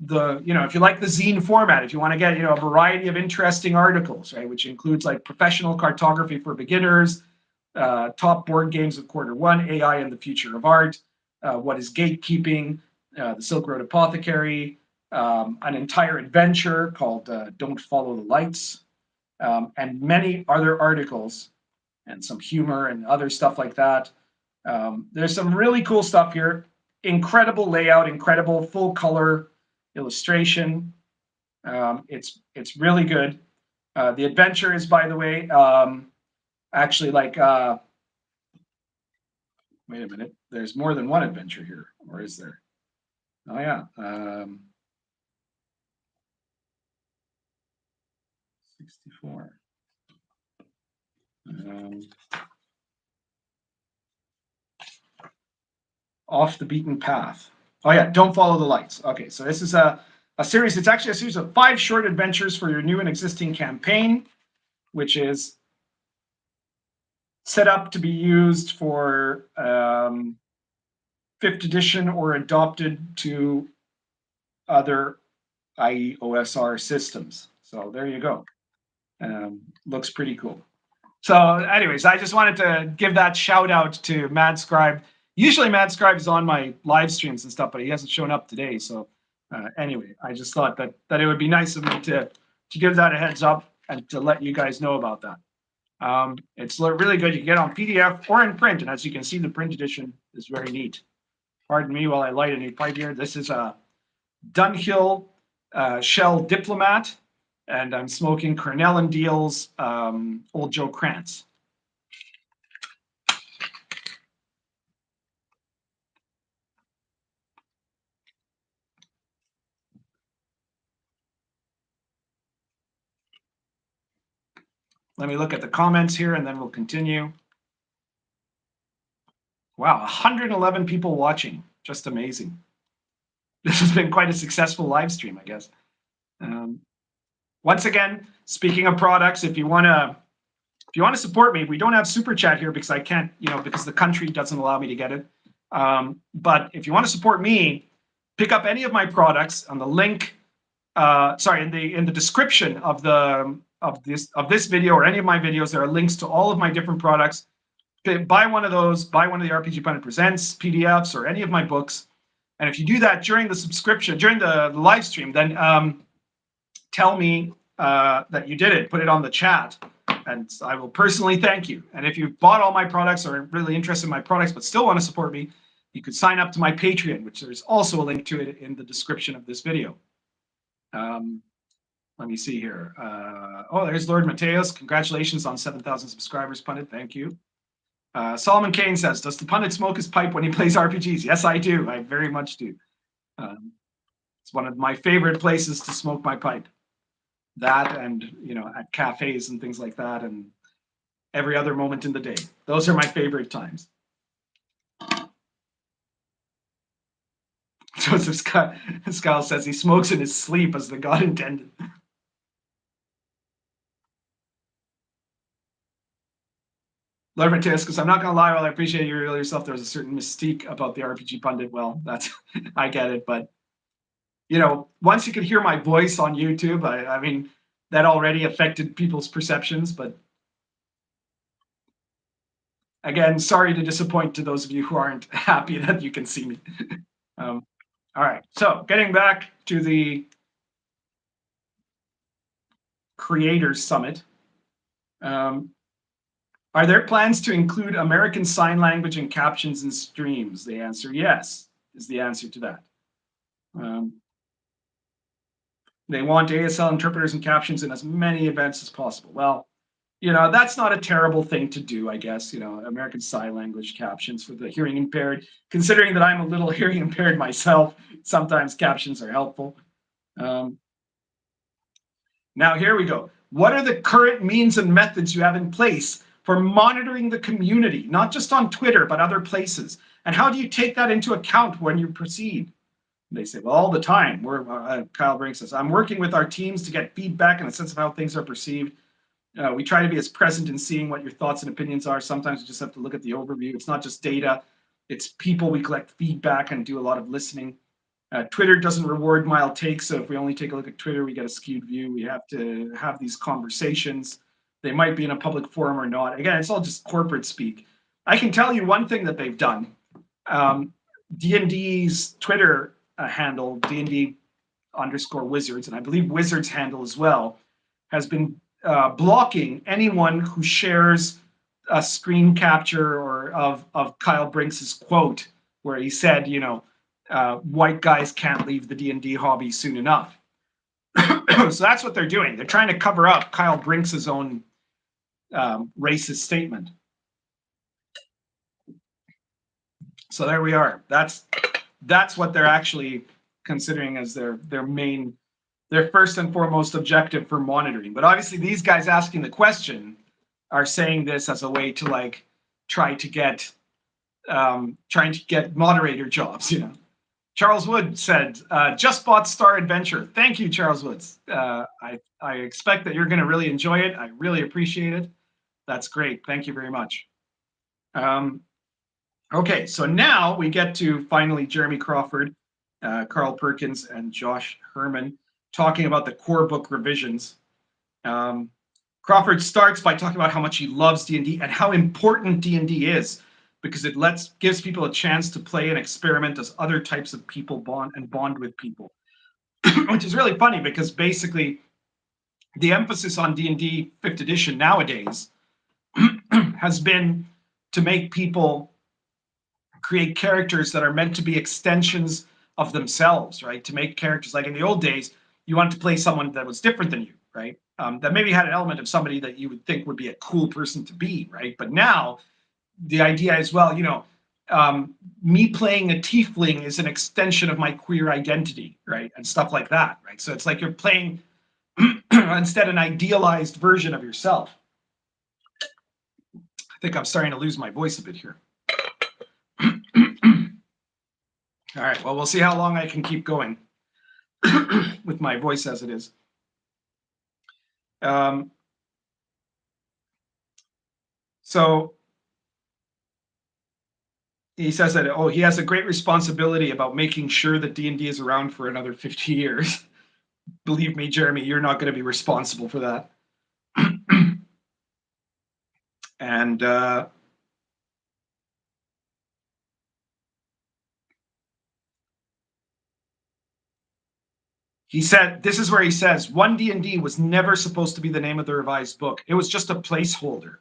if you like the zine format, if you want to get, a variety of interesting articles, right, which includes like professional cartography for beginners, top board games of Q1, AI and the future of art, what is gatekeeping, the Silk Road Apothecary, an entire adventure called Don't Follow the Lights, and many other articles, and some humor and other stuff like that. There's some really cool stuff here. Incredible layout, incredible full color illustration. It's really good. The adventure is, by the way, actually like wait a minute. There's more than one adventure here, or is there? Oh yeah. 64. Off the Beaten Path. Oh yeah, Don't Follow the Lights. Okay, so this is a series. It's actually a series of 5 short adventures for your new and existing campaign, which is set up to be used for 5th edition or adopted to other IEOSR systems. So there you go. Looks pretty cool. So anyways, I just wanted to give that shout out to Mad Scribe. Usually Mad Scribe is on my live streams and stuff, but he hasn't shown up today. So anyway, I just thought that it would be nice of me to give that a heads up and to let you guys know about that. It's really good. You can get it on PDF or in print. And as you can see, the print edition is very neat. Pardon me while I light a new pipe here. This is a Dunhill Shell Diplomat, and I'm smoking Cornell and Deal's Old Joe Krantz. Let me look at the comments here and then we'll continue. Wow, 111 people watching. Just amazing. This has been quite a successful live stream, I guess. Once again, speaking of products, if you want to support me, we don't have super chat here because I can't, because the country doesn't allow me to get it. But if you want to support me, pick up any of my products on the link. In the description of this video or any of my videos, there are links to all of my different products. Buy one of those. Buy one of the RPG Pundit Presents PDFs or any of my books. And if you do that during the subscription, during the live stream, then tell me that you did it. Put it on the chat, and I will personally thank you. And if you've bought all my products or are really interested in my products but still want to support me, you could sign up to my Patreon, which there's also a link to it in the description of this video. Let me see here. There's Lord Mateos. Congratulations on 7,000 subscribers, Pundit. Thank you. Solomon Kane says, does the Pundit smoke his pipe when he plays RPGs? Yes, I do. I very much do. It's one of my favorite places to smoke my pipe. That and, at cafes and things like that. And every other moment in the day. Those are my favorite times. Joseph Scott says he smokes in his sleep as the God intended. Lord Mateus goes, I'm not going to lie, while I appreciate you reveal yourself, there's a certain mystique about the RPG pundit. Well, that's, I get it. But, you know, once you could hear my voice on YouTube, I mean, that already affected people's perceptions. But again, sorry to disappoint to those of you who aren't happy that you can see me. All right. So getting back to the Creators Summit. Are there plans to include American Sign Language and captions in streams? The answer, yes, is the answer to that. They want ASL interpreters and captions in as many events as possible. Well, you know, that's not a terrible thing to do, I guess. You know, American Sign Language captions for the hearing impaired. Considering that I'm a little hearing impaired myself, sometimes captions are helpful. Now, here we go. What are the current means and methods you have in place for monitoring the community, not just on Twitter, but other places? And how do you take that into account when you proceed? They say, well, all the time. Kyle Brink says, I'm working with our teams to get feedback and a sense of how things are perceived. We try to be as present in seeing what your thoughts and opinions are. Sometimes we just have to look at the overview. It's not just data. It's people. We collect feedback and do a lot of listening. Twitter doesn't reward mild takes, so if we only take a look at Twitter, we get a skewed view. We have to have these conversations. They might be in a public forum or not. Again, it's all just corporate speak. I can tell you one thing that they've done. D&D's Twitter handle, D&D_Wizards, and I believe Wizards handle as well, has been blocking anyone who shares a screen capture or of Kyle Brinks' quote where he said, you know, white guys can't leave the D&D hobby soon enough. So that's what they're doing. They're trying to cover up Kyle Brinks' own racist statement. So there we are. That's what they're actually considering as their first and foremost objective for monitoring. But obviously these guys asking the question are saying this as a way to like trying to get moderator jobs, you know. Charles Wood said, just bought Star Adventure. Thank you, Charles Woods. I expect that you're going to really enjoy it. I really appreciate it. That's great. Thank you very much. Okay, so now we get to finally Jeremy Crawford, Carl Perkins, and Josh Herman talking about the core book revisions. Crawford starts by talking about how much he loves D&D and how important D&D is, because it gives people a chance to play and experiment as other types of people bond with people, which is really funny because basically the emphasis on D&D 5th edition nowadays has been to make people create characters that are meant to be extensions of themselves, right? To make characters like in the old days, you wanted to play someone that was different than you, right? That maybe had an element of somebody that you would think would be a cool person to be, right? But now the idea is, well, you know, me playing a tiefling is an extension of my queer identity, right? And stuff like that, right? So it's like you're playing instead an idealized version of yourself. I think I'm starting to lose my voice a bit here. All right, well, we'll see how long I can keep going with my voice as it is. So he says that, he has a great responsibility about making sure that D&D is around for another 50 years. Believe me, Jeremy, you're not going to be responsible for that. And he said, this is where he says, 1 D&D was never supposed to be the name of the revised book. It was just a placeholder.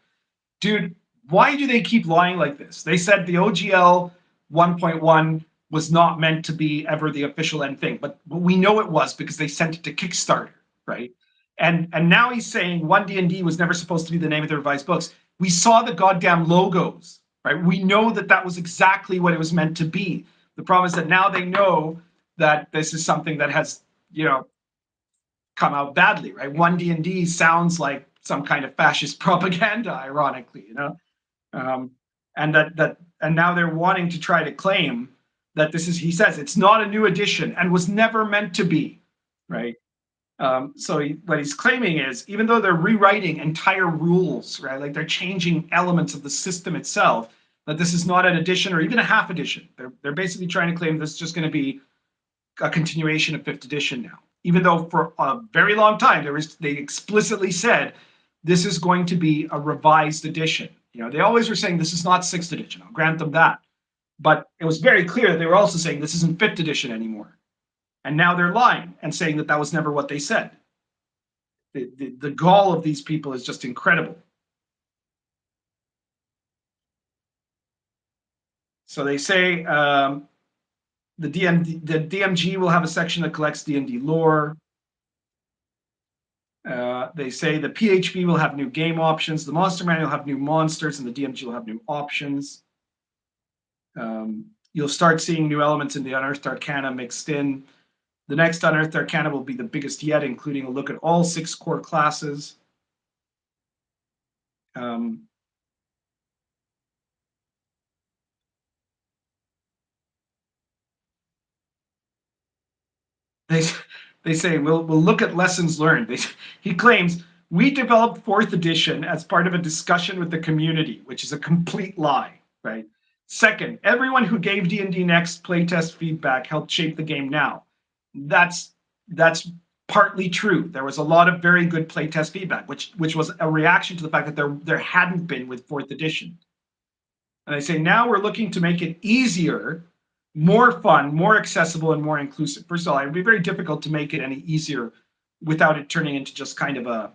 Dude, why do they keep lying like this? They said the OGL 1.1 was not meant to be ever the official end thing, but we know it was because they sent it to Kickstarter, right? And now he's saying 1 D&D was never supposed to be the name of the revised books. We saw the goddamn logos, right? We know that that was exactly what it was meant to be. The problem is that now they know that this is something that has, you know, come out badly, right? 1 D&D sounds like some kind of fascist propaganda, ironically, and now they're wanting to try to claim that this is, he says, it's not a new edition and was never meant to be, right? So what he's claiming is, even though they're rewriting entire rules, right, like they're changing elements of the system itself, that this is not an edition or even a half edition. They're basically trying to claim this is just going to be a continuation of 5th edition now, even though for a very long time they explicitly said this is going to be a revised edition. They always were saying this is not 6th edition. I'll grant them that, but it was very clear they were also saying this isn't 5th edition anymore. And now they're lying and saying that that was never what they said. The gall of these people is just incredible. So they say the DMG will have a section that collects D&D lore. They say the PHB will have new game options. The Monster Manual will have new monsters, and the DMG will have new options. You'll start seeing new elements in the Unearthed Arcana mixed in. The next Unearthed Arcana will be the biggest yet, including a look at all 6 core classes. They say we'll look at lessons learned. He claims we developed 4th edition as part of a discussion with the community, which is a complete lie, right? Second, everyone who gave D&D Next playtest feedback helped shape the game now. That's partly true. There was a lot of very good playtest feedback, which was a reaction to the fact that there hadn't been with 4th edition. And they say now we're looking to make it easier, more fun, more accessible, and more inclusive. First of all, it would be very difficult to make it any easier without it turning into just kind of a,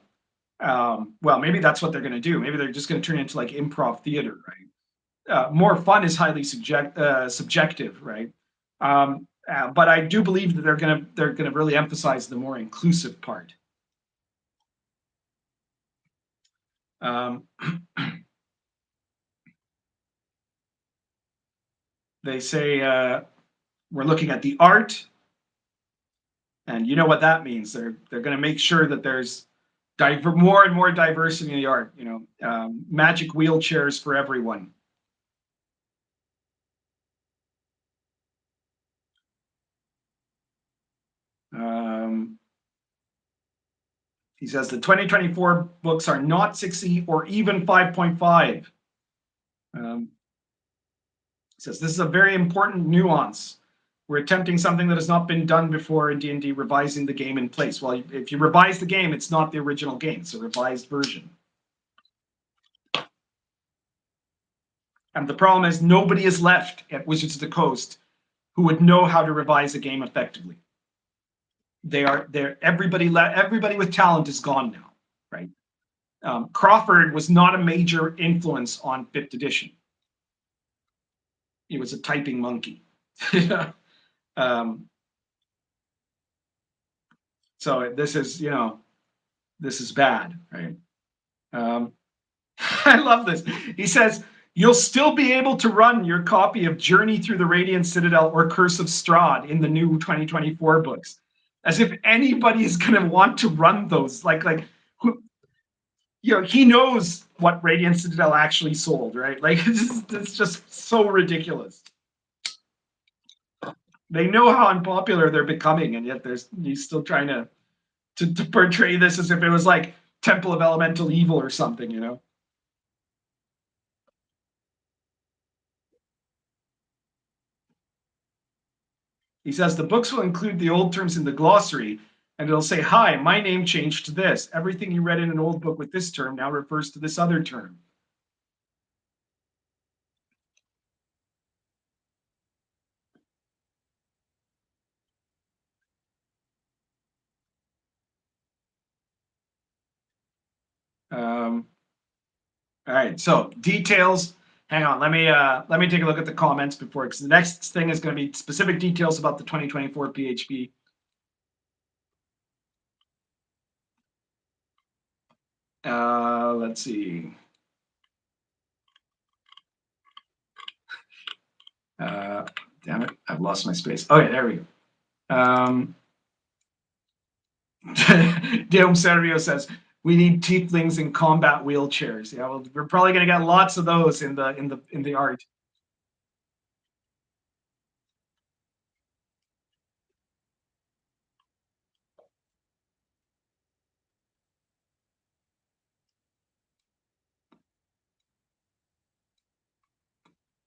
well, maybe that's what they're going to do. Maybe they're just going to turn it into like improv theater, right? More fun is highly subjective, right? But I do believe that they're gonna really emphasize the more inclusive part. They say we're looking at the art, and you know what that means. They're going to make sure that there's more and more diversity in the art. Magic wheelchairs for everyone. He says the 2024 books are not 6e or even 5.5. He says this is a very important nuance. We're attempting something that has not been done before in D&D, revising the game in place. Well, if you revise the game, it's not the original game. It's a revised version. And the problem is nobody is left at Wizards of the Coast who would know how to revise a game effectively. Everybody with talent is gone now, right? Crawford was not a major influence on 5th edition. He was a typing monkey. So this is bad, right? I love this. He says, you'll still be able to run your copy of Journey Through the Radiant Citadel or Curse of Strahd in the new 2024 books. As if anybody is going to want to run those. He knows what Radiant Citadel actually sold, right? Like, it's just so ridiculous. They know how unpopular they're becoming, and yet he's still trying to portray this as if it was like Temple of Elemental Evil or something, He says the books will include the old terms in the glossary, and it'll say, hi, my name changed to this. Everything you read in an old book with this term now refers to this other term. All right, so details. Hang on, let me take a look at the comments before, because the next thing is going to be specific details about the 2024 PHB. Let's see. Damn it, I've lost my space. Okay, there we go. Dom Serio says, we need tieflings in combat wheelchairs. Yeah, well, we're probably going to get lots of those in the art.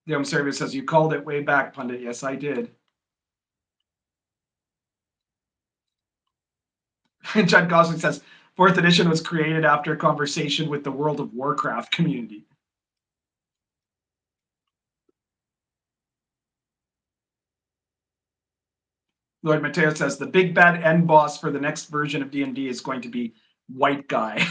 The Home Service says, you called it way back, Pundit. Yes, I did. And Judd Gosling says, fourth edition was created after a conversation with the World of Warcraft community. Lord Mateo says, the big bad end boss for the next version of D&D is going to be white guy.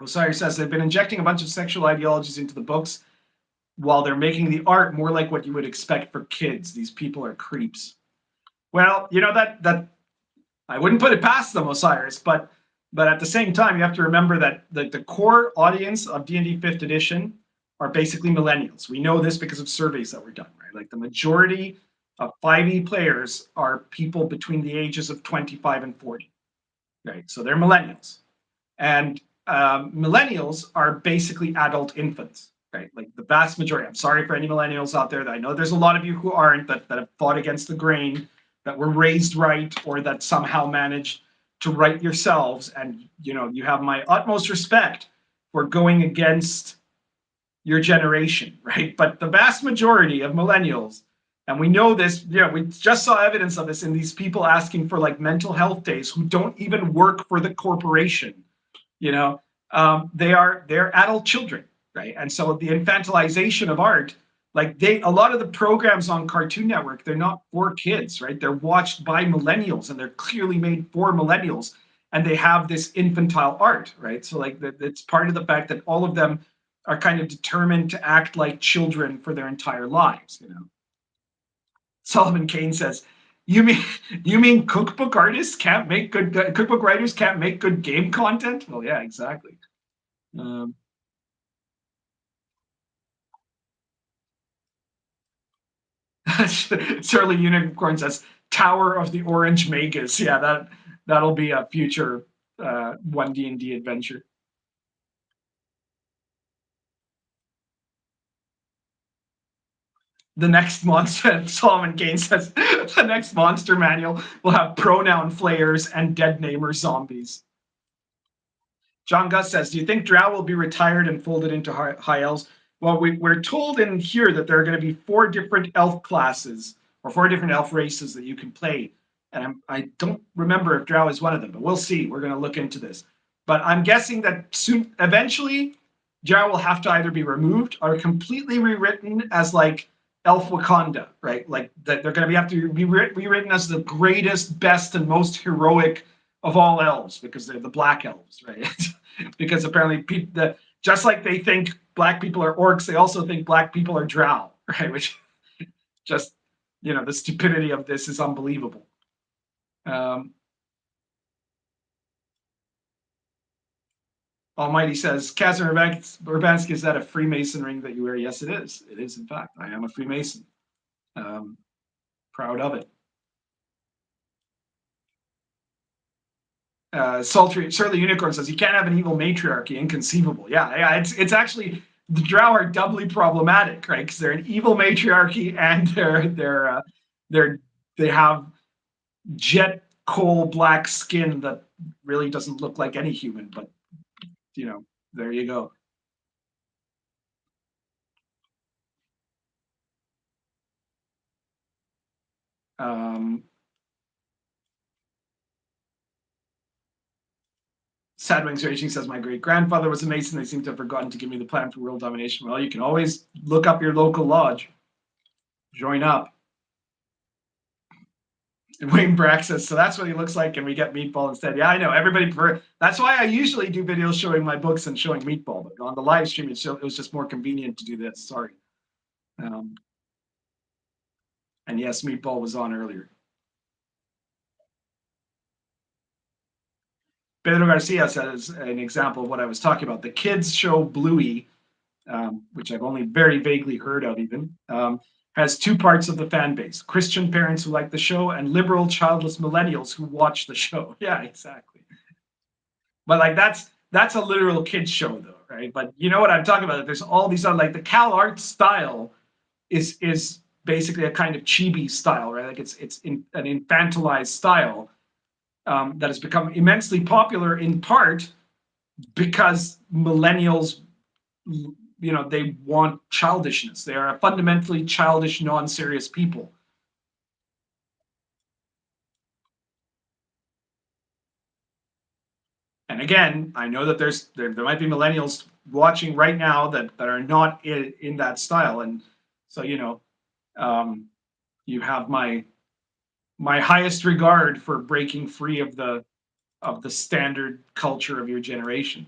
Osiris says, they've been injecting a bunch of sexual ideologies into the books while they're making the art more like what you would expect for kids. These people are creeps. Well, you know, that I wouldn't put it past them, Osiris, but at the same time, you have to remember that the core audience of D&D 5th edition are basically millennials. We know this because of surveys that were done, right? Like the majority of 5e players are people between the ages of 25 and 40, right? So they're millennials. And millennials are basically adult infants, right? Like the vast majority. I'm sorry for any millennials out there. That I know there's a lot of you who aren't, that have fought against the grain, that were raised right, or that somehow managed to right yourselves. And you know, you have my utmost respect for going against your generation, right? But the vast majority of millennials, and we know this, you know, we just saw evidence of this in these people asking for like mental health days who don't even work for the corporation. You know, they're adult children, right? And so the infantilization of art, like a lot of the programs on Cartoon Network, they're not for kids, right? They're watched by millennials, and they're clearly made for millennials, and they have this infantile art, right? So like it's part of the fact that all of them are kind of determined to act like children for their entire lives, you know. Solomon Kane says, you mean cookbook artists can't make good cookbook writers can't make good game content? Well, yeah, exactly. Um, Surly Unicorn says Tower of the Orange Magus. Yeah, that'll be a future 1D&D adventure. The next monster, Solomon Kane says, the next monster manual will have pronoun flayers and dead namer zombies. John Gus says, do you think Drow will be retired and folded into high elves? Well, we're told in here that there are going to be 4 different elf classes or 4 different elf races that you can play. And I don't remember if Drow is one of them, but we'll see. We're going to look into this. But I'm guessing that soon, eventually, Drow will have to either be removed or completely rewritten as like Elf Wakanda, right? Like that they're going to have to be rewritten as the greatest, best, and most heroic of all elves because they're the black elves, right? Because apparently, just like they think black people are orcs, they also think black people are drow, right? Which just, you know, the stupidity of this is unbelievable. Almighty says, Kazan Urbanski, is that a Freemason ring that you wear? Yes, it is. It is, in fact. I am a Freemason. Proud of it. Surly Unicorn says, you can't have an evil matriarchy. Inconceivable. Yeah, it's actually, the Drow are doubly problematic, right? Because they're an evil matriarchy, and they have jet coal black skin that really doesn't look like any human. But you know, there you go. Sadwings Raging says, my great grandfather was a Mason. They seem to have forgotten to give me the plan for world domination. Well, you can always look up your local lodge, join up. And Wayne Brack says, so that's what he looks like, and we get Meatball instead. Yeah, I know. Everybody prefer. That's why I usually do videos showing my books and showing Meatball. But on the live stream, it was just more convenient to do this. Sorry. And yes, Meatball was on earlier. Pedro Garcia says an example of what I was talking about. The kids show Bluey, which I've only very vaguely heard of even, has two parts of the fan base: Christian parents who like the show and liberal childless millennials who watch the show. Yeah, exactly. But like that's a literal kids show though, right? But you know what I'm talking about? There's all these other, like the Cal Art style is basically a kind of chibi style, right? Like it's an infantilized style that has become immensely popular in part because millennials, they want childishness. They are a fundamentally childish, non-serious people. And again, I know that there might be millennials watching right now that are not in that style, and so um, you have my highest regard for breaking free of the standard culture of your generation.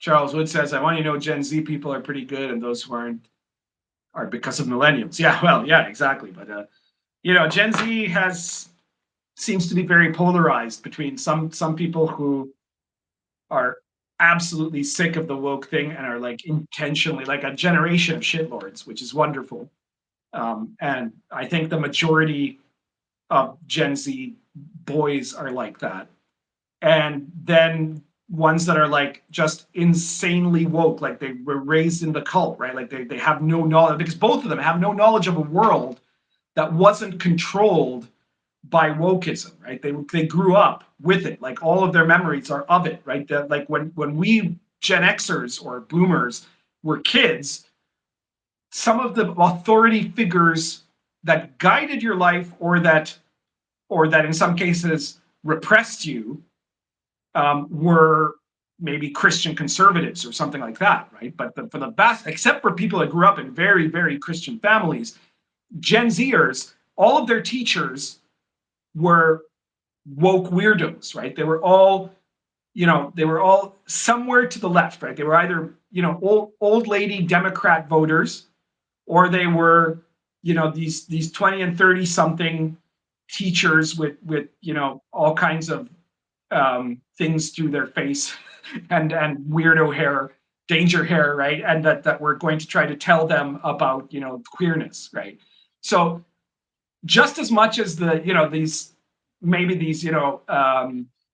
Charles Wood says, "I want you to know Gen Z people are pretty good, and those who aren't are because of millennials." Yeah, well, yeah, exactly. But Gen Z seems to be very polarized between some people who are absolutely sick of the woke thing and are like intentionally like a generation of shitlords, which is wonderful. And I think the majority of Gen Z boys are like that. And then ones that are like just insanely woke, like they were raised in the cult, right? Like they have no knowledge, because both of them have no knowledge of a world that wasn't controlled by wokeism, right? They grew up with it. Like all of their memories are of it, right? That like when we Gen Xers or boomers were kids, some of the authority figures that guided your life or that in some cases repressed you were maybe Christian conservatives or something like that, right? But for the vast, except for people that grew up in very, very Christian families, Gen Zers, all of their teachers were woke weirdos, right? They were all somewhere to the left, right? They were either, old lady Democrat voters, or they were, these 20 and 30 something teachers with all kinds of things through their face and weirdo hair, danger hair, right? And that we're going to try to tell them about, queerness, right? So just as much as these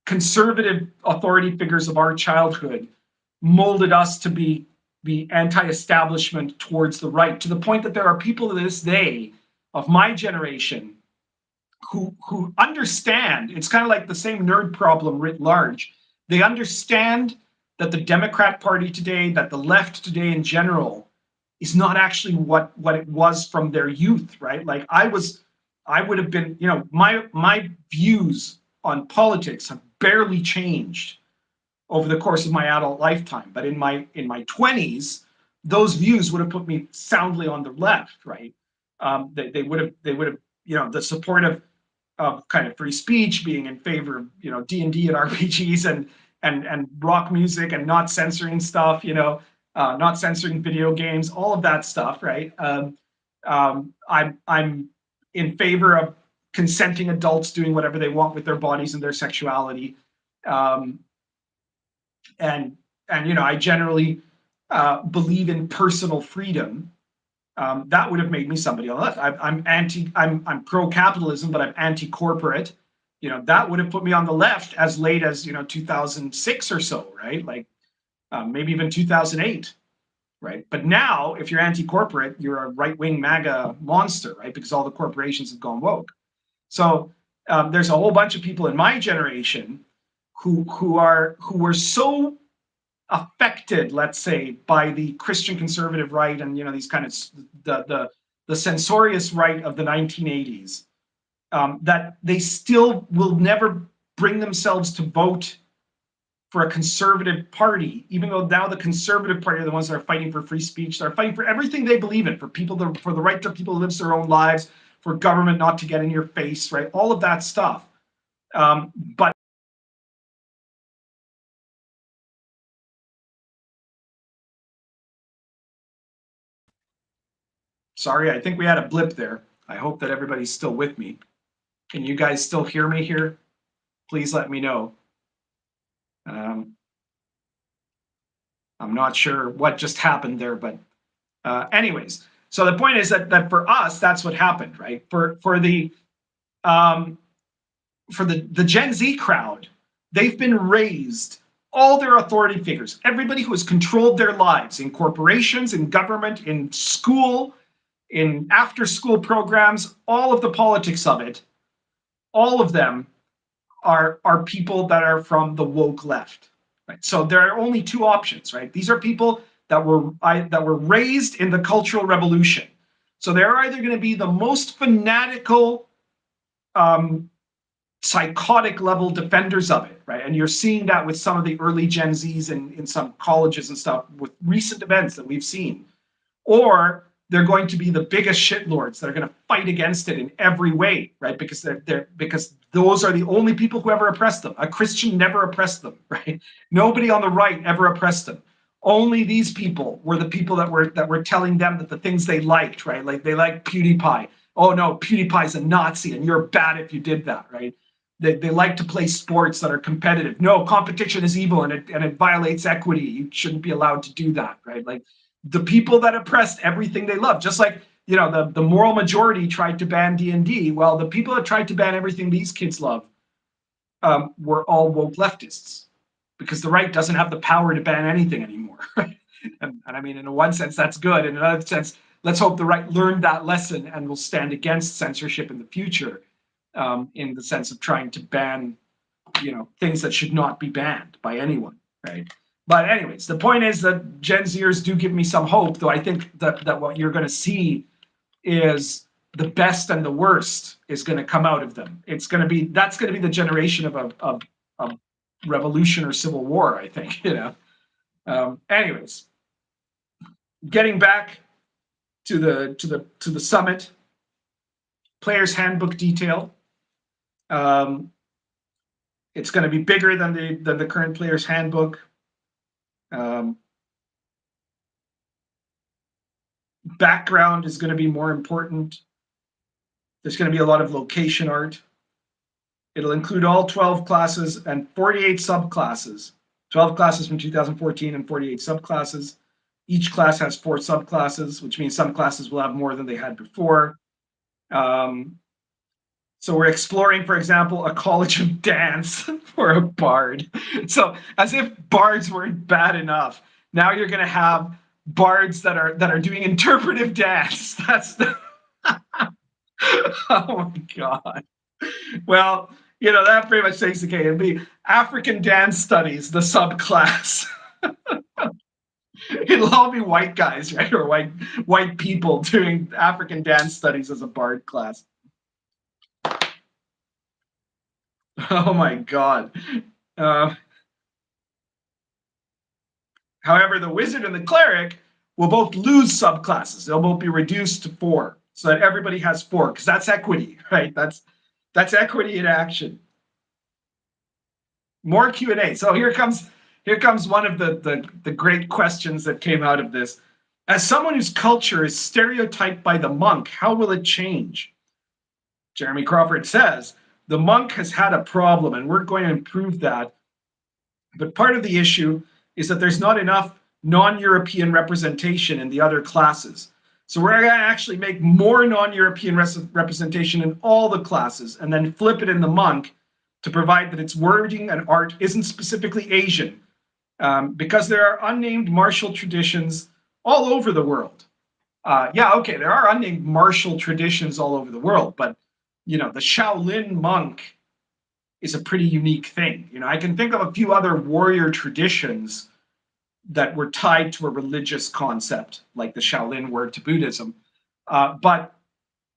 conservative authority figures of our childhood molded us to be anti-establishment towards the right, to the point that there are people to this day of my generation who understand. It's kind of like the same nerd problem writ large. They understand that the Democrat Party today, that the left today in general, is not actually what it was from their youth, right? Like I would have been, my views on politics have barely changed over the course of my adult lifetime. But in my 20s, those views would have put me soundly on the left, right? They would have the support of kind of free speech, being in favor of D&D and RPGs and rock music and not censoring stuff, not censoring video games, all of that stuff, right? I'm in favor of consenting adults doing whatever they want with their bodies and their sexuality, um, and I generally believe in personal freedom. That would have made me somebody on the left. I'm pro-capitalism, but I'm anti-corporate. That would have put me on the left as late as 2006 or so, right? Like maybe even 2008, right? But now, if you're anti-corporate, you're a right-wing MAGA monster, right? Because all the corporations have gone woke. So there's a whole bunch of people in my generation who were so affected, let's say, by the Christian conservative right and these kind of the censorious right of the 1980s, that they still will never bring themselves to vote for a conservative party, even though now the conservative party are the ones that are fighting for free speech. They're fighting for everything they believe in, for for the right to people to live their own lives, for government not to get in your face, right? All of that stuff. But Sorry, I think we had a blip there. I hope that everybody's still with me. Can you guys still hear me here? Please let me know. I'm not sure what just happened there, but anyways. So the point is that for us, that's what happened, right? For the Gen Z crowd, they've been raised, all their authority figures, everybody who has controlled their lives in corporations, in government, in school, in after school programs, all of the politics of it, all of them are people that are from the woke left. Right? So there are only two options, right? These are people that were raised in the Cultural Revolution. So they're either going to be the most fanatical, psychotic level defenders of it, right? And you're seeing that with some of the early Gen Zs in some colleges and stuff with recent events that we've seen. Or they're going to be the biggest shitlords that are going to fight against it in every way, right? Because because those are the only people who ever oppressed them. A Christian never oppressed them, right? Nobody on the right ever oppressed them. Only these people were the people that were telling them that the things they liked, right? Like they liked PewDiePie. Oh no, PewDiePie's a Nazi and you're bad if you did that, right? They like to play sports that are competitive. No, competition is evil and it violates equity. You shouldn't be allowed to do that, right? Like the people that oppressed everything they loved, just like the moral majority tried to ban D&D. Well, the people that tried to ban everything these kids love were all woke leftists, because the right doesn't have the power to ban anything anymore. and I mean, in one sense, that's good. In another sense, let's hope the right learned that lesson and will stand against censorship in the future, in the sense of trying to ban, things that should not be banned by anyone, right? But anyways, the point is that Gen Zers do give me some hope, though I think that what you're going to see is the best and the worst is going to come out of them. That's going to be the generation of a revolution or civil war, I think. Anyways, getting back to the summit, player's handbook detail. It's going to be bigger than the current player's handbook. Background is going to be more important. There's going to be a lot of location art. It'll include all 12 classes and 48 subclasses. 12 classes from 2014 and 48 subclasses. Each class has 4 subclasses, which means some classes will have more than they had before. So we're exploring, for example, a college of dance for a bard. So as if bards weren't bad enough, now you're going to have bards that are doing interpretive dance. That's the oh my god. Well, that pretty much takes the cake. It'd be African dance studies, the subclass. It'll all be white guys, right? Or white people doing African dance studies as a bard class. Oh my god. However, the wizard and the cleric will both lose subclasses. They'll both be reduced to 4, so that everybody has 4, because that's equity, right? That's equity in action. More Q&A. So here comes one of the great questions that came out of this. As someone whose culture is stereotyped by the monk, how will it change? Jeremy Crawford says, the monk has had a problem and we're going to improve that. But part of the issue is that there's not enough non-European representation in the other classes. So we're going to actually make more non-European representation in all the classes and then flip it in the monk to provide that its wording and art isn't specifically Asian, because there are unnamed martial traditions all over the world. There are unnamed martial traditions all over the world, but the Shaolin monk is a pretty unique thing. I can think of a few other warrior traditions that were tied to a religious concept, like the Shaolin were to Buddhism, but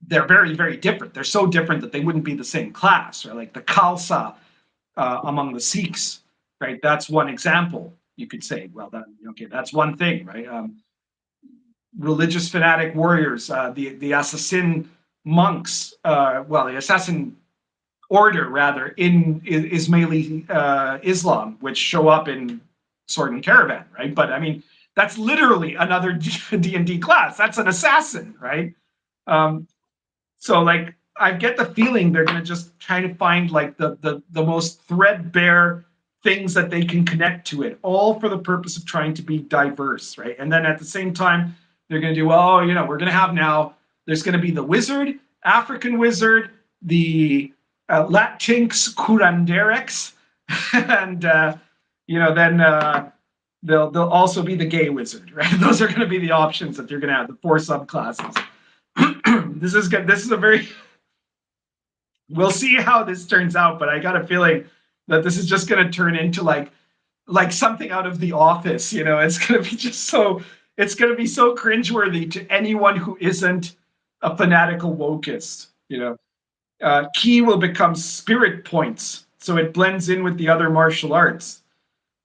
they're very, very different. They're so different that they wouldn't be the same class, right? Like the Khalsa among the Sikhs, right? That's one example. You could say, well, that's one thing, right? Religious fanatic warriors, the assassin monks, the assassin order rather in Ismaili Islam, which show up in Sword and Caravan, right? But I mean, That's literally another D&D class. That's an assassin, right? So like I get the feeling they're gonna just try to find like the most threadbare things that they can connect to it, all for the purpose of trying to be diverse, right? And then at the same time, they're gonna do, well, you know, we're gonna have now, there's gonna be the wizard, African wizard, the Latinx curanderex, and you know, then they'll also be the gay wizard, right? Those are going to be the options that you're going to have, the 4 subclasses. This is good. This is a very, we'll see how this turns out, but I got a feeling that this is just going to turn into like something out of The Office. You know, it's going to be just so, it's going to be so cringeworthy to anyone who isn't a fanatical wokeist. You know, ki will become spirit points, so it blends in with the other martial arts.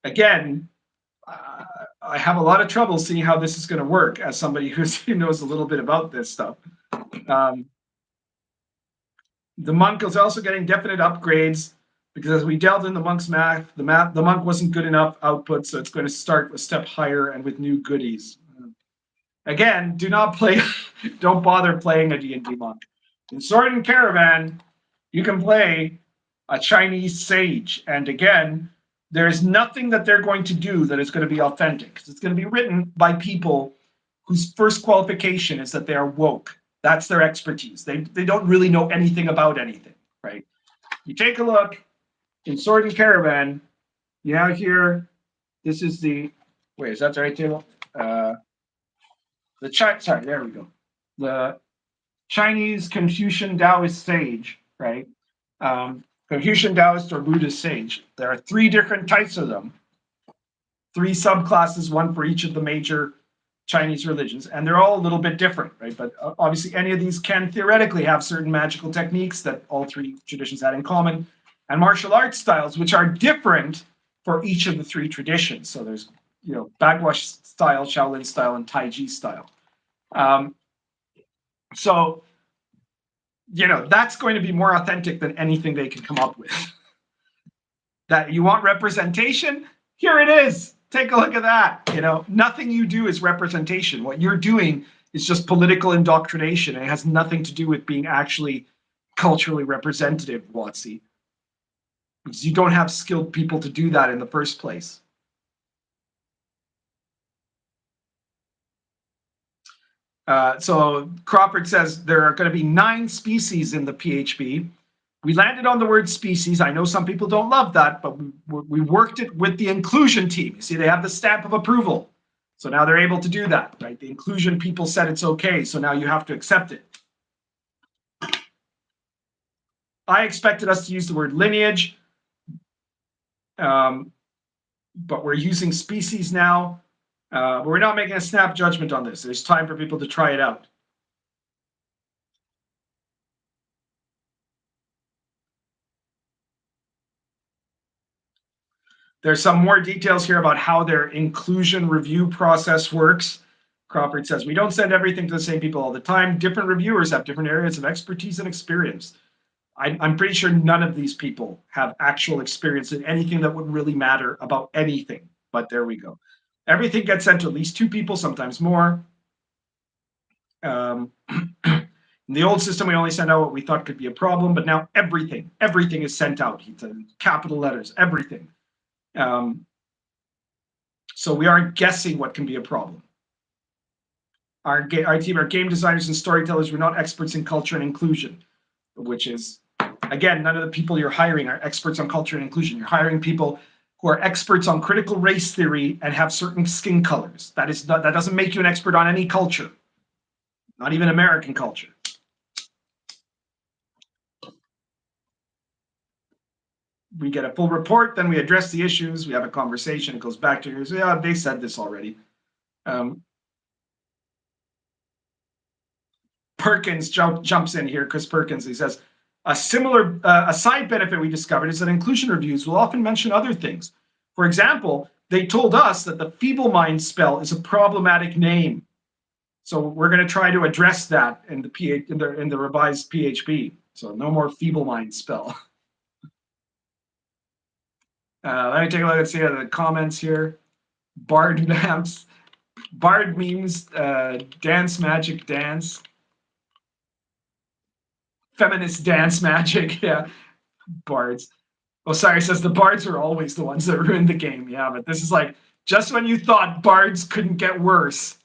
Again, I have a lot of trouble seeing how this is going to work as somebody who knows a little bit about this stuff. The monk is also getting definite upgrades because as we delved in the monk's math, the monk wasn't good enough output, so it's going to start a step higher and with new goodies. Again, do not play, don't bother playing a D&D monk. In Sword and Caravan, you can play a Chinese sage, and again, there's nothing that they're going to do that is going to be authentic because it's going to be written by people whose first qualification is that they are woke. That's their expertise. They don't really know anything about anything, right? You take a look in Sword and Caravan, you have here, this is the, wait, is that the right table? Sorry, there we go. The Chinese Confucian Taoist sage, right? Confucian Taoist or Buddhist sage. There are 3 different types of them, 3 subclasses, one for each of the major Chinese religions, and they're all a little bit different, right? But obviously, any of these can theoretically have certain magical techniques that all 3 traditions had in common, and martial arts styles, which are different for each of the 3 traditions. So there's, you know, Bagua style, Shaolin style, and Taiji style. So, you know, that's going to be more authentic than anything they can come up with. That you want representation? Here it is. Take a look at that. You know, nothing you do is representation. What you're doing is just political indoctrination. And it has nothing to do with being actually culturally representative, WotC. Because you don't have skilled people to do that in the first place. So Crawford says there are going to be 9 species in the PHB. We landed on the word species. I know some people don't love that, but we worked it with the inclusion team. You see, they have the stamp of approval. So now they're able to do that, right? The inclusion people said it's okay, so now you have to accept it. I expected us to use the word lineage, but we're using species now. But we're not making a snap judgment on this. There's time for people to try it out. There's some more details here about how their inclusion review process works. Crawford says, we don't send everything to the same people all the time. Different reviewers have different areas of expertise and experience. I'm pretty sure none of these people have actual experience in anything that would really matter about anything. But there we go. Everything gets sent to at least 2 people, sometimes more. In the old system, we only sent out what we thought could be a problem, but now everything is sent out. Capital letters, everything. So we aren't guessing what can be a problem. Our team, our game designers and storytellers, we're not experts in culture and inclusion, which is, again, none of the people you're hiring are experts on culture and inclusion. You're hiring people who are experts on critical race theory and have certain skin colors. That doesn't make you an expert on any culture, not even American culture. We get a full report, then we address the issues, we have a conversation, it goes back to, yeah, they said this already. Perkins jumps in here, Chris Perkins, he says, a side benefit we discovered is that inclusion reviews will often mention other things. For example, they told us that the feeble mind spell is a problematic name. So we're going to try to address that in the revised PHB. So no more feeble mind spell. Let me take a look and see the comments here. Bard Lamps. Bard memes, dance magic dance. Feminist dance magic, yeah. Bards. Osiris says the bards are always the ones that ruin the game. Yeah, but this is like just when you thought bards couldn't get worse.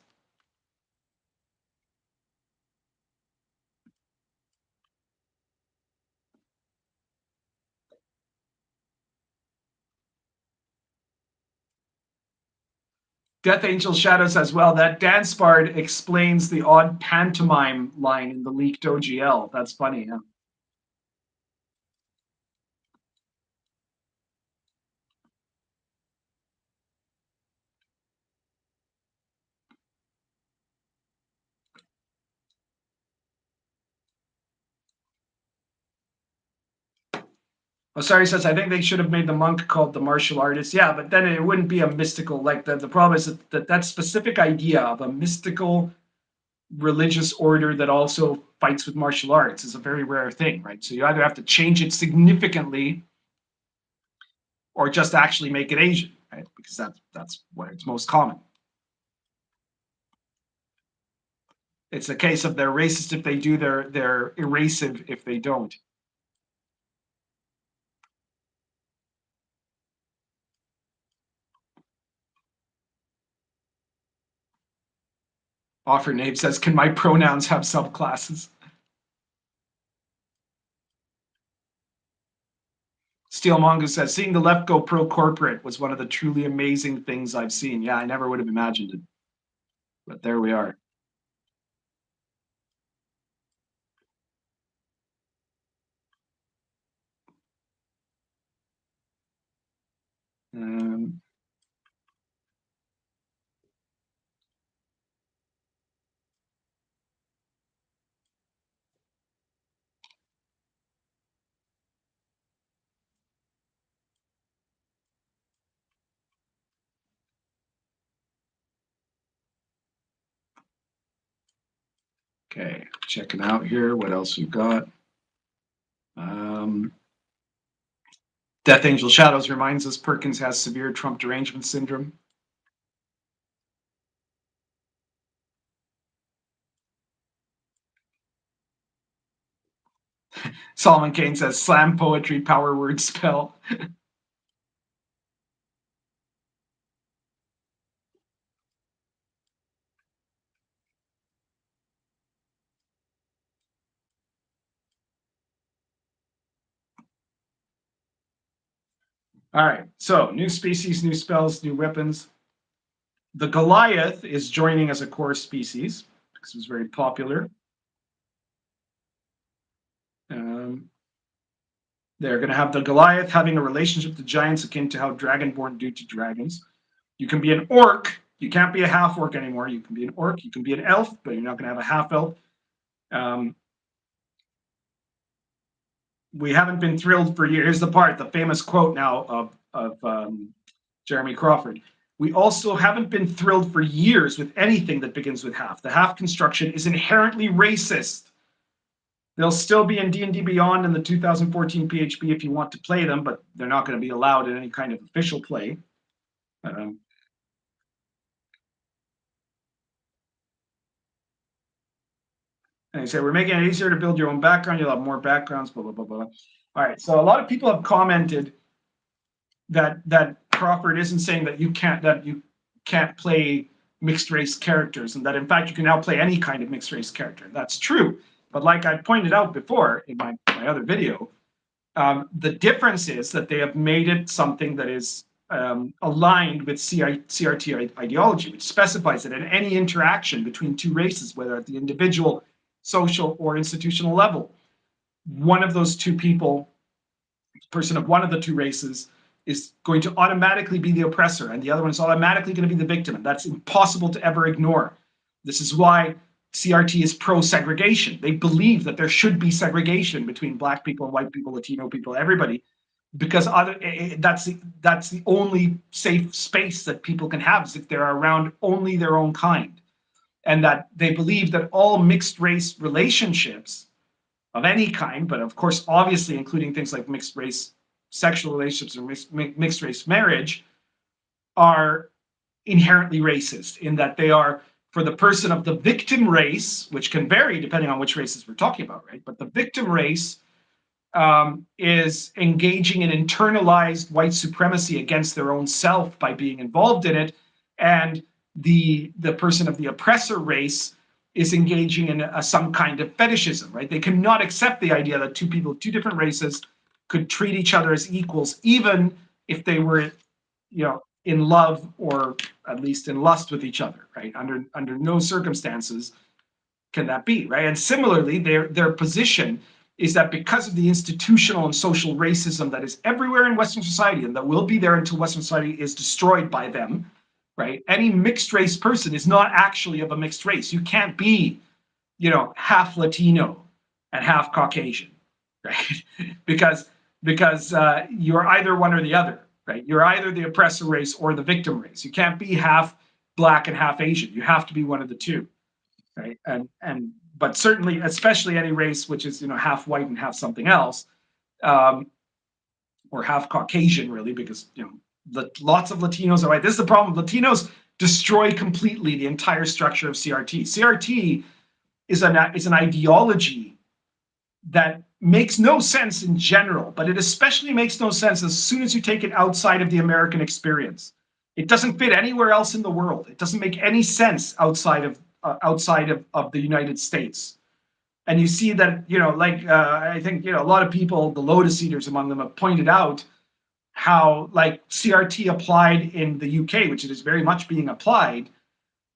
Death Angel Shadow says, well, that dance bard explains the odd pantomime line in the leaked OGL. That's funny, yeah. Osari says, I think they should have made the monk called the martial artist. Yeah, but then it wouldn't be a mystical, like the problem is that specific idea of a mystical religious order that also fights with martial arts is a very rare thing, right? So you either have to change it significantly or just actually make it Asian, right? Because that's where it's most common. It's a case of they're racist if they do, they're erasive if they don't. Offer Nave says, can my pronouns have subclasses? Steel Mongoose says, seeing the left go pro-corporate was one of the truly amazing things I've seen. Yeah, I never would have imagined it. But there we are. Okay, checking out here. What else we've got? Death Angel Shadows reminds us Perkins has severe Trump derangement syndrome. Solomon Kane says, slam poetry, power word spell. All right, so new species, new spells, new weapons. The Goliath is joining as a core species because it was very popular. They're going to have the Goliath having a relationship to giants akin to how Dragonborn do to dragons. You can be an orc. You can't be a half orc anymore. You can be an orc. You can be an elf, but you're not going to have a half elf. We haven't been thrilled for years. Here's the part, the famous quote now of Jeremy Crawford. We also haven't been thrilled for years with anything that begins with half. The half construction is inherently racist. They'll still be in D&D Beyond in the 2014 PHP if you want to play them, but they're not going to be allowed in any kind of official play. And you say, we're making it easier to build your own background. You'll have more backgrounds, blah, blah, blah, blah. All right, so a lot of people have commented that Crawford isn't saying that you can't play mixed race characters, and that in fact you can now play any kind of mixed race character. That's true, but like I pointed out before in my other video, the difference is that they have made it something that is aligned with CRT ideology, which specifies that in any interaction between two races, whether at the individual, social, or institutional level, one of those two people, person of one of the two races, is going to automatically be the oppressor, and the other one is automatically going to be the victim, and that's impossible to ever ignore. This is why CRT is pro-segregation. They believe that there should be segregation between black people and white people, Latino people, everybody, because that's the only safe space that people can have, is if they're around only their own kind. And that they believe that all mixed race relationships of any kind, but of course, obviously including things like mixed race sexual relationships or mixed race marriage, are inherently racist in that they are for the person of the victim race, which can vary depending on which races we're talking about, right? But the victim race is engaging in internalized white supremacy against their own self by being involved in it, and the person of the oppressor race is engaging in some kind of fetishism, right? They cannot accept the idea that two people of two different races could treat each other as equals, even if they were, in love or at least in lust with each other, right? Under no circumstances can that be, right? And similarly, their position is that because of the institutional and social racism that is everywhere in Western society and that will be there until Western society is destroyed by them, right? Any mixed race person is not actually of a mixed race. You can't be, half Latino and half Caucasian, right? because you're either one or the other, right? You're either the oppressor race or the victim race. You can't be half black and half Asian. You have to be one of the two, right? But certainly, especially any race which is half white and half something else, or half Caucasian, really, because lots of Latinos are white. This is the problem. Latinos destroy completely the entire structure of CRT. CRT is an ideology that makes no sense in general, but it especially makes no sense as soon as you take it outside of the American experience. It doesn't fit anywhere else in the world. It doesn't make any sense outside of the United States. And you see that, I think, a lot of people, the Lotus Eaters among them, have pointed out how like CRT applied in the UK, which it is very much being applied,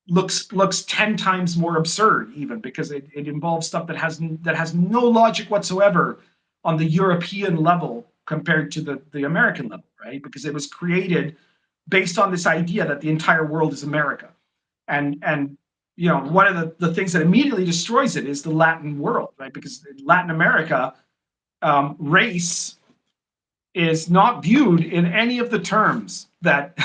looks 10 times more absurd, even because it involves stuff that has no logic whatsoever on the European level compared to the American level, right? Because it was created based on this idea that the entire world is America. And one of the things that immediately destroys it is the Latin world, right? Because in Latin America, race is not viewed in any of the terms that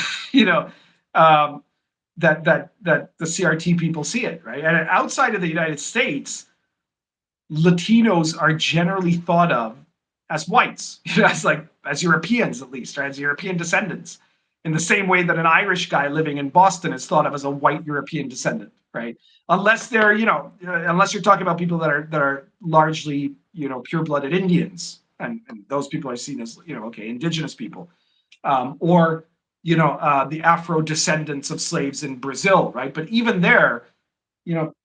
that the CRT people see it, right? And outside of the United States, Latinos are generally thought of as whites, as Europeans at least, right? As European descendants, in the same way that an Irish guy living in Boston is thought of as a white European descendant, right? Unless they're, unless you're talking about people that are largely, pure-blooded Indians, and those people are seen as, indigenous people, or the Afro descendants of slaves in Brazil, right? But even there,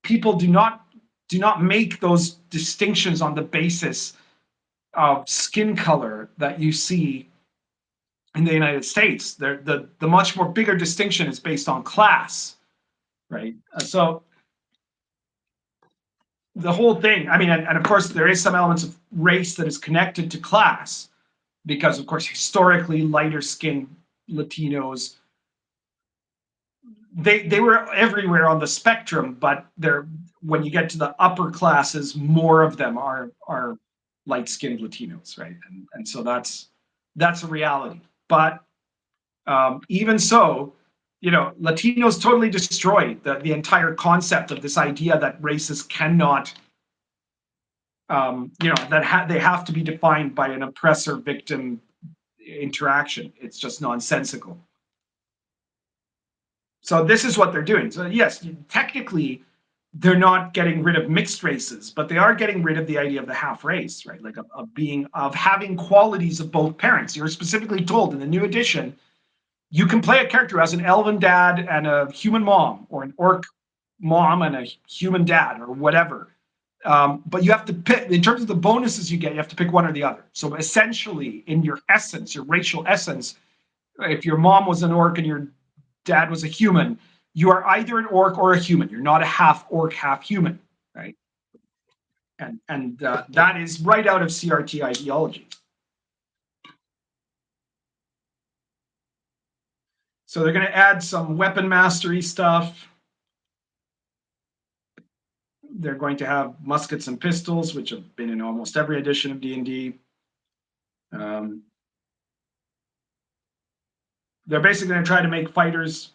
people do not make those distinctions on the basis of skin color that you see in the United States. The much more bigger distinction is based on class, right? So the whole thing, I mean, and of course there is some elements of race that is connected to class, because of course historically lighter skinned Latinos, they were everywhere on the spectrum, but when you get to the upper classes, more of them are light-skinned Latinos, right? And so that's a reality. But even so, Latinos totally destroyed the entire concept of this idea that races cannot, they have to be defined by an oppressor-victim interaction. It's just nonsensical. So this is what they're doing. So yes, technically, they're not getting rid of mixed races, but they are getting rid of the idea of the half race, right? Like of having qualities of both parents. You're specifically told in the new edition, you can play a character as an elven dad and a human mom, or an orc mom and a human dad, or whatever. But you have to pick, in terms of the bonuses you get, you have to pick one or the other. So essentially, in your essence, your racial essence, if your mom was an orc and your dad was a human, you are either an orc or a human. You're not a half orc, half human, right? And that is right out of CRT ideology. So they're going to add some weapon mastery stuff. They're going to have muskets and pistols, which have been in almost every edition of D&D. They're basically going to try to make fighters.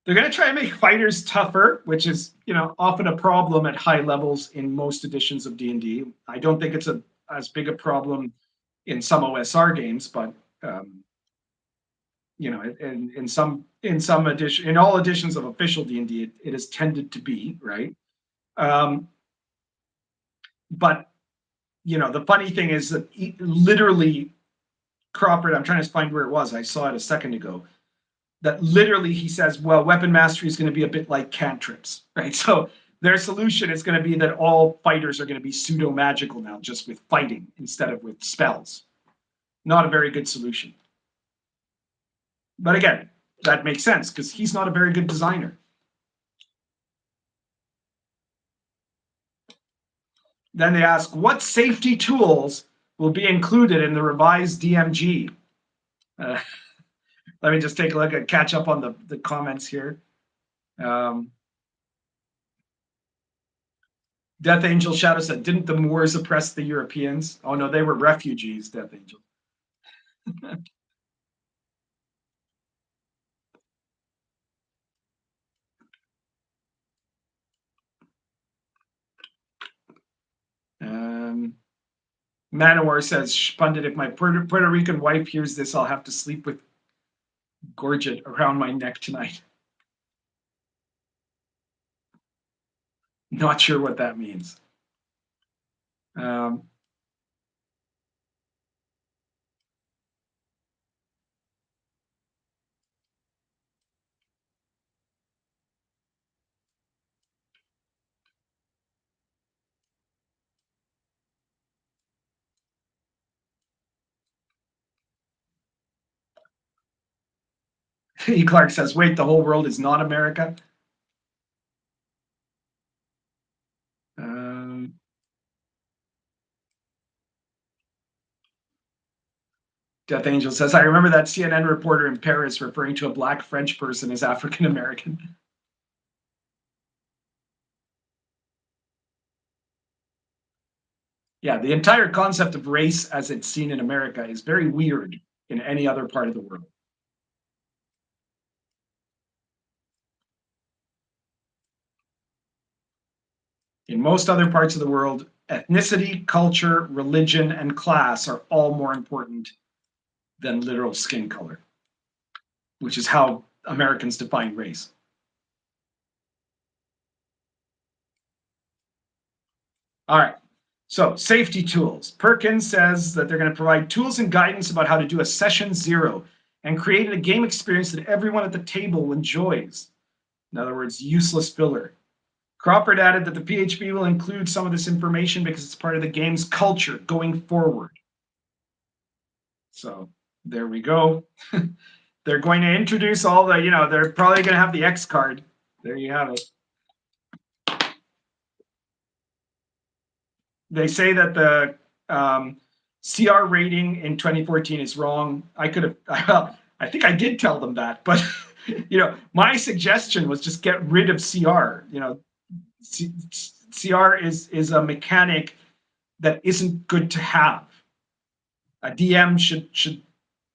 They're going to try to make fighters tougher, which is, often a problem at high levels in most editions of D&D. I don't think it's as big a problem in some OSR games, but in some edition, in all editions of official D&D, it has tended to be, right? But the funny thing is that literally Crawford, I'm trying to find where it was. I saw it a second ago. That literally he says, well, weapon mastery is going to be a bit like cantrips, right? So their solution is going to be that all fighters are going to be pseudo magical now, just with fighting instead of with spells. Not a very good solution. But again, that makes sense because he's not a very good designer. Then they ask, what safety tools will be included in the revised DMG? Let me just take a look at catch up on the comments here. Death Angel Shadow said, didn't the Moors oppress the Europeans? Oh no, they were refugees, Death Angel. Manowar says, Pundit, if my Puerto Rican wife hears this, I'll have to sleep with Gorget around my neck tonight. Not sure what that means. E. Clark says, wait, the whole world is not America? Death Angel says, I remember that CNN reporter in Paris referring to a black French person as African American. Yeah, the entire concept of race as it's seen in America is very weird in any other part of the world. In most other parts of the world, ethnicity, culture, religion, and class are all more important than literal skin color, which is how Americans define race. All right. So safety tools. Perkins says that they're going to provide tools and guidance about how to do a session 0 and create a game experience that everyone at the table enjoys. In other words, useless filler. Crawford added that the PHB will include some of this information because it's part of the game's culture going forward. So there we go. They're going to introduce all the, they're probably going to have the X card. There you have it. They say that the CR rating in 2014 is wrong. I think I did tell them that, but my suggestion was just get rid of CR. CR is a mechanic that isn't good to have. A DM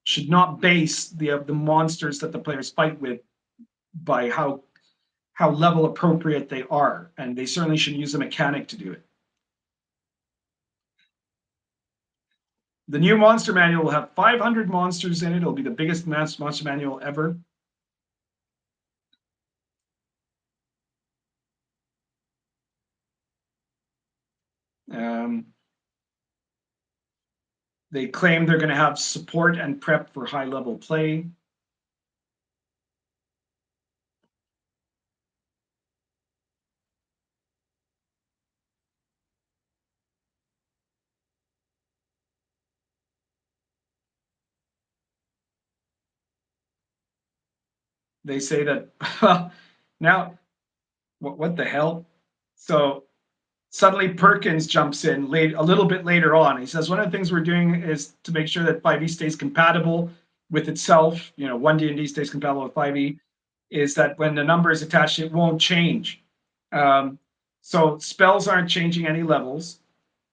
should not base the monsters that the players fight with by how level appropriate they are, and they certainly should use a mechanic to do it. The new monster manual will have 500 monsters in it. It'll be the biggest monster manual ever. They claim they're going to have support and prep for high-level play. They say that, well, now, what the hell? So suddenly Perkins jumps in a little bit later on. He says, one of the things we're doing is to make sure that 5e stays compatible with itself. 1D&D stays compatible with 5e, is that when the number is attached, it won't change. So spells aren't changing any levels,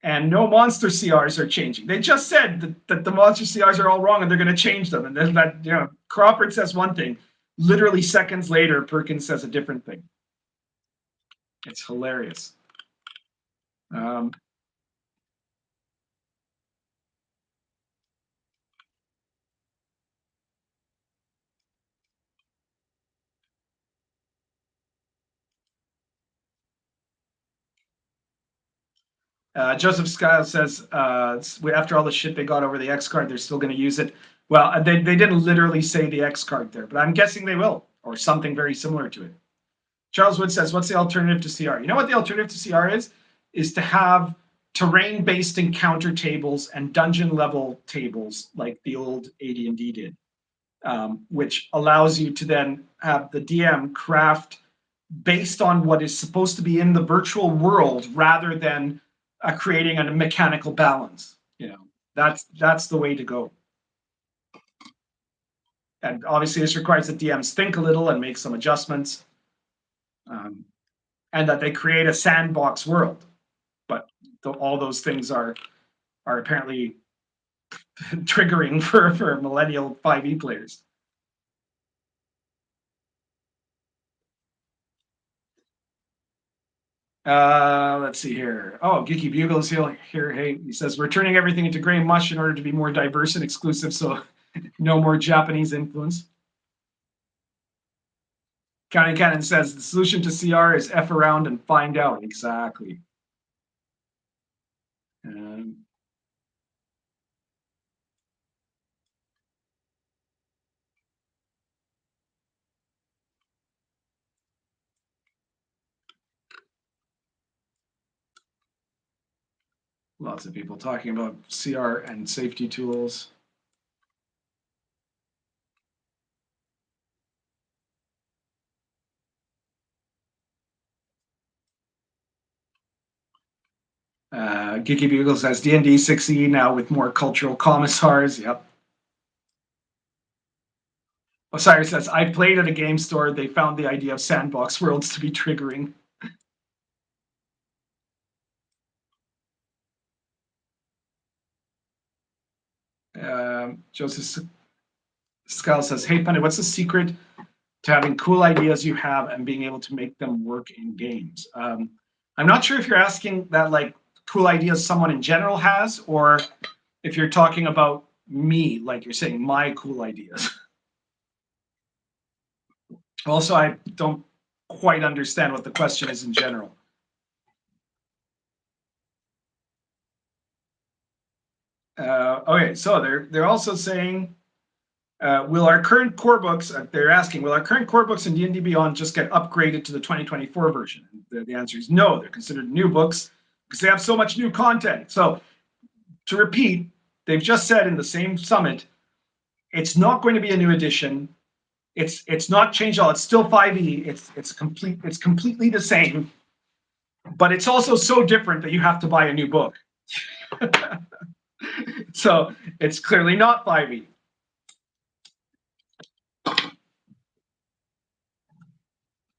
and no monster CRs are changing. They just said that the monster CRs are all wrong and they're going to change them. And then that, Crawford says one thing, literally seconds later, Perkins says a different thing. It's hilarious. Joseph Skyle says, after all the shit they got over the X card, they're still going to use it. Well, they didn't literally say the X card there, but I'm guessing they will, or something very similar to it. Charles Wood says, what's the alternative to CR? You know what the alternative to CR is? Is to have terrain-based encounter tables and dungeon-level tables like the old AD&D did, which allows you to then have the DM craft based on what is supposed to be in the virtual world rather than creating a mechanical balance. That's the way to go. And obviously this requires that DMs think a little and make some adjustments, and that they create a sandbox world. But all those things are apparently triggering for millennial 5e players. Let's see here. Oh, Geeky Bugle is here. Hey, he says, we're turning everything into gray mush in order to be more diverse and exclusive, so no more Japanese influence. County Cannon says, the solution to CR is F around and find out. Exactly. Lots of people talking about CR and safety tools. Geeky Bugle says D&D 6e now with more cultural commissars. Yep. Osiris says, I played at a game store. They found the idea of sandbox worlds to be triggering. Joseph Skull says, hey, Pundit, what's the secret to having cool ideas you have and being able to make them work in games? I'm not sure if you're asking that like cool ideas someone in general has, or if you're talking about me, like you're saying my cool ideas. Also, I don't quite understand what the question is in general. Okay, so they're also saying, will our current core books? They're asking, will our current core books in D&D Beyond just get upgraded to the 2024 version? The answer is no. They're considered new books because they have so much new content. So, to repeat, they've just said in the same summit, it's not going to be a new edition. It's not changed all. It's still 5e. It's completely the same, but it's also so different that you have to buy a new book. So it's clearly not 5e.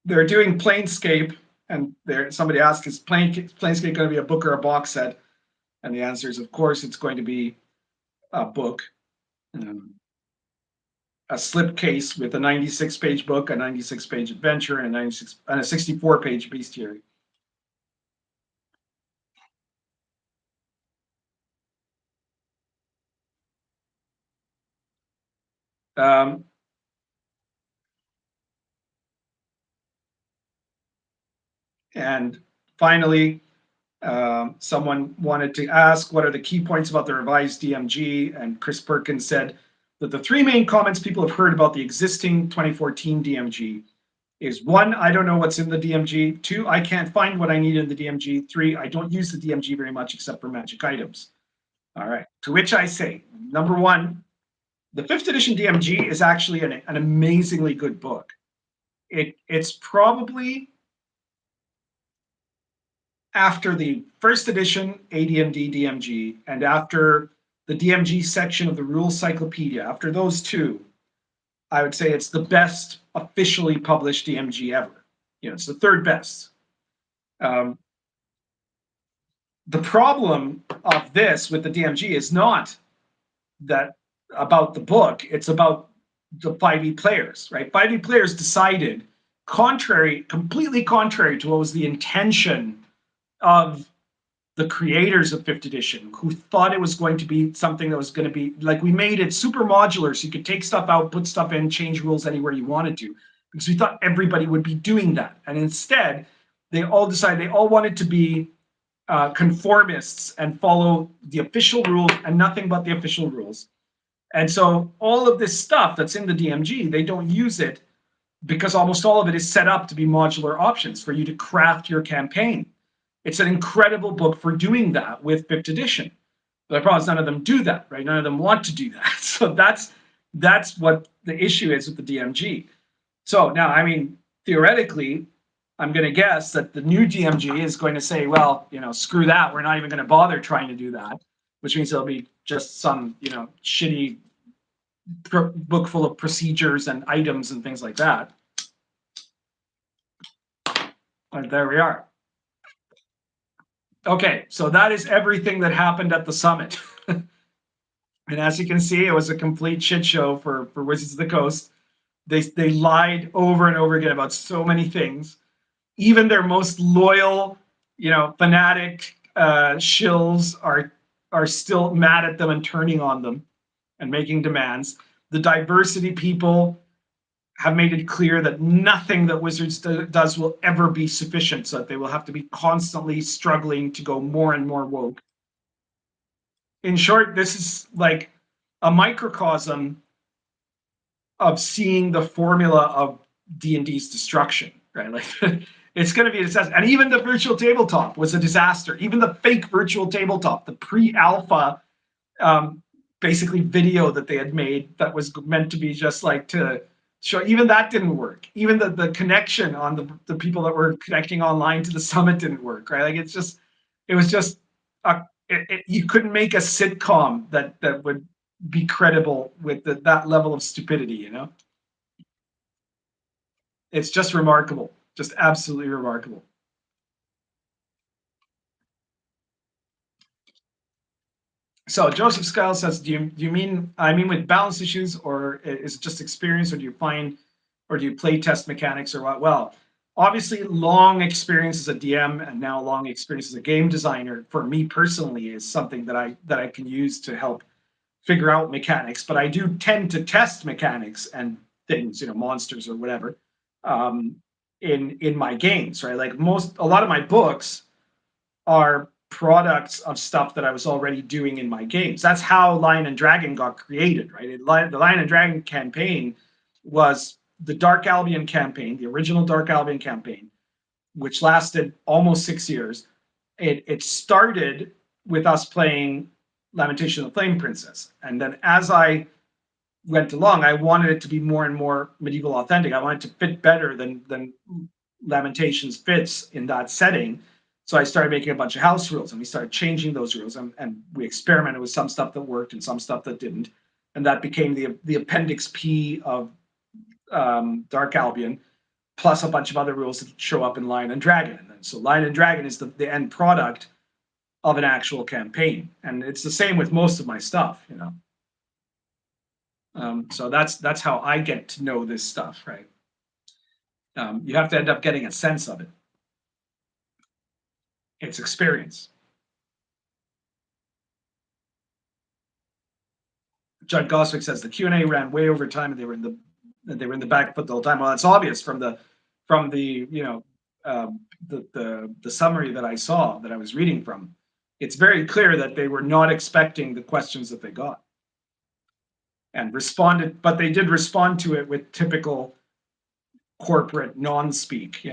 They're doing Planescape, and somebody asked, is Planescape going to be a book or a box set? And the answer is, of course, it's going to be a book. A slipcase with a 96-page book, a 96-page adventure, and a 64-page bestiary. And finally, someone wanted to ask, what are the key points about the revised DMG? And Chris Perkins said that the three main comments people have heard about the existing 2014 DMG is 1, I don't know what's in the DMG. 2, I can't find what I need in the DMG. 3, I don't use the DMG very much except for magic items. All right, to which I say, number 1, the 5th edition DMG is actually an amazingly good book. It's probably, after the 1st edition AD&D DMG and after the DMG section of the Rules Cyclopedia, after those two, I would say it's the best officially published DMG ever. It's the 3rd best. The problem of this with the DMG is not that about the book, it's about the 5e players, right? 5e players decided, completely contrary to what was the intention of the creators of 5th edition, who thought it was going to be something that was going to be like, we made it super modular so you could take stuff out, put stuff in, change rules anywhere you wanted to, because we thought everybody would be doing that. And instead, they all decided they all wanted to be conformists and follow the official rules and nothing but the official rules. And so all of this stuff that's in the DMG, they don't use it because almost all of it is set up to be modular options for you to craft your campaign. It's an incredible book for doing that with 5th edition. But the problem is none of them do that, right? None of them want to do that. So that's what the issue is with the DMG. So now, I mean, theoretically, I'm going to guess that the new DMG is going to say, well, screw that. We're not even going to bother trying to do that, which means it'll be just some, shitty book full of procedures and items and things like that. And there we are. Okay, so that is everything that happened at the summit. And as you can see, it was a complete shit show for Wizards of the Coast. They lied over and over again about so many things. Even their most loyal, fanatic shills are still mad at them and turning on them and making demands. The diversity people have made it clear that nothing that Wizards does will ever be sufficient, so that they will have to be constantly struggling to go more and more woke. In short, this is like a microcosm of seeing the formula of D&D's destruction, right? Like it's going to be a disaster. And even the virtual tabletop was a disaster. Even the fake virtual tabletop, the pre-alpha basically video that they had made that was meant to be just like to show, even that didn't work. Even the connection on the people that were connecting online to the summit didn't work, right? Like it was just you couldn't make a sitcom that would be credible with that level of stupidity, It's just remarkable, just absolutely remarkable. So Joseph Skyle says, do you mean with balance issues, or is it just experience, or do you play test mechanics, or what? Well, obviously long experience as a DM and now long experience as a game designer for me personally is something that I can use to help figure out mechanics. But I do tend to test mechanics and things, monsters or whatever, in my games, right? Like a lot of my books are products of stuff that I was already doing in my games. That's how Lion and Dragon got created, right? The Lion and Dragon campaign was the Dark Albion campaign, the original Dark Albion campaign, which lasted almost 6 years. It started with us playing Lamentation of the Flame Princess. And then as I went along, I wanted it to be more and more medieval authentic. I wanted it to fit better than Lamentations fits in that setting. So I started making a bunch of house rules, and we started changing those rules, and we experimented with some stuff that worked and some stuff that didn't, and that became the Appendix P of Dark Albion, plus a bunch of other rules that show up in Lion and Dragon. And then, so Lion and Dragon is the end product of an actual campaign, and it's the same with most of my stuff, So that's how I get to know this stuff, right? You have to end up getting a sense of it. It's experience. Judd Goswick says the Q&A ran way over time, and they were in the back foot the whole time. Well, it's obvious from the summary that I saw, that I was reading from. It's very clear that they were not expecting the questions that they got, and responded, but they did respond to it with typical corporate non-speak,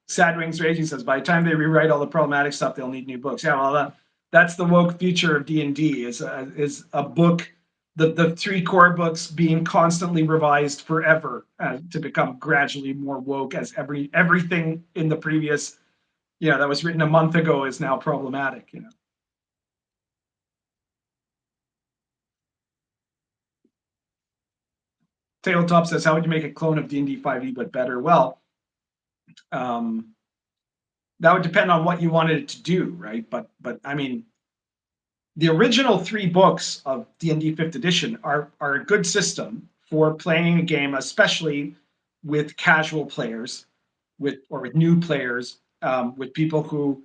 Sad Wings Raging says, by the time they rewrite all the problematic stuff, they'll need new books. Yeah, well, that's the woke future of D&D, is a book, the 3 core books being constantly revised forever to become gradually more woke, as everything in the previous, that was written a month ago is now problematic, Tabletop says, how would you make a clone of D&D 5e but better? Well, that would depend on what you wanted it to do, right? But I mean, the original 3 books of D&D 5th edition are a good system for playing a game, especially with casual players, with new players, with people who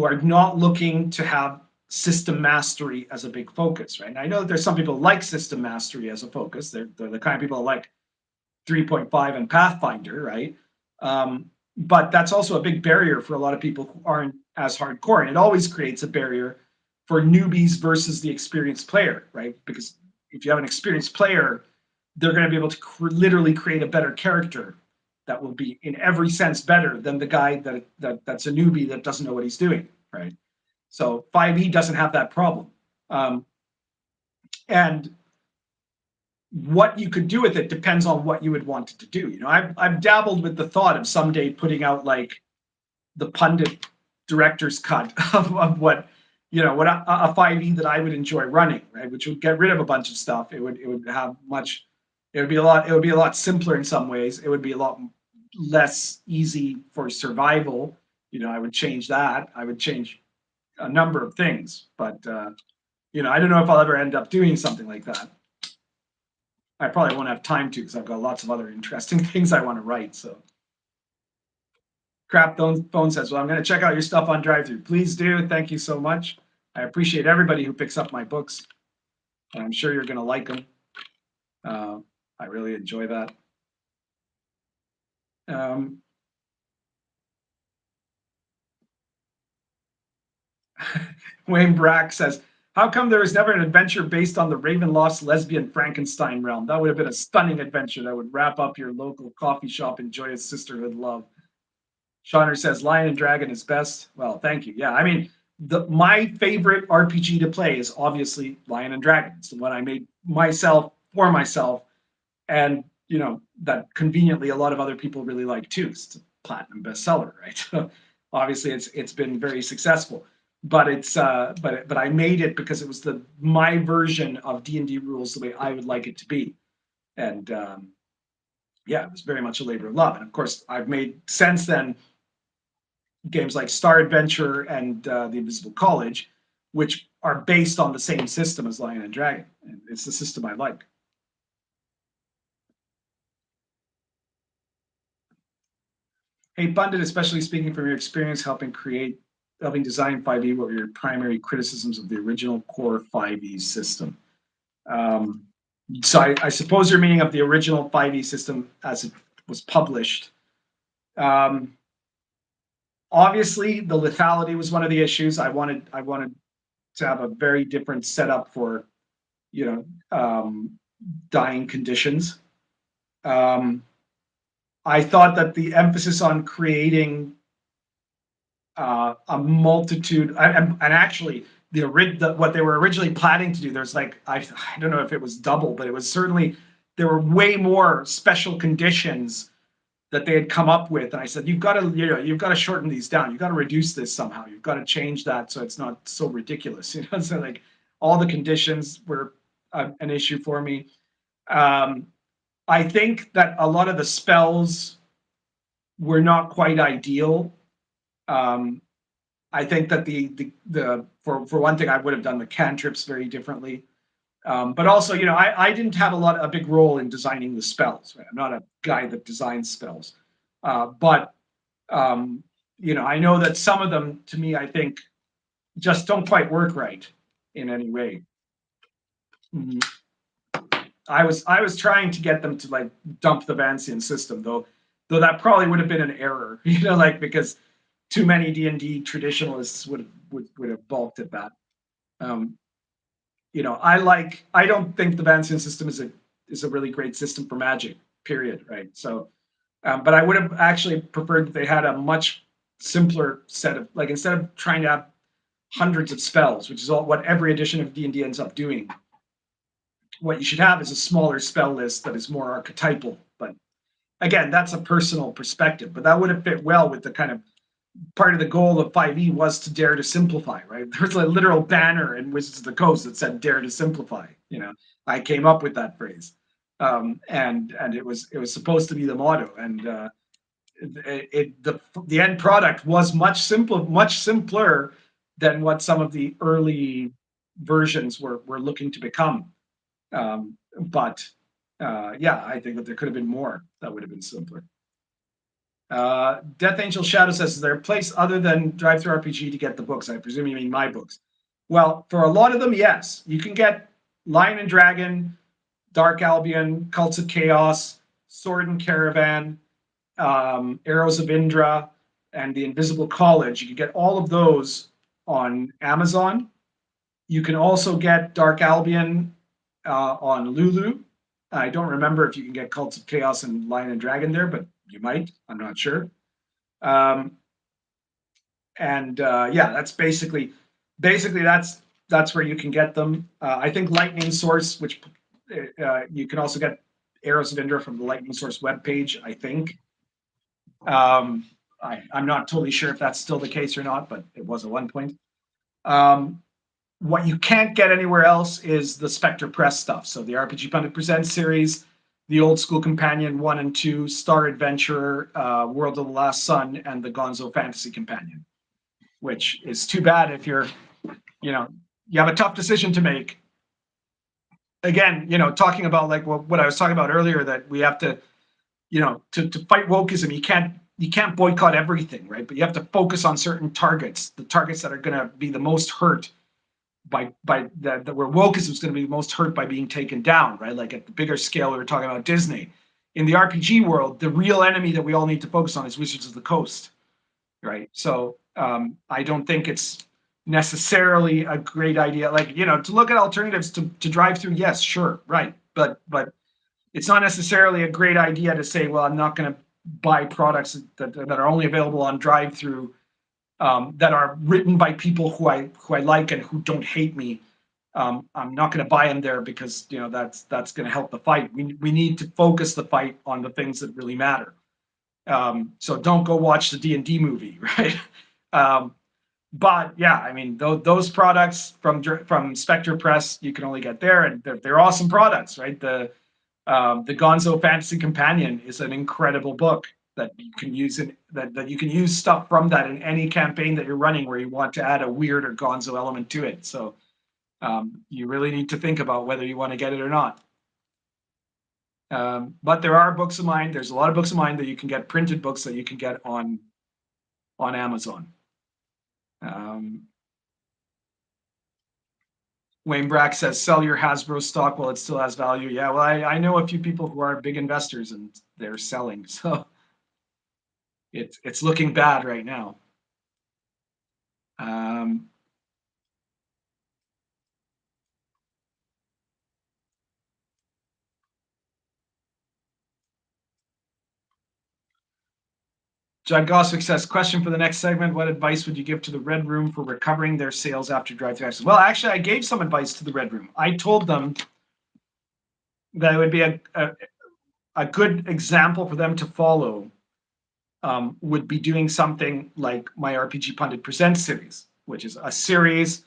are not looking to have system mastery as a big focus, right? And I know that there's some people who like system mastery as a focus. They're the kind of people who like 3.5 and Pathfinder, right? But that's also a big barrier for a lot of people who aren't as hardcore. And it always creates a barrier for newbies versus the experienced player, right? Because if you have an experienced player, they're going to be able to literally create a better character that will be in every sense better than the guy that's a newbie that doesn't know what he's doing, right? So 5e doesn't have that problem. And what you could do with it depends on what you would want it to do. You know, I've dabbled with the thought of someday putting out like the pundit director's cut of what, you know, what a 5e that I would enjoy running, right? Which would get rid of a bunch of stuff. It would have much, it would be a lot simpler in some ways. It would be a lot less easy for survival. You know, I would change that. I would change a number of things, but you know, I don't know if I'll ever end up doing something like that. I probably won't have time to because I've got lots of other interesting things I want to write. So, Crap Phone says, well, I'm going to check out your stuff on DriveThru. Please do. Thank you so much. I appreciate everybody who picks up my books. And I'm sure you're going to like them. I really enjoy that. Wayne Brack says, how come there was never an adventure based on the Ravenloft's lesbian Frankenstein realm? That would have been a stunning adventure that would wrap up your local coffee shop in joyous sisterhood love. Shauner says, Lion and Dragon is best. Well, thank you. Yeah, I mean, my favorite RPG to play is obviously Lion and Dragon. It's the one I made myself for myself. And, you know, that conveniently a lot of other people really like too. It's a platinum bestseller, right? So obviously it's been very successful. But it's but I made it because it was my version of D&D rules the way I would like it to be. And yeah, it was very much a labor of love. And of course, I've made since then games like Star Adventure and The Invisible College, which are based on the same system as Lion and Dragon. And it's the system I like. Hey, Pundit, especially speaking from your experience helping design 5e, what were your primary criticisms of the original core 5e system? So I suppose you're meaning of the original 5e system as it was published. Obviously, the lethality was one of the issues. I wanted to have a very different setup for, you know, dying conditions. I thought that the emphasis on creating a multitude, and actually what they were originally planning to do, there's like, I don't know if it was double, but it was certainly, there were way more special conditions that they had come up with. And I said, you've got to shorten these down. You've got to reduce this somehow. You've got to change that so it's not so ridiculous. You know, so like all the conditions were an issue for me. I think that a lot of the spells were not quite ideal. I think that for one thing, I would have done the cantrips very differently. But also, you know, I didn't have a big role in designing the spells. Right? I'm not a guy that designs spells. But you know, I know that some of them, to me, I think, just don't quite work right in any way. Mm-hmm. I was trying to get them to like dump the Vancian system, though that probably would have been an error, you know, like because too many D&D traditionalists would have balked at that. You know, I don't think the Vancian system is a really great system for Magic, period, right? So, but I would have actually preferred that they had a much simpler set of, like, instead of trying to have hundreds of spells, which is what every edition of D&D ends up doing. What you should have is a smaller spell list that is more archetypal. But again, that's a personal perspective. But that would have fit well with the kind of part of the goal of 5e was to dare to simplify, right? There's a literal banner in Wizards of the Coast that said "Dare to Simplify." You know, I came up with that phrase, and it was supposed to be the motto. And the end product was much simpler than what some of the early versions were looking to become. But yeah, I think that there could have been more that would have been simpler. Death Angel Shadow says, is there a place other than DriveThru RPG to get the books? I presume you mean my books. Well, for a lot of them, yes, you can get Lion and Dragon, Dark Albion, Cults of Chaos, Sword and Caravan, Arrows of Indra, and The Invisible College. You can get all of those on Amazon. You can also get Dark Albion on Lulu. I don't remember if you can get Cults of Chaos and Lion and Dragon there, but you might. I'm not sure. Um, and yeah, that's basically that's where you can get them. I think Lightning Source, which you can also get Arrows of Indra from the Lightning Source webpage, I think. I'm not totally sure if that's still the case or not, but it was at one point. What you can't get anywhere else is the Spectre Press stuff. So the RPG Pundit Presents series, the Old School Companion 1 and 2, Star Adventurer, World of the Last Sun, and the Gonzo Fantasy Companion, which is too bad if you're, you have a tough decision to make. Again, talking about like what I was talking about earlier, that we have to, to fight wokeism, you can't boycott everything, right? But you have to focus on certain targets, the targets that are going to be the most hurt by that where wokeism is going to be the most hurt by being taken down, right? Like at the bigger scale, we were talking about Disney. In the RPG world, the real enemy that we all need to focus on is Wizards of the Coast, right? So I don't think it's necessarily a great idea. Like, to look at alternatives to drive through, yes, sure, right. But it's not necessarily a great idea to say, well, I'm not going to buy products that are only available on drive through that are written by people who I like and who don't hate me. I'm not going to buy them there because that's going to help the fight. We need to focus the fight on the things that really matter. So don't go watch the D&D movie, right? But yeah, I mean those products from Spectre Press you can only get there, and they're awesome products, right? The Gonzo Fantasy Companion is an incredible book that you can use that you can use stuff from that in any campaign that you're running where you want to add a weird or Gonzo element to it. So you really need to think about whether you want to get it or not. But there are books of mine. There's a lot of books of mine that you can get, printed books that you can get on Amazon. Wayne Brack says, sell your Hasbro stock while it still has value. Yeah, well, I know a few people who are big investors and they're selling. So it's looking bad right now. John Goswick says, question for the next segment. What advice would you give to the Red Room for recovering their sales after drive-thru access? Well, actually, I gave some advice to the Red Room. I told them that it would be a good example for them to follow would be doing something like my RPG Pundit Presents series, which is a series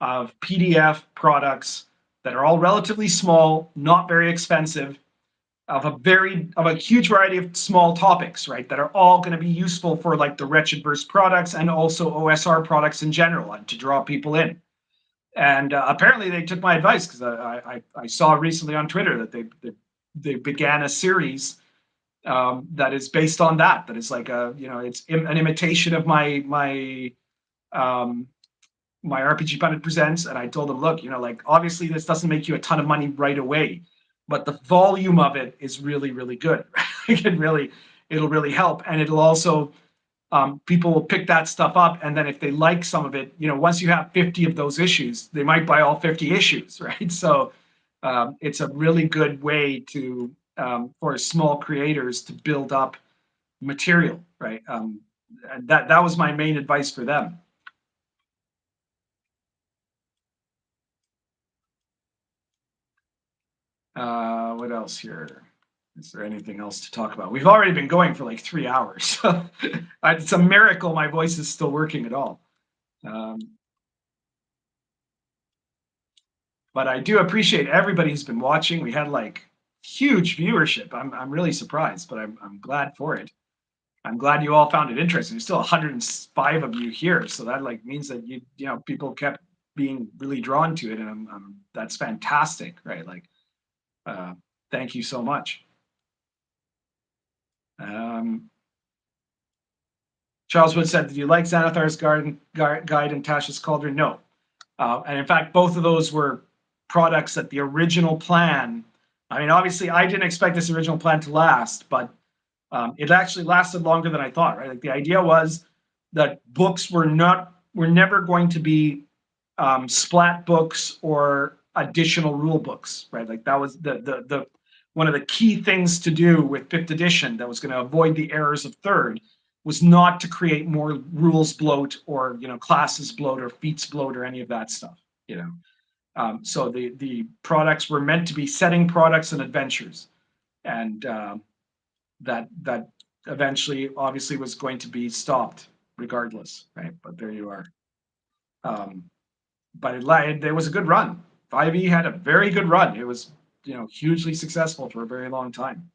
of PDF products that are all relatively small, not very expensive, of a huge variety of small topics, right? That are all going to be useful for like the Wretchedverse products and also OSR products in general, and to draw people in. And apparently they took my advice, because I saw recently on Twitter that they began a series that is based on that. That is like it's an imitation of my RPG Pundit Presents. And I told them, look, like obviously this doesn't make you a ton of money right away, but the volume of it is really, really good. It'll really help, and it'll also people will pick that stuff up, and then if they like some of it, once you have 50 of those issues, they might buy all 50 issues, right? So it's a really good way to for small creators to build up material, right? And that was my main advice for them. What else here? Is there anything else to talk about? We've already been going for like 3 hours. So it's a miracle my voice is still working at all. But I do appreciate everybody who's been watching. We had like huge viewership. I'm really surprised, but I'm glad for it. I'm glad you all found it interesting. There's still 105 of you here, so that like means that people kept being really drawn to it, and that's fantastic, right? Like, thank you so much. Charles Wood said, did you like Xanathar's guide and Tasha's Cauldron? No. And in fact, both of those were products that the original plan. I mean, obviously, I didn't expect this original plan to last, but it actually lasted longer than I thought. Right, like the idea was that books were never going to be splat books or additional rule books. Right, like that was the one of the key things to do with fifth edition that was going to avoid the errors of third was not to create more rules bloat or classes bloat or feats bloat or any of that stuff. So the products were meant to be setting products and adventures, and that eventually obviously was going to be stopped regardless, right? But there you are. But it was a good run. 5e had a very good run. It was hugely successful for a very long time.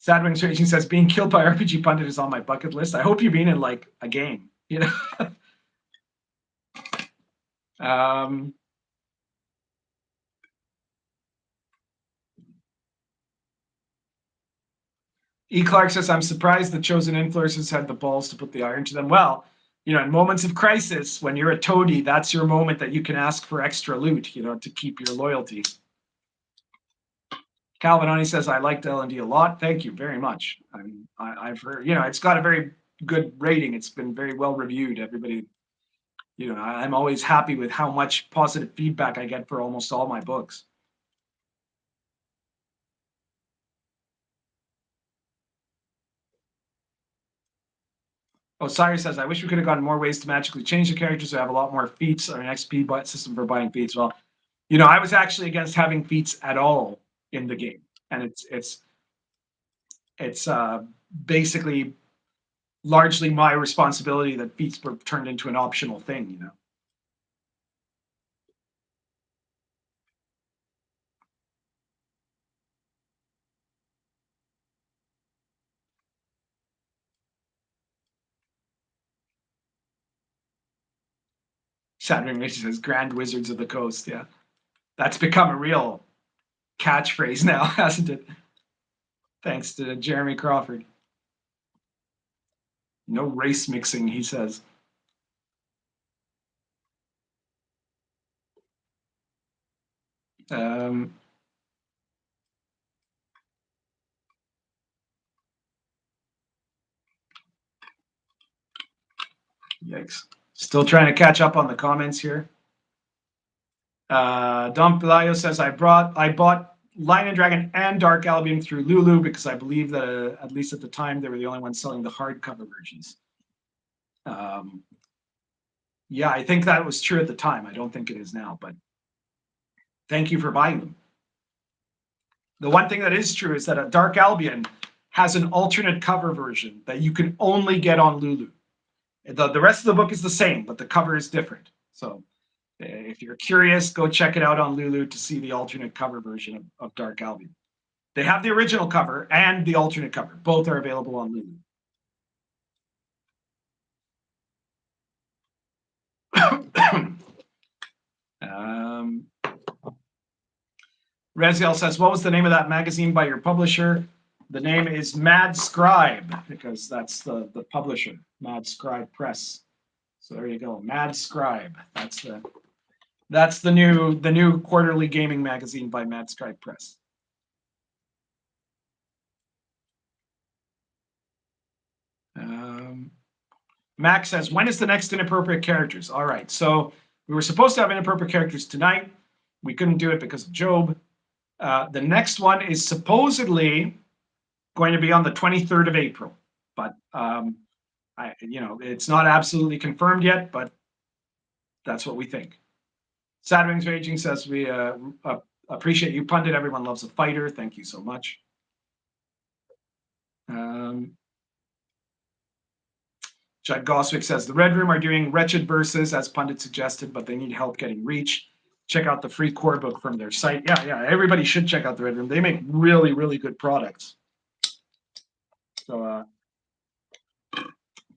Sadwings Raging says, being killed by RPG Pundit is on my bucket list. I hope you mean in like a game, E. Clark says, I'm surprised the chosen influencers had the balls to put the iron to them. Well, in moments of crisis, when you're a toady, that's your moment that you can ask for extra loot, to keep your loyalty. Calvin Oni says, I liked L&D a lot. Thank you very much. I've heard, it's got a very good rating. It's been very well reviewed. Everybody, I'm always happy with how much positive feedback I get for almost all my books. Osiris says, I wish we could have gotten more ways to magically change the characters to have a lot more feats or an XP system for buying feats. Well, I was actually against having feats at all in the game. And it's basically largely my responsibility that feats were turned into an optional thing, Saturn Mission says Grand Wizards of the Coast. Yeah. That's become a real catchphrase now, hasn't it? Thanks to Jeremy Crawford. No race mixing, he says. Yikes. Still trying to catch up on the comments here. Dom Pelayo says, I bought Lion and Dragon and Dark Albion through Lulu because I believe that at least at the time they were the only ones selling the hardcover versions. Yeah, I think that was true at the time. I don't think it is now, but thank you for buying them. The one thing that is true is that a Dark Albion has an alternate cover version that you can only get on Lulu. The rest of the book is the same, but the cover is different. So if you're curious, go check it out on Lulu to see the alternate cover version of Dark Albion. They have the original cover and the alternate cover. Both are available on Lulu. Reziel says, what was the name of that magazine by your publisher? The name is Mad Scribe, because that's the publisher, Mad Scribe Press. So there you go, Mad Scribe. That's the new quarterly gaming magazine by Mad Scribe Press. Max says, when is the next Inappropriate Characters? All right, so we were supposed to have Inappropriate Characters tonight. We couldn't do it because of Job. The next one is supposedly going to be on the 23rd of April, but it's not absolutely confirmed yet, but that's what we think. Sadwings Raging says, we appreciate you, Pundit. Everyone loves a fighter. Thank you so much. Judd Goswick says, the Red Room are doing Wretched Verses, as Pundit suggested, but they need help getting reach. Check out the free core book from their site. Yeah, everybody should check out the Red Room. They make really, really good products. So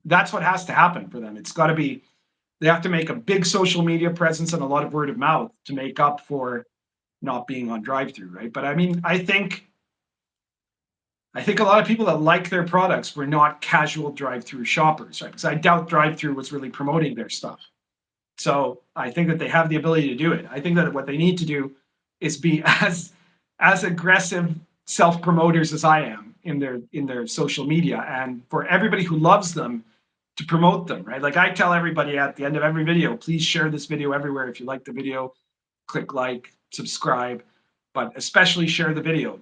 that's what has to happen for them. It's got to be, they have to make a big social media presence and a lot of word of mouth to make up for not being on drive-through, right? But I mean, I think a lot of people that like their products were not casual drive-through shoppers, right? Because I doubt drive-through was really promoting their stuff. So I think that they have the ability to do it. I think that what they need to do is be as aggressive self-promoters as I am in their social media, and for everybody who loves them to promote them, right? Like I tell everybody at the end of every video, please share this video everywhere. If you like the video, click like, subscribe, but especially share the video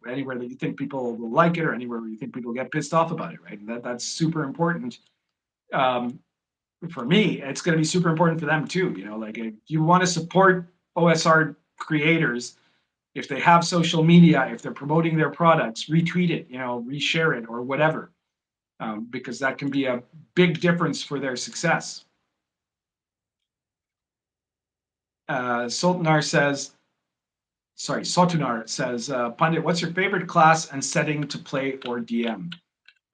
anywhere that you think people will like it or anywhere where you think people get pissed off about it, right? And that's super important. For me, it's going to be super important for them too. You know, like if you want to support OSR creators, if they have social media, if they're promoting their products, retweet it, you know, reshare it or whatever, because that can be a big difference for their success. Sotunar says, Pandit, what's your favorite class and setting to play or DM?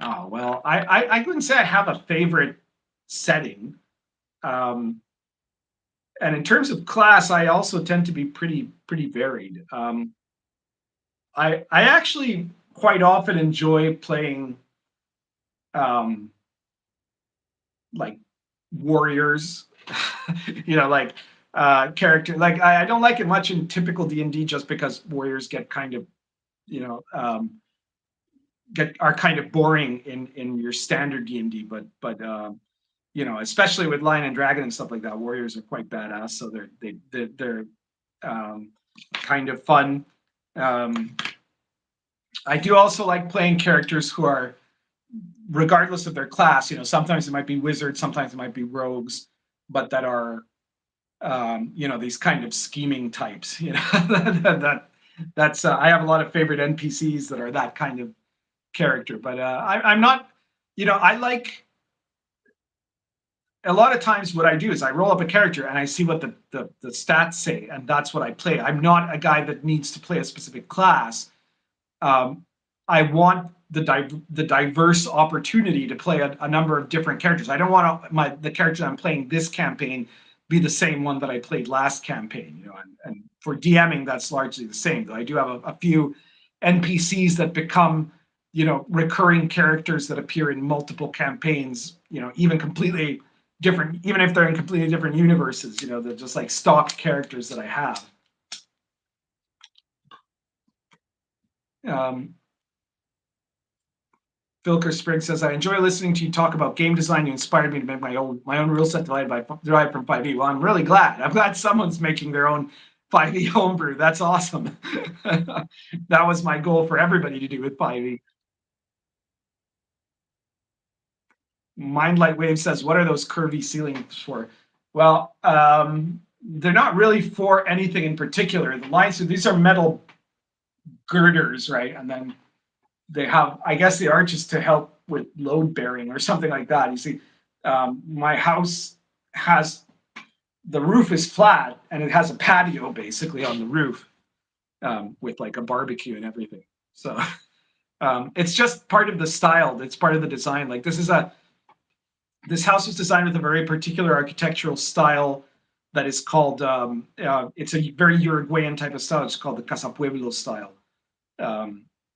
Oh, well, I wouldn't say I have a favorite setting. And in terms of class, I also tend to be pretty varied. I actually quite often enjoy playing like warriors, you know, like character. Like I don't like it much in typical D&D just because warriors get kind of, you know, are kind of boring in your standard D&D. But you know, especially with Lion and Dragon and stuff like that, warriors are quite badass. So they're kind of fun. I do also like playing characters who are, regardless of their class, you know, sometimes it might be wizards, sometimes it might be rogues, but that are, you know, these kind of scheming types. You know, that's I have a lot of favorite NPCs that are that kind of character. But I'm not, you know, I like. A lot of times what I do is I roll up a character and I see what the stats say, and that's what I play. I'm not a guy that needs to play a specific class. I want the diverse opportunity to play a number of different characters. I don't want the character I'm playing this campaign be the same one that I played last campaign. You know, and for DMing, that's largely the same. Though I do have a few NPCs that become, you know, recurring characters that appear in multiple campaigns. You know, even completely different, even if they're in completely different universes. You know, they're just like stock characters that I have. Filker Sprig says, I enjoy listening to you talk about game design. You inspired me to make my own rule set derived from 5e. Well, I'm really glad. I'm glad someone's making their own 5e homebrew. That's awesome. That was my goal for everybody to do with 5e. Mindlight Wave says, what are those curvy ceilings for? Well, they're not really for anything in particular. The lines, these are metal girders, right? And then they have, I guess the arches to help with load bearing or something like that. You see, my house has, the roof is flat and it has a patio basically on the roof, with like a barbecue and everything. So it's just part of the style. It's part of the design. Like this house was designed with a very particular architectural style that is called, it's a very Uruguayan type of style. It's called the Casa Pueblo style.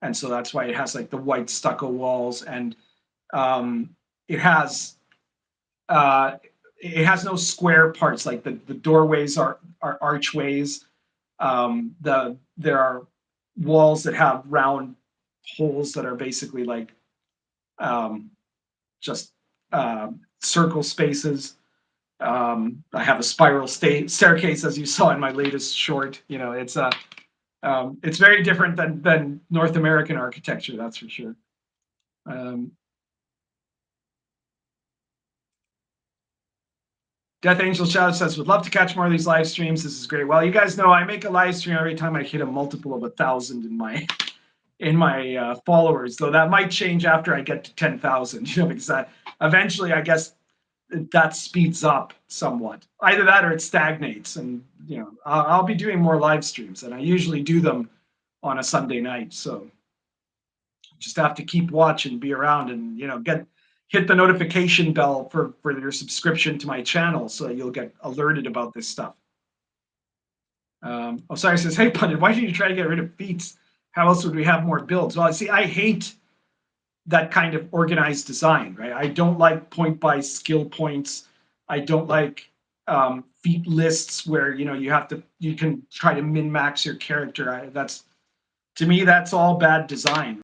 And so that's why it has like the white stucco walls, and it has no square parts. Like the doorways are archways. There are walls that have round holes that are basically like just circle spaces. I have a spiral staircase, as you saw in my latest short. You know, it's very different than North American architecture, that's for sure. Death Angel Shadow says, would love to catch more of these live streams. This is great. Well, you guys know I make a live stream every time I hit a multiple of 1,000 in my followers, though that might change after I get to 10,000, you know, because eventually I guess that speeds up somewhat. Either that or it stagnates, and you know, I'll be doing more live streams, and I usually do them on a Sunday night. So just have to keep watching, be around, and you know, hit the notification bell for your subscription to my channel, so you'll get alerted about this stuff. Osiris says, hey Pundit, why did you try to get rid of feats? How else would we have more builds? Well, see, I hate that kind of organized design, right? I don't like point by skill points. I don't like feat lists where you can try to min max your character. To me, that's all bad design.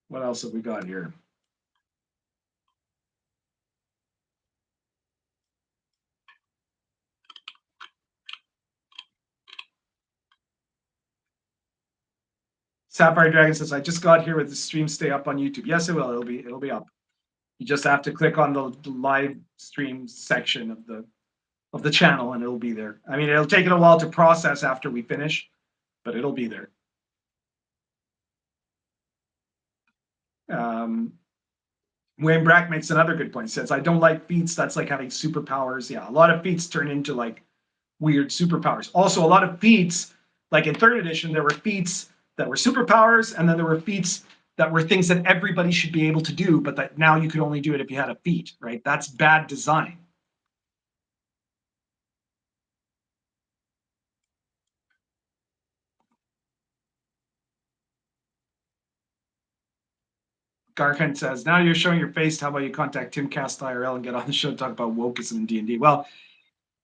What else have we got here? Sapphire Dragon says, "I just got here with the stream. Stay up on YouTube." Yes, it will. It'll be up. You just have to click on the live stream section of the channel, and it'll be there. I mean, it'll take it a while to process after we finish, but it'll be there. Wayne Brack makes another good point. He says, "I don't like feats. That's like having superpowers." Yeah, a lot of feats turn into like weird superpowers. Also, a lot of feats, like in third edition, there were feats that were superpowers, and then there were feats that were things that everybody should be able to do, but that now you could only do it if you had a feat, right? That's bad design. Garkhan says, "Now you're showing your face. How about you contact Tim Cast IRL and get on the show to talk about wokeism in D&D?" Well,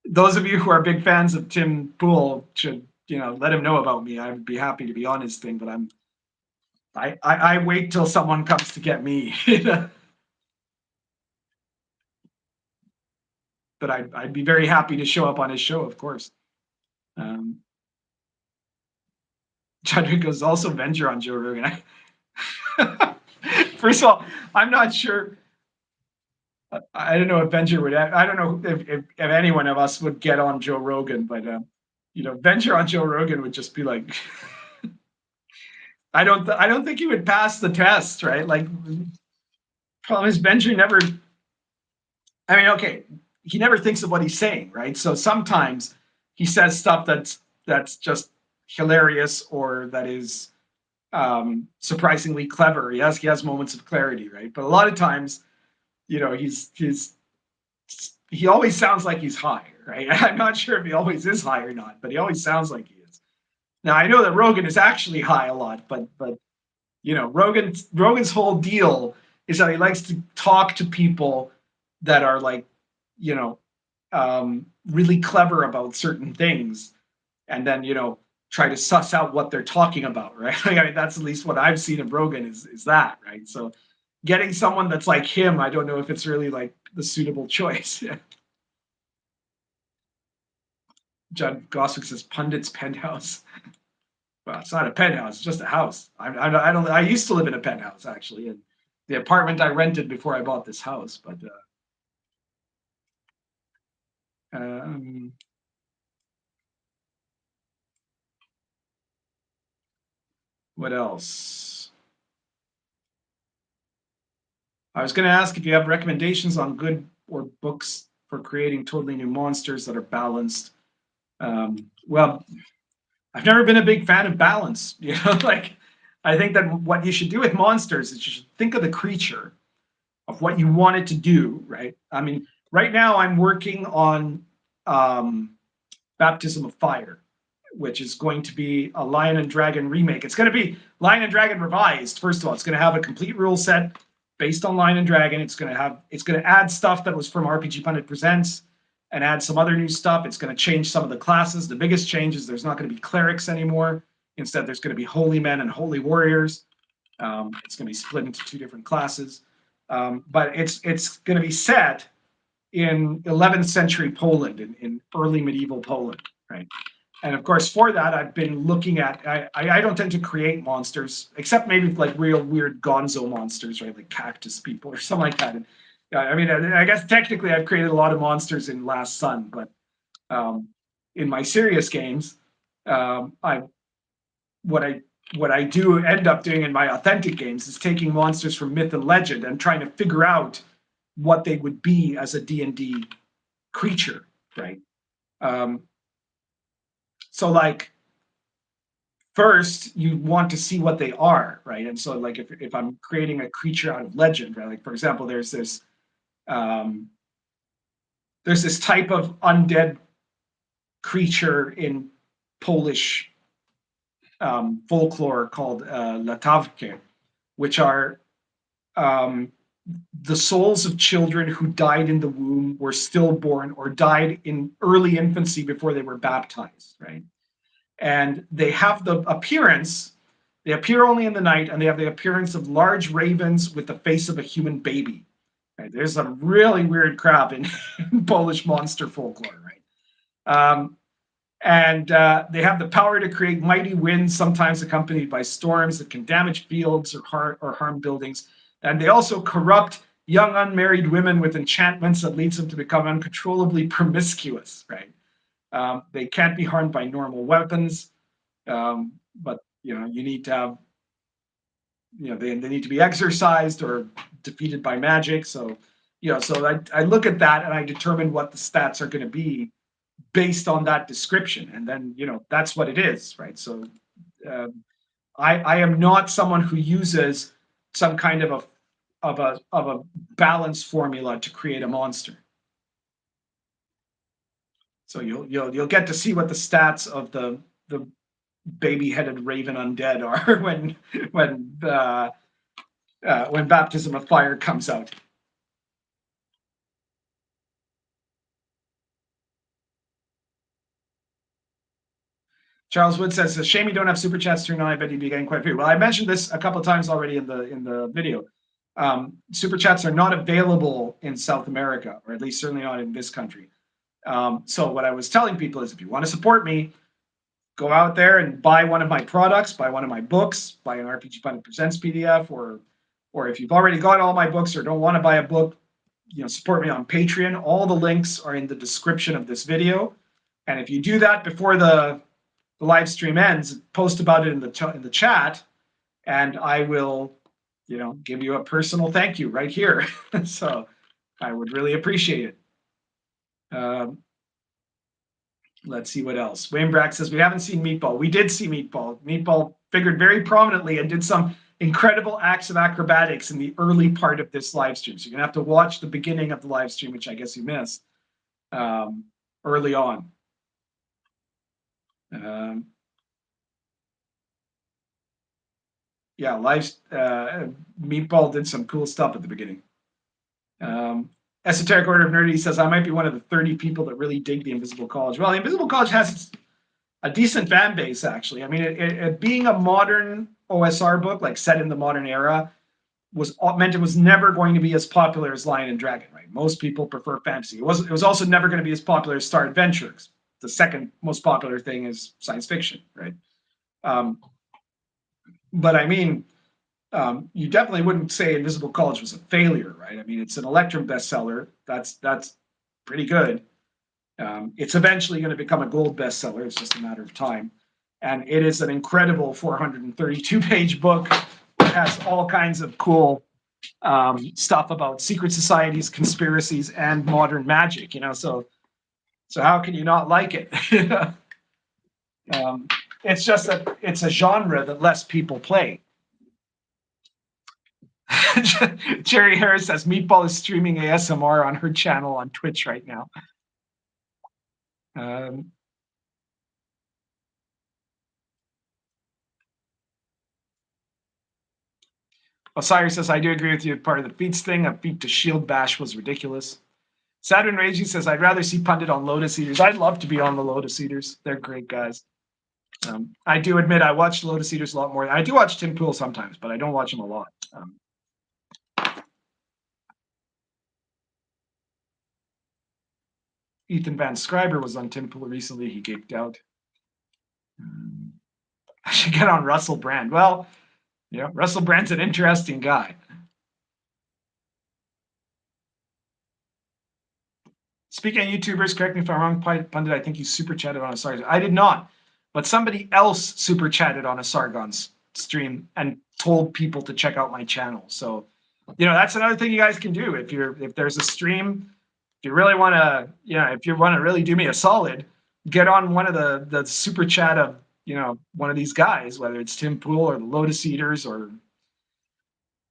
those of you who are big fans of Tim Pool should, let him know about me. I would be happy to be on his thing, but I wait till someone comes to get me. But I'd be very happy to show up on his show, of course. Chadwick goes, "Also Venger on Joe Rogan." First of all, I'm not sure. I don't know if Venger would. I don't know if any one of us would get on Joe Rogan, but Venger on Joe Rogan would just be like, I don't think he would pass the test, right? Like, problem is Venger never. I mean, okay, he never thinks of what he's saying, right? So sometimes he says stuff that's just hilarious or that is surprisingly clever. He has moments of clarity, right? But a lot of times, he always sounds like he's high, right? I'm not sure if he always is high or not, but he always sounds like he is. Now I know that Rogan is actually high a lot, but Rogan's whole deal is that he likes to talk to people that are like, really clever about certain things, and then try to suss out what they're talking about, right? I mean, that's at least what I've seen of Rogan is that, right? So getting someone that's like him, I don't know if it's really like the suitable choice. John Goswick says Pundit's penthouse. Well, it's not a penthouse; it's just a house. I used to live in a penthouse actually, and the apartment I rented before I bought this house. But what else? I was going to ask if you have recommendations on good or books for creating totally new monsters that are balanced. Well, I've never been a big fan of balance. Like I think that what you should do with monsters is you should think of the creature, of what you want it to do, right? I mean, right now I'm working on Baptism of Fire, which is going to be a Lion and Dragon remake. It's going to be Lion and Dragon revised. First of all, it's going to have a complete rule set based on Lion and Dragon. It's going to add stuff that was from RPG Pundit Presents and add some other new stuff. It's going to change some of the classes. The biggest change is there's not going to be clerics anymore. Instead, there's going to be holy men and holy warriors. It's going to be split into two different classes. But it's going to be set in 11th century Poland, in early medieval Poland, right? And of course, for that, I've been looking at. I don't tend to create monsters, except maybe like real weird Gonzo monsters, right? Like cactus people or something like that. And, I mean, I guess technically I've created a lot of monsters in Last Sun, but in my serious games, what I do end up doing in my authentic games is taking monsters from myth and legend and trying to figure out what they would be as a D&D creature, right? So like first you want to see what they are, right? And so like if I'm creating a creature out of legend, right? Like for example, there's this type of undead creature in Polish folklore called latawki, which are the souls of children who died in the womb, were stillborn, or died in early infancy before they were baptized, right? And they have the appearance, they appear only in the night, and they have the appearance of large ravens with the face of a human baby. Right? There's some really weird crap in Polish monster folklore, right? And they have the power to create mighty winds, sometimes accompanied by storms that can damage fields or harm buildings. And they also corrupt young unmarried women with enchantments that leads them to become uncontrollably promiscuous, right? They can't be harmed by normal weapons, but you need to have, they need to be exorcised or defeated by magic. So, so I look at that and I determine what the stats are going to be based on that description, and then that's what it is, right? So I am not someone who uses some kind of a balance formula to create a monster. So you'll get to see what the stats of the baby-headed raven undead are when Baptism of Fire comes out. Charles Wood says, "A shame you don't have super chats turned on. I bet you'd be getting quite a few." Well, I mentioned this a couple of times already in the video. Super chats are not available in South America, or at least certainly not in this country. So what I was telling people is, if you want to support me, go out there and buy one of my products, buy one of my books, buy an RPG Pundit Presents PDF, or if you've already got all my books or don't want to buy a book, support me on Patreon. All the links are in the description of this video. And if you do that before the live stream ends, post about it in the chat, and I will, give you a personal thank you right here. So I would really appreciate it. Let's see what else. Wayne Brack says, we haven't seen Meatball. We did see Meatball. Meatball figured very prominently and did some incredible acts of acrobatics in the early part of this live stream. So you're going to have to watch the beginning of the live stream, which I guess you missed early on. Yeah, Meatball did some cool stuff at the beginning. Esoteric Order of Nerdy says, I might be one of the 30 people that really dig the Invisible College. Well, the Invisible College has a decent fan base, actually. I mean, it being a modern OSR book, like set in the modern era, meant it was never going to be as popular as Lion and Dragon, right? Most people prefer fantasy. It was also never going to be as popular as Star Adventures. The second most popular thing is science fiction, right? But I mean, you definitely wouldn't say Invisible College was a failure, right? I mean, it's an Electrum bestseller. That's pretty good. It's eventually going to become a gold bestseller. It's just a matter of time. And it is an incredible 432-page book. It has all kinds of cool stuff about secret societies, conspiracies, and modern magic. So how can you not like it? It's just that it's a genre that less people play. Jerry Harris says Meatball is streaming ASMR on her channel on Twitch right now. Osiris says, I do agree with you. Part of the feats thing, a feat to shield bash was ridiculous. Saturn Raging says, I'd rather see Pundit on Lotus Eaters. I'd love to be on the Lotus Eaters. They're great guys. I do admit I watch Lotus Eaters a lot more. I do watch Tim Pool sometimes, but I don't watch him a lot. Ethan Van Scriber was on Tim Pool recently. He gaped out. I should get on Russell Brand. Well, yeah, Russell Brand's an interesting guy. Speaking of YouTubers, correct me if I'm wrong, Pundit, I think you super chatted on a Sargon. I did not, but somebody else super chatted on a Sargon's stream and told people to check out my channel. So, that's another thing you guys can do. If there's a stream, if you really want to, if you want to really do me a solid, get on one of the super chat of one of these guys, whether it's Tim Pool or the Lotus Eaters or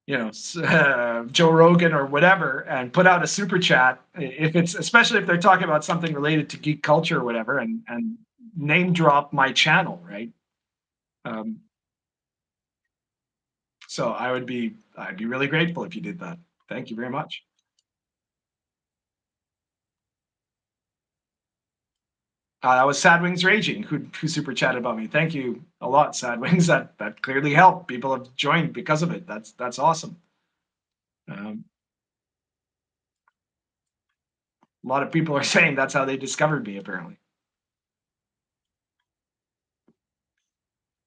Joe Rogan or whatever, and put out a super chat if it's, especially if they're talking about something related to geek culture or whatever, and name drop my channel, right? So I'd be really grateful if you did that. Thank you very much. That was Sad Wings Raging who super chatted about me. Thank you a lot, Sad Wings. That clearly helped. People have joined because of it. That's awesome. A lot of people are saying that's how they discovered me, apparently.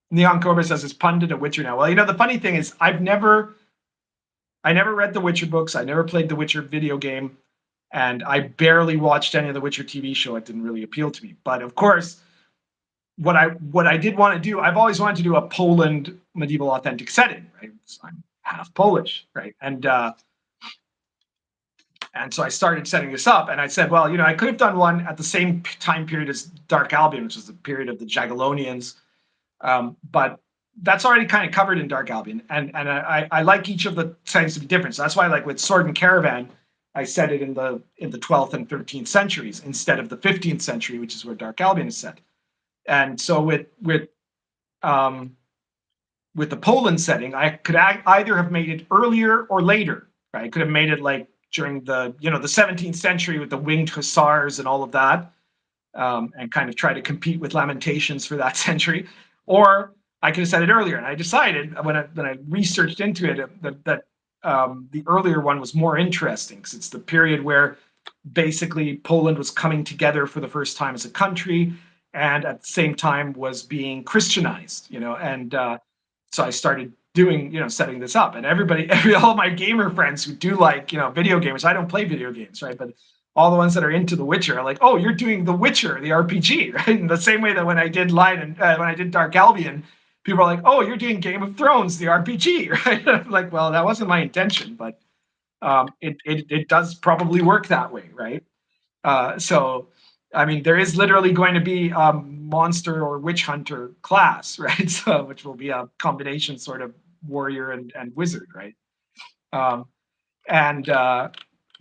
Neon Cobra says, "Is Pundit a Witcher now?" Well, the funny thing is, I never read the Witcher books. I never played the Witcher video game, and I barely watched any of the Witcher TV show. It didn't really appeal to me. But of course, what I did want to do, I've always wanted to do a Poland medieval authentic setting, right? So I'm half Polish, right? And so I started setting this up, and I said, well, I could have done one at the same time period as Dark Albion, which was the period of the Jagiellonians, but that's already kind of covered in Dark Albion, and I like each of the settings to be different. So that's why, like with Sword and Caravan, I set it in the 12th and 13th centuries instead of the 15th century, which is where Dark Albion is set. And so with the Poland setting, I could either have made it earlier or later. Right? I could have made it like during the the 17th century with the winged hussars and all of that, and kind of try to compete with Lamentations for that century, or I could have said it earlier. And I decided when I researched into it that the earlier one was more interesting because it's the period where basically Poland was coming together for the first time as a country, and at the same time was being Christianized, and so I started doing, setting this up, and all my gamer friends who do like, video games, I don't play video games, right? But all the ones that are into The Witcher are like, oh, you're doing The Witcher, the RPG, right? In the same way that when I did when I did Dark Albion, people are like, oh, you're doing Game of Thrones, the RPG, right? I'm like, well, that wasn't my intention, but it does probably work that way, right? So, I mean, there is literally going to be a monster or witch hunter class, right? So, which will be a combination sort of warrior and wizard, right?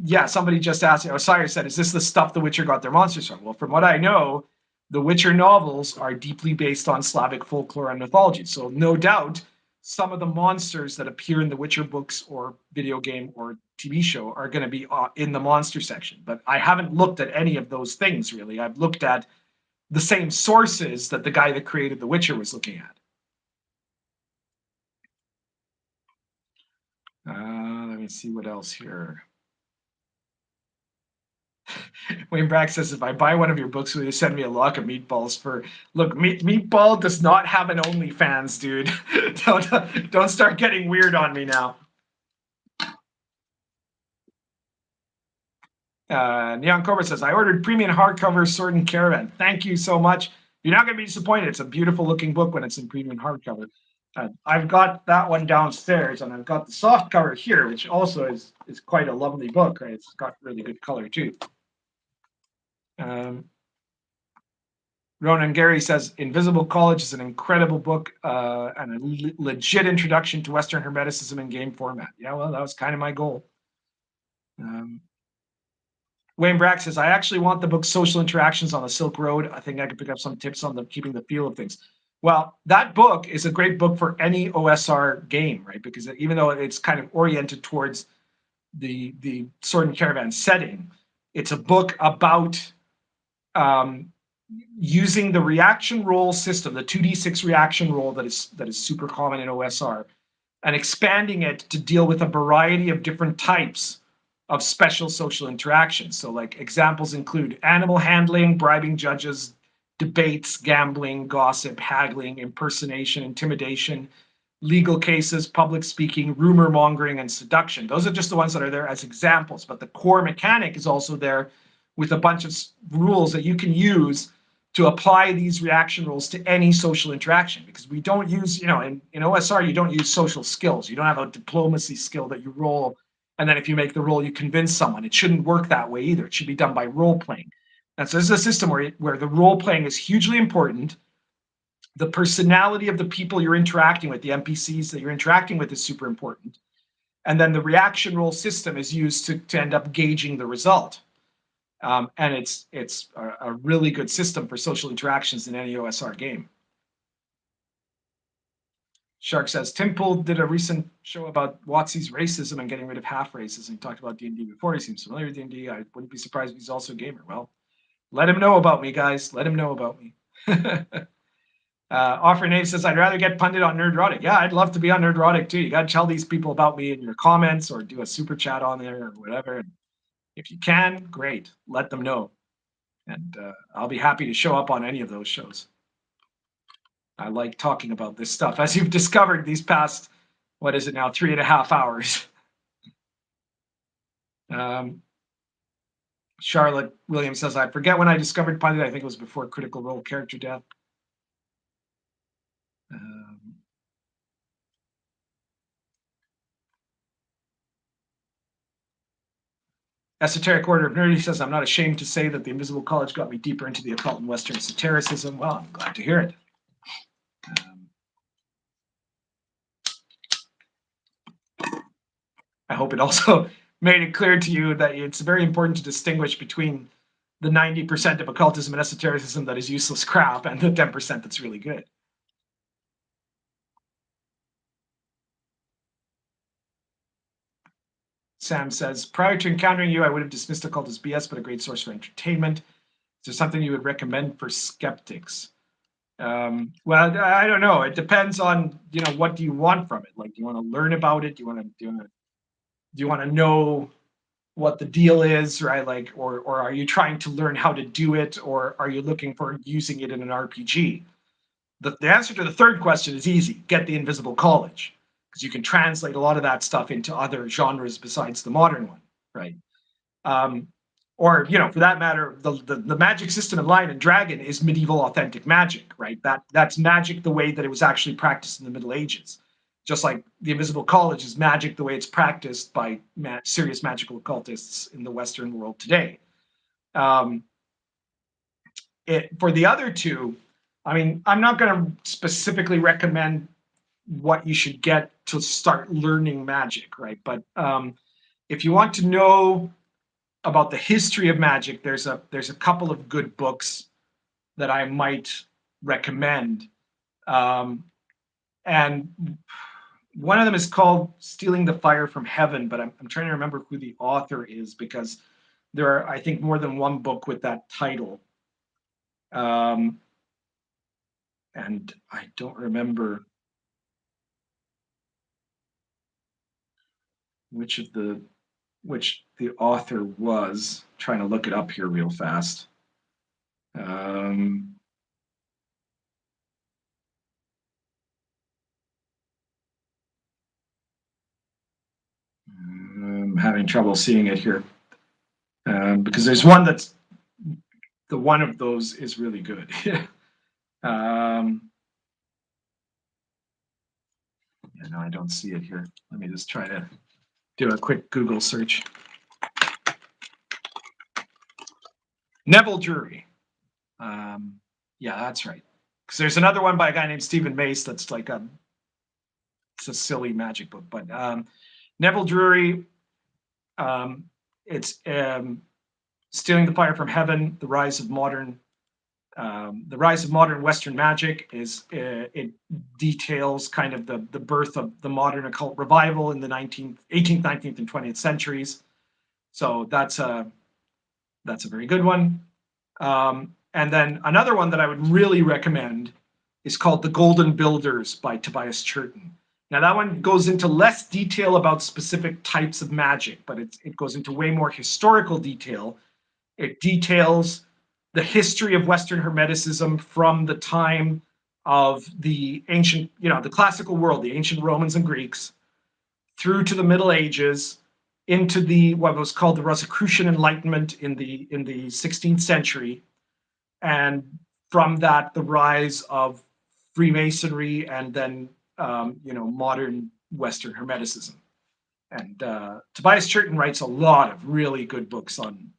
Yeah, somebody just asked, Osiris said, is this the stuff The Witcher got their monsters from? Well, from what I know, the Witcher novels are deeply based on Slavic folklore and mythology. So no doubt some of the monsters that appear in the Witcher books or video game or TV show are going to be in the monster section. But I haven't looked at any of those things, really. I've looked at the same sources that the guy that created The Witcher was looking at. Let me see what else here. Wayne Brack says, if I buy one of your books, will you send me a lock of meatballs for... Look, Meatball does not have an OnlyFans, dude. Don't start getting weird on me now. Neon Cobra says, I ordered premium hardcover Sword and Caravan. Thank you so much. You're not going to be disappointed. It's a beautiful looking book when it's in premium hardcover. I've got that one downstairs, and I've got the soft cover here, which also is quite a lovely book. Right? It's got really good color too. Ronan Gary says, Invisible College is an incredible book and a legit introduction to Western Hermeticism in game format. Yeah, well, that was kind of my goal. Wayne Brack says, I actually want the book Social Interactions on the Silk Road. I think I could pick up some tips on keeping the feel of things. Well, that book is a great book for any OSR game, right? Because even though it's kind of oriented towards the Sword and Caravan setting, it's a book about using the reaction roll system, the 2d6 reaction roll that is super common in OSR, and expanding it to deal with a variety of different types of special social interactions. So like examples include animal handling, bribing judges, debates, gambling, gossip, haggling, impersonation, intimidation, legal cases, public speaking, rumor mongering, and seduction. Those are just the ones that are there as examples, but the core mechanic is also there with a bunch of rules that you can use to apply these reaction rules to any social interaction, because we don't use, in OSR, you don't use social skills. You don't have a diplomacy skill that you roll, and then if you make the roll, you convince someone. It shouldn't work that way either. It should be done by role playing. And so this is a system where the role playing is hugely important. The personality of the people you're interacting with, the NPCs that you're interacting with, is super important. And then the reaction roll system is used to end up gauging the result. And it's a really good system for social interactions in any OSR game. Shark says, Tim Pool did a recent show about WotC's racism and getting rid of half races. And he talked about D&D before. He seems familiar with D&D. I wouldn't be surprised if he's also a gamer. Well, let him know about me, guys. Let him know about me. Offer Name says, I'd rather get pundit on Nerdrotic. Yeah, I'd love to be on Nerdrotic too. You got to tell these people about me in your comments or do a super chat on there or whatever. And if you can, great. Let them know. And I'll be happy to show up on any of those shows. I like talking about this stuff, as you've discovered these past, what is it now, 3.5 hours. Charlotte Williams says, I forget when I discovered Pundit. I think it was before Critical Role character death. Esoteric Order of Nerdy says, I'm not ashamed to say that the Invisible College got me deeper into the occult and Western esotericism. Well, I'm glad to hear it. I hope it also made it clear to you that it's very important to distinguish between the 90% of occultism and esotericism that is useless crap and the 10% that's really good. Sam says, prior to encountering you, I would have dismissed occult as BS, but a great source for entertainment. Is there something you would recommend for skeptics? Well, I don't know. It depends on, what do you want from it? Like, do you want to learn about it? Do you want to know what the deal is, right? Like, or are you trying to learn how to do it, or are you looking for using it in an RPG? The answer to the third question is easy. Get the Invisible College, because you can translate a lot of that stuff into other genres besides the modern one, right? Or, for that matter, the magic system in Lion and Dragon is medieval authentic magic, right? That's magic the way that it was actually practiced in the Middle Ages. Just like the Invisible College is magic the way it's practiced by serious magical occultists in the Western world today. For the other two, I mean, I'm not going to specifically recommend what you should get to start learning magic, right? But if you want to know about the history of magic, there's a couple of good books that I might recommend. And one of them is called Stealing the Fire from Heaven, but I'm trying to remember who the author is, because there are, I think, more than one book with that title. And I don't remember which the author was. I'm trying to look it up here real fast. I'm having trouble seeing it here, because there's one that's one of those is really good. Yeah, no, I don't see it here. Let me just try to do a quick Google search. Neville Drury. Yeah, that's right. Because there's another one by a guy named Stephen Mace that's like it's a silly magic book. But Neville Drury, it's Stealing the Fire from Heaven, The Rise of Modern Western Magic. It details kind of the birth of the modern occult revival in the 18th, 19th, and 20th centuries. So that's a very good one. And then another one that I would really recommend is called The Golden Builders by Tobias Churton. Now that one goes into less detail about specific types of magic, but it goes into way more historical detail. It details the history of Western Hermeticism from the time of the ancient, the classical world, the ancient Romans and Greeks, through to the Middle Ages, into what was called the Rosicrucian Enlightenment in the 16th century, and from that the rise of Freemasonry, and then modern Western Hermeticism. And Tobias Churton writes a lot of really good books on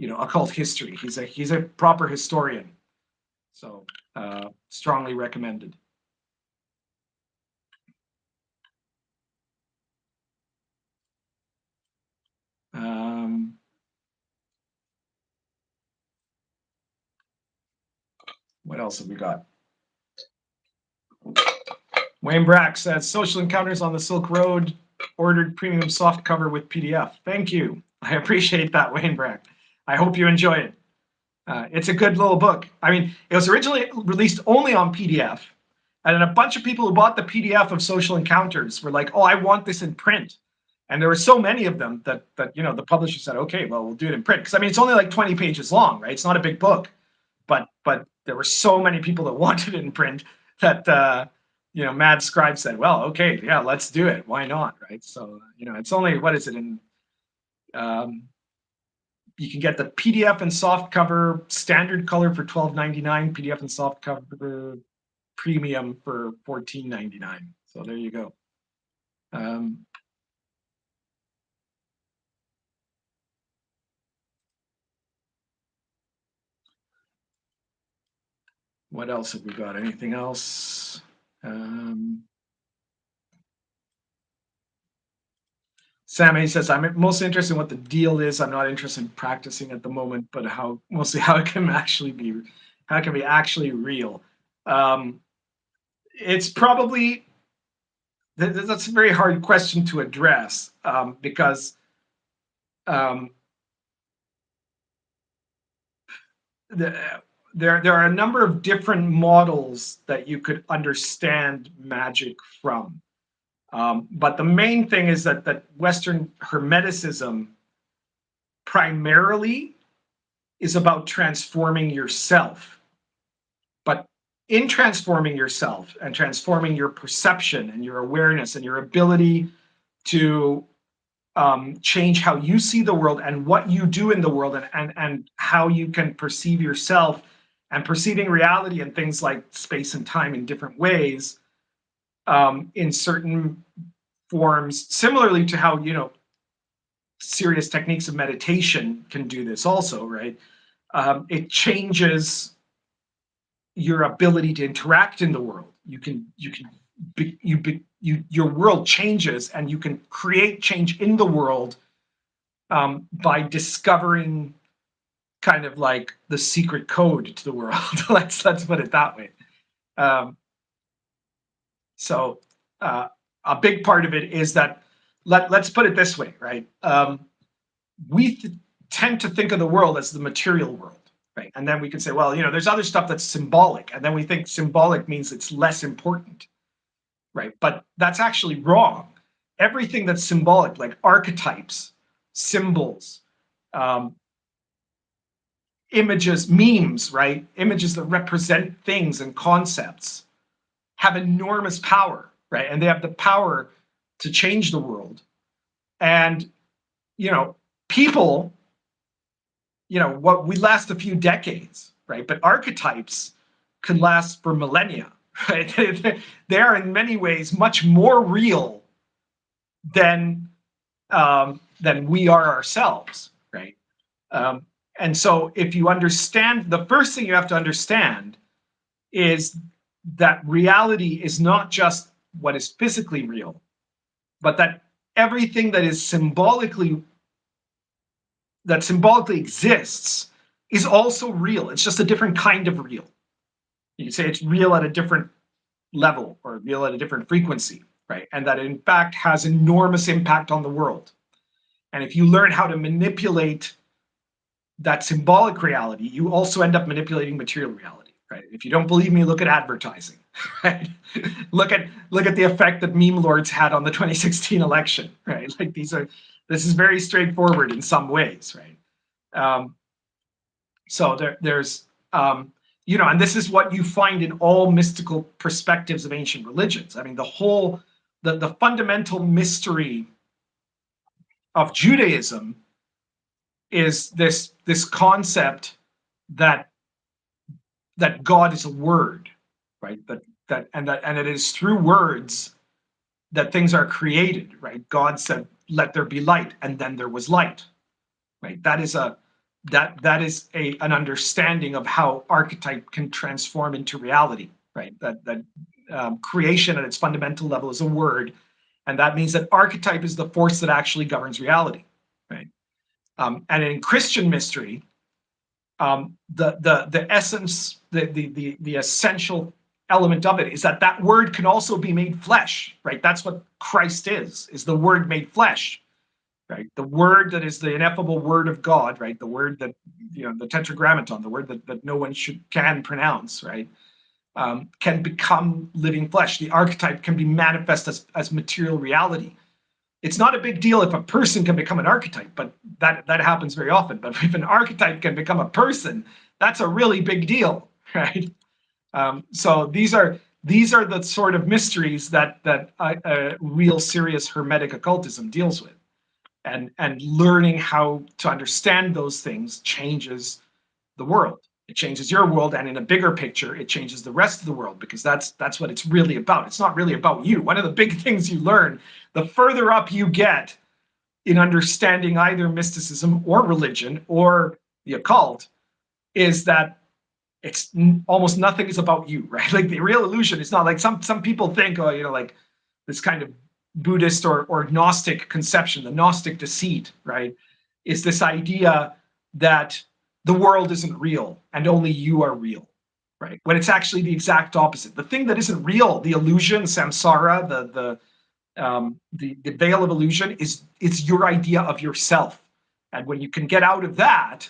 occult history. He's a proper historian. So strongly recommended. What else have we got? Wayne Brack says, Social Encounters on the Silk Road, ordered premium soft cover with PDF. Thank you. I appreciate that, Wayne Brack. I hope you enjoy it. It's a good little book. I mean, it was originally released only on PDF, and then a bunch of people who bought the PDF of Social Encounters were like, "Oh, I want this in print." And there were so many of them that the publisher said, "Okay, well, we'll do it in print." Because I mean, it's only like 20 pages long, right? It's not a big book, but there were so many people that wanted it in print that Mad Scribe said, "Well, okay, yeah, let's do it. Why not?" Right? So it's only, what is it in? You can get the PDF and soft cover standard color for $12.99, PDF and soft cover premium for $14.99. So there you go. What else have we got? Anything else? Sam A says, I'm mostly interested in what the deal is. I'm not interested in practicing at the moment, but mostly how it can actually be, how it can be actually real. It's probably, that's a very hard question to address because there are a number of different models that you could understand magic from. But the main thing is that Western Hermeticism primarily is about transforming yourself. But in transforming yourself and transforming your perception and your awareness and your ability to change how you see the world and what you do in the world and how you can perceive yourself and perceiving reality and things like space and time in different ways, in certain forms, similarly to how serious techniques of meditation can do this also, right? It changes your ability to interact in the world. Your world changes, and you can create change in the world by discovering kind of like the secret code to the world. let's put it that way. So a big part of it is that let's put it this way, right? We tend to think of the world as the material world, right? And then we can say, well, there's other stuff that's symbolic, and then we think symbolic means it's less important, right? But that's actually wrong. Everything that's symbolic, like archetypes, symbols, images, memes, right? Images that represent things and concepts have enormous power, right? And they have the power to change the world. And, people, what we last a few decades, right? But archetypes could last for millennia, right? They are in many ways much more real than we are ourselves, right? And so if you understand, the first thing you have to understand is that reality is not just what is physically real, but that everything that symbolically exists is also real. It's just a different kind of real. You can say it's real at a different level or real at a different frequency, right? And that in fact has enormous impact on the world. And if you learn how to manipulate that symbolic reality, you also end up manipulating material reality, right? If you don't believe me, look at advertising, right? look at the effect that meme lords had on the 2016 election, right? Like this is very straightforward in some ways, right? So there's and this is what you find in all mystical perspectives of ancient religions. I mean, the fundamental mystery of Judaism is this concept that God is a word, right? And it is through words that things are created, right? God said, "Let there be light," and then there was light, right? That is that is an understanding of how archetype can transform into reality, right? That creation at its fundamental level is a word, and that means that archetype is the force that actually governs reality, right? And in Christian mystery, the essence, the essential element of it is that that word can also be made flesh, right? That's what Christ is the word made flesh, right? The word that is the ineffable word of God, right? The word that, the tetragrammaton, the word that no one can pronounce, right? Can become living flesh. The archetype can be manifest as material reality. It's not a big deal if a person can become an archetype, but that happens very often. But if an archetype can become a person, that's a really big deal, right? So these are the sort of mysteries that real serious Hermetic occultism deals with, and learning how to understand those things changes the world. It changes your world, and in a bigger picture, it changes the rest of the world, because that's what it's really about. It's not really about you. One of the big things you learn, the further up you get in understanding either mysticism or religion or the occult, is that it's almost nothing is about you, right? Like the real illusion is not like some people think, oh, like this kind of Buddhist or Gnostic conception, the Gnostic deceit, right, is this idea that the world isn't real and only you are real, right? When it's actually the exact opposite. The thing that isn't real, the illusion, samsara, the veil of illusion, it's your idea of yourself. And when you can get out of that,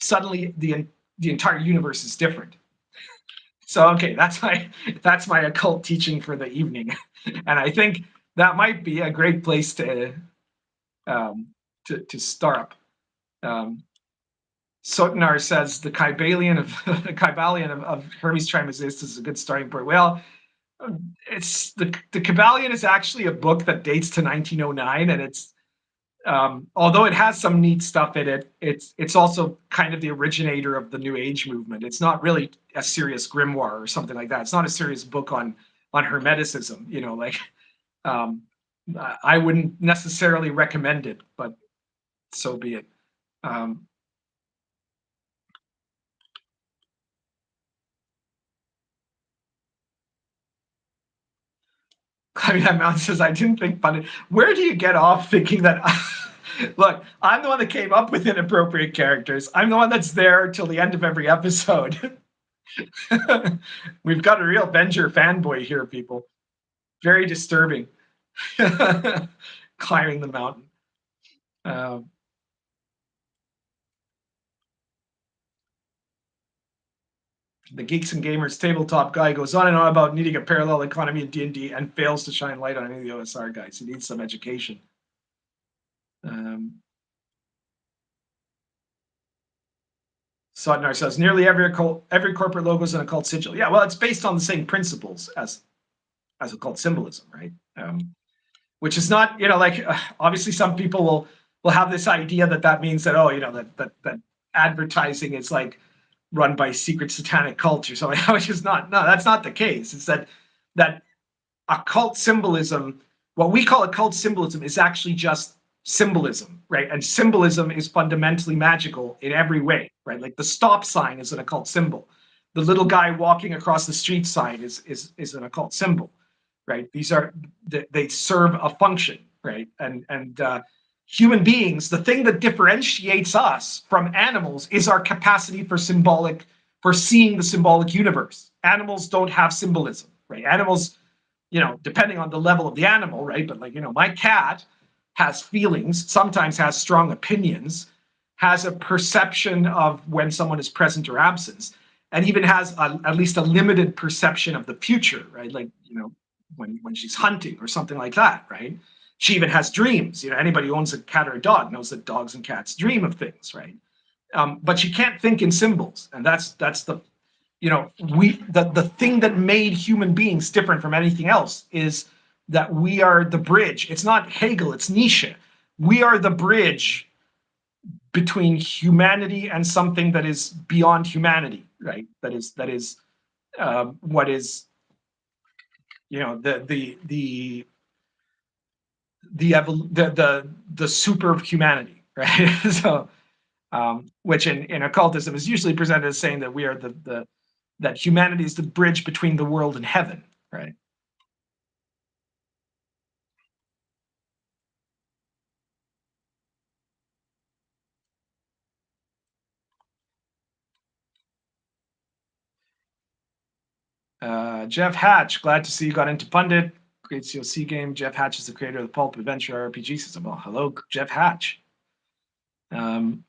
suddenly the entire universe is different. So okay, that's my occult teaching for the evening, and I think that might be a great place to start. Sotenar says the Kybalion of Hermes Trismegistus is a good starting point. Well, it's the Kybalion is actually a book that dates to 1909, and it's although it has some neat stuff in it, it's also kind of the originator of the New Age movement. It's not really a serious grimoire or something like that. It's not a serious book on Hermeticism. I wouldn't necessarily recommend it, but so be it. That Mountain says, I didn't think funny. Where do you get off thinking that? Look, I'm the one that came up with inappropriate characters. I'm the one that's there till the end of every episode. We've got a real Venger fanboy here, people. Very disturbing. Climbing the mountain. The Geeks and Gamers tabletop guy goes on and on about needing a parallel economy in D&D and fails to shine light on any of the OSR guys. He needs some education. Sodnar says, nearly every corporate logo is an occult sigil. Yeah, well, it's based on the same principles as occult symbolism, right? Which is not, obviously some people will have this idea that means that, that advertising is like run by secret satanic cults or something, which is not. No, that's not the case. It's that occult symbolism, what we call occult symbolism, is actually just symbolism, right? And symbolism is fundamentally magical in every way, right? Like the stop sign is an occult symbol. The little guy walking across the street sign is an occult symbol, right? They serve a function, right? And human beings, the thing that differentiates us from animals is our capacity for seeing the symbolic universe. Animals don't have symbolism, right? Animals, depending on the level of the animal, right? But my cat has feelings, sometimes has strong opinions, has a perception of when someone is present or absent, and even has at least a limited perception of the future, right? Like, when she's hunting or something like that, right? She even has dreams. Anybody who owns a cat or a dog knows that dogs and cats dream of things, right? But she can't think in symbols, and that's the the thing that made human beings different from anything else is that we are the bridge. It's not Hegel, it's Nietzsche. We are the bridge between humanity and something that is beyond humanity, right? That is what is the super humanity, right? So which in occultism is usually presented as saying that we are that humanity is the bridge between the world and heaven, right? Jeff Hatch, glad to see you got into Pundit. Great COC game. Jeff Hatch is the creator of the Pulp Adventure RPG system. Well, hello, Jeff Hatch. Um,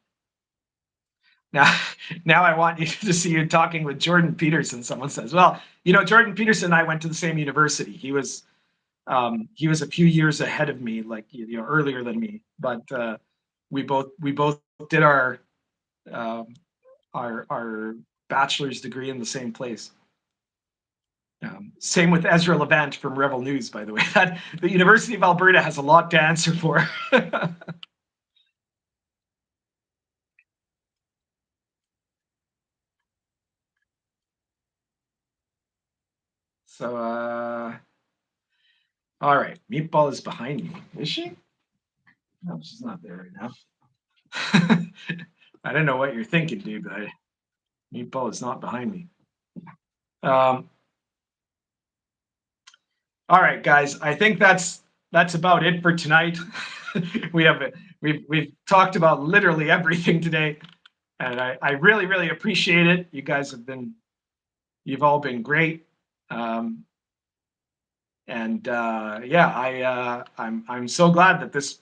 now, now I want you to see you talking with Jordan Peterson. Someone says, well, Jordan Peterson and I went to the same university. He was a few years ahead of me, like earlier than me. But we both did our bachelor's degree in the same place. Same with Ezra Levant from Rebel News, by the way. That the University of Alberta has a lot to answer for. So, all right. Meatball is behind me. Is she? No, she's not there right now. I don't know what you're thinking, dude, but Meatball is not behind me. All right, guys. I think that's about it for tonight. We've talked about literally everything today, and I really appreciate it. You guys you've all been great. I'm so glad that this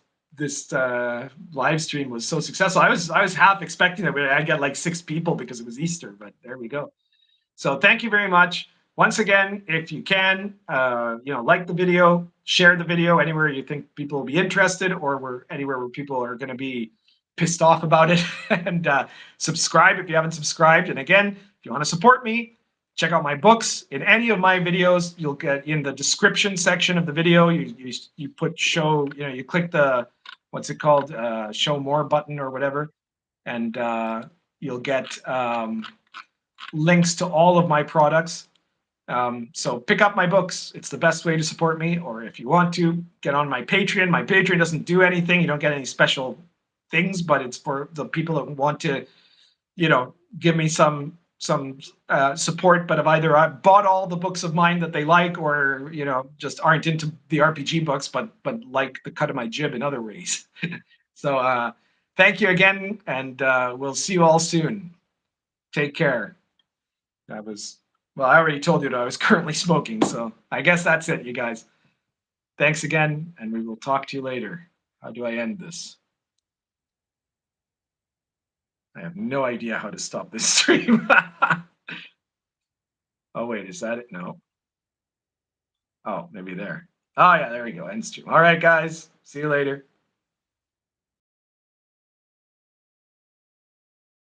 live stream was so successful. I was half expecting that I'd get like 6 people because it was Easter, but there we go. So thank you very much. Once again, if you can, like the video, share the video anywhere you think people will be interested, or anywhere where people are going to be pissed off about it, and subscribe if you haven't subscribed. And again, if you want to support me, check out my books. In any of my videos, you'll get in the description section of the video. You put show, you click the what's it called, show more button or whatever, and you'll get links to all of my products. So pick up my books. It's the best way to support me. Or if you want to, get on my Patreon. My Patreon doesn't do anything. You don't get any special things, but it's for the people that want to, give me some support, but have either bought all the books of mine that they like, or just aren't into the RPG books, but like the cut of my jib in other ways. So thank you again, and we'll see you all soon. Take care. Well, I already told you that I was currently smoking, so I guess that's it, you guys. Thanks again, and we will talk to you later. How do I end this? I have no idea how to stop this stream. Oh, wait, is that it? No. Oh, maybe there. Oh, yeah, there we go. End stream. All right, guys. See you later.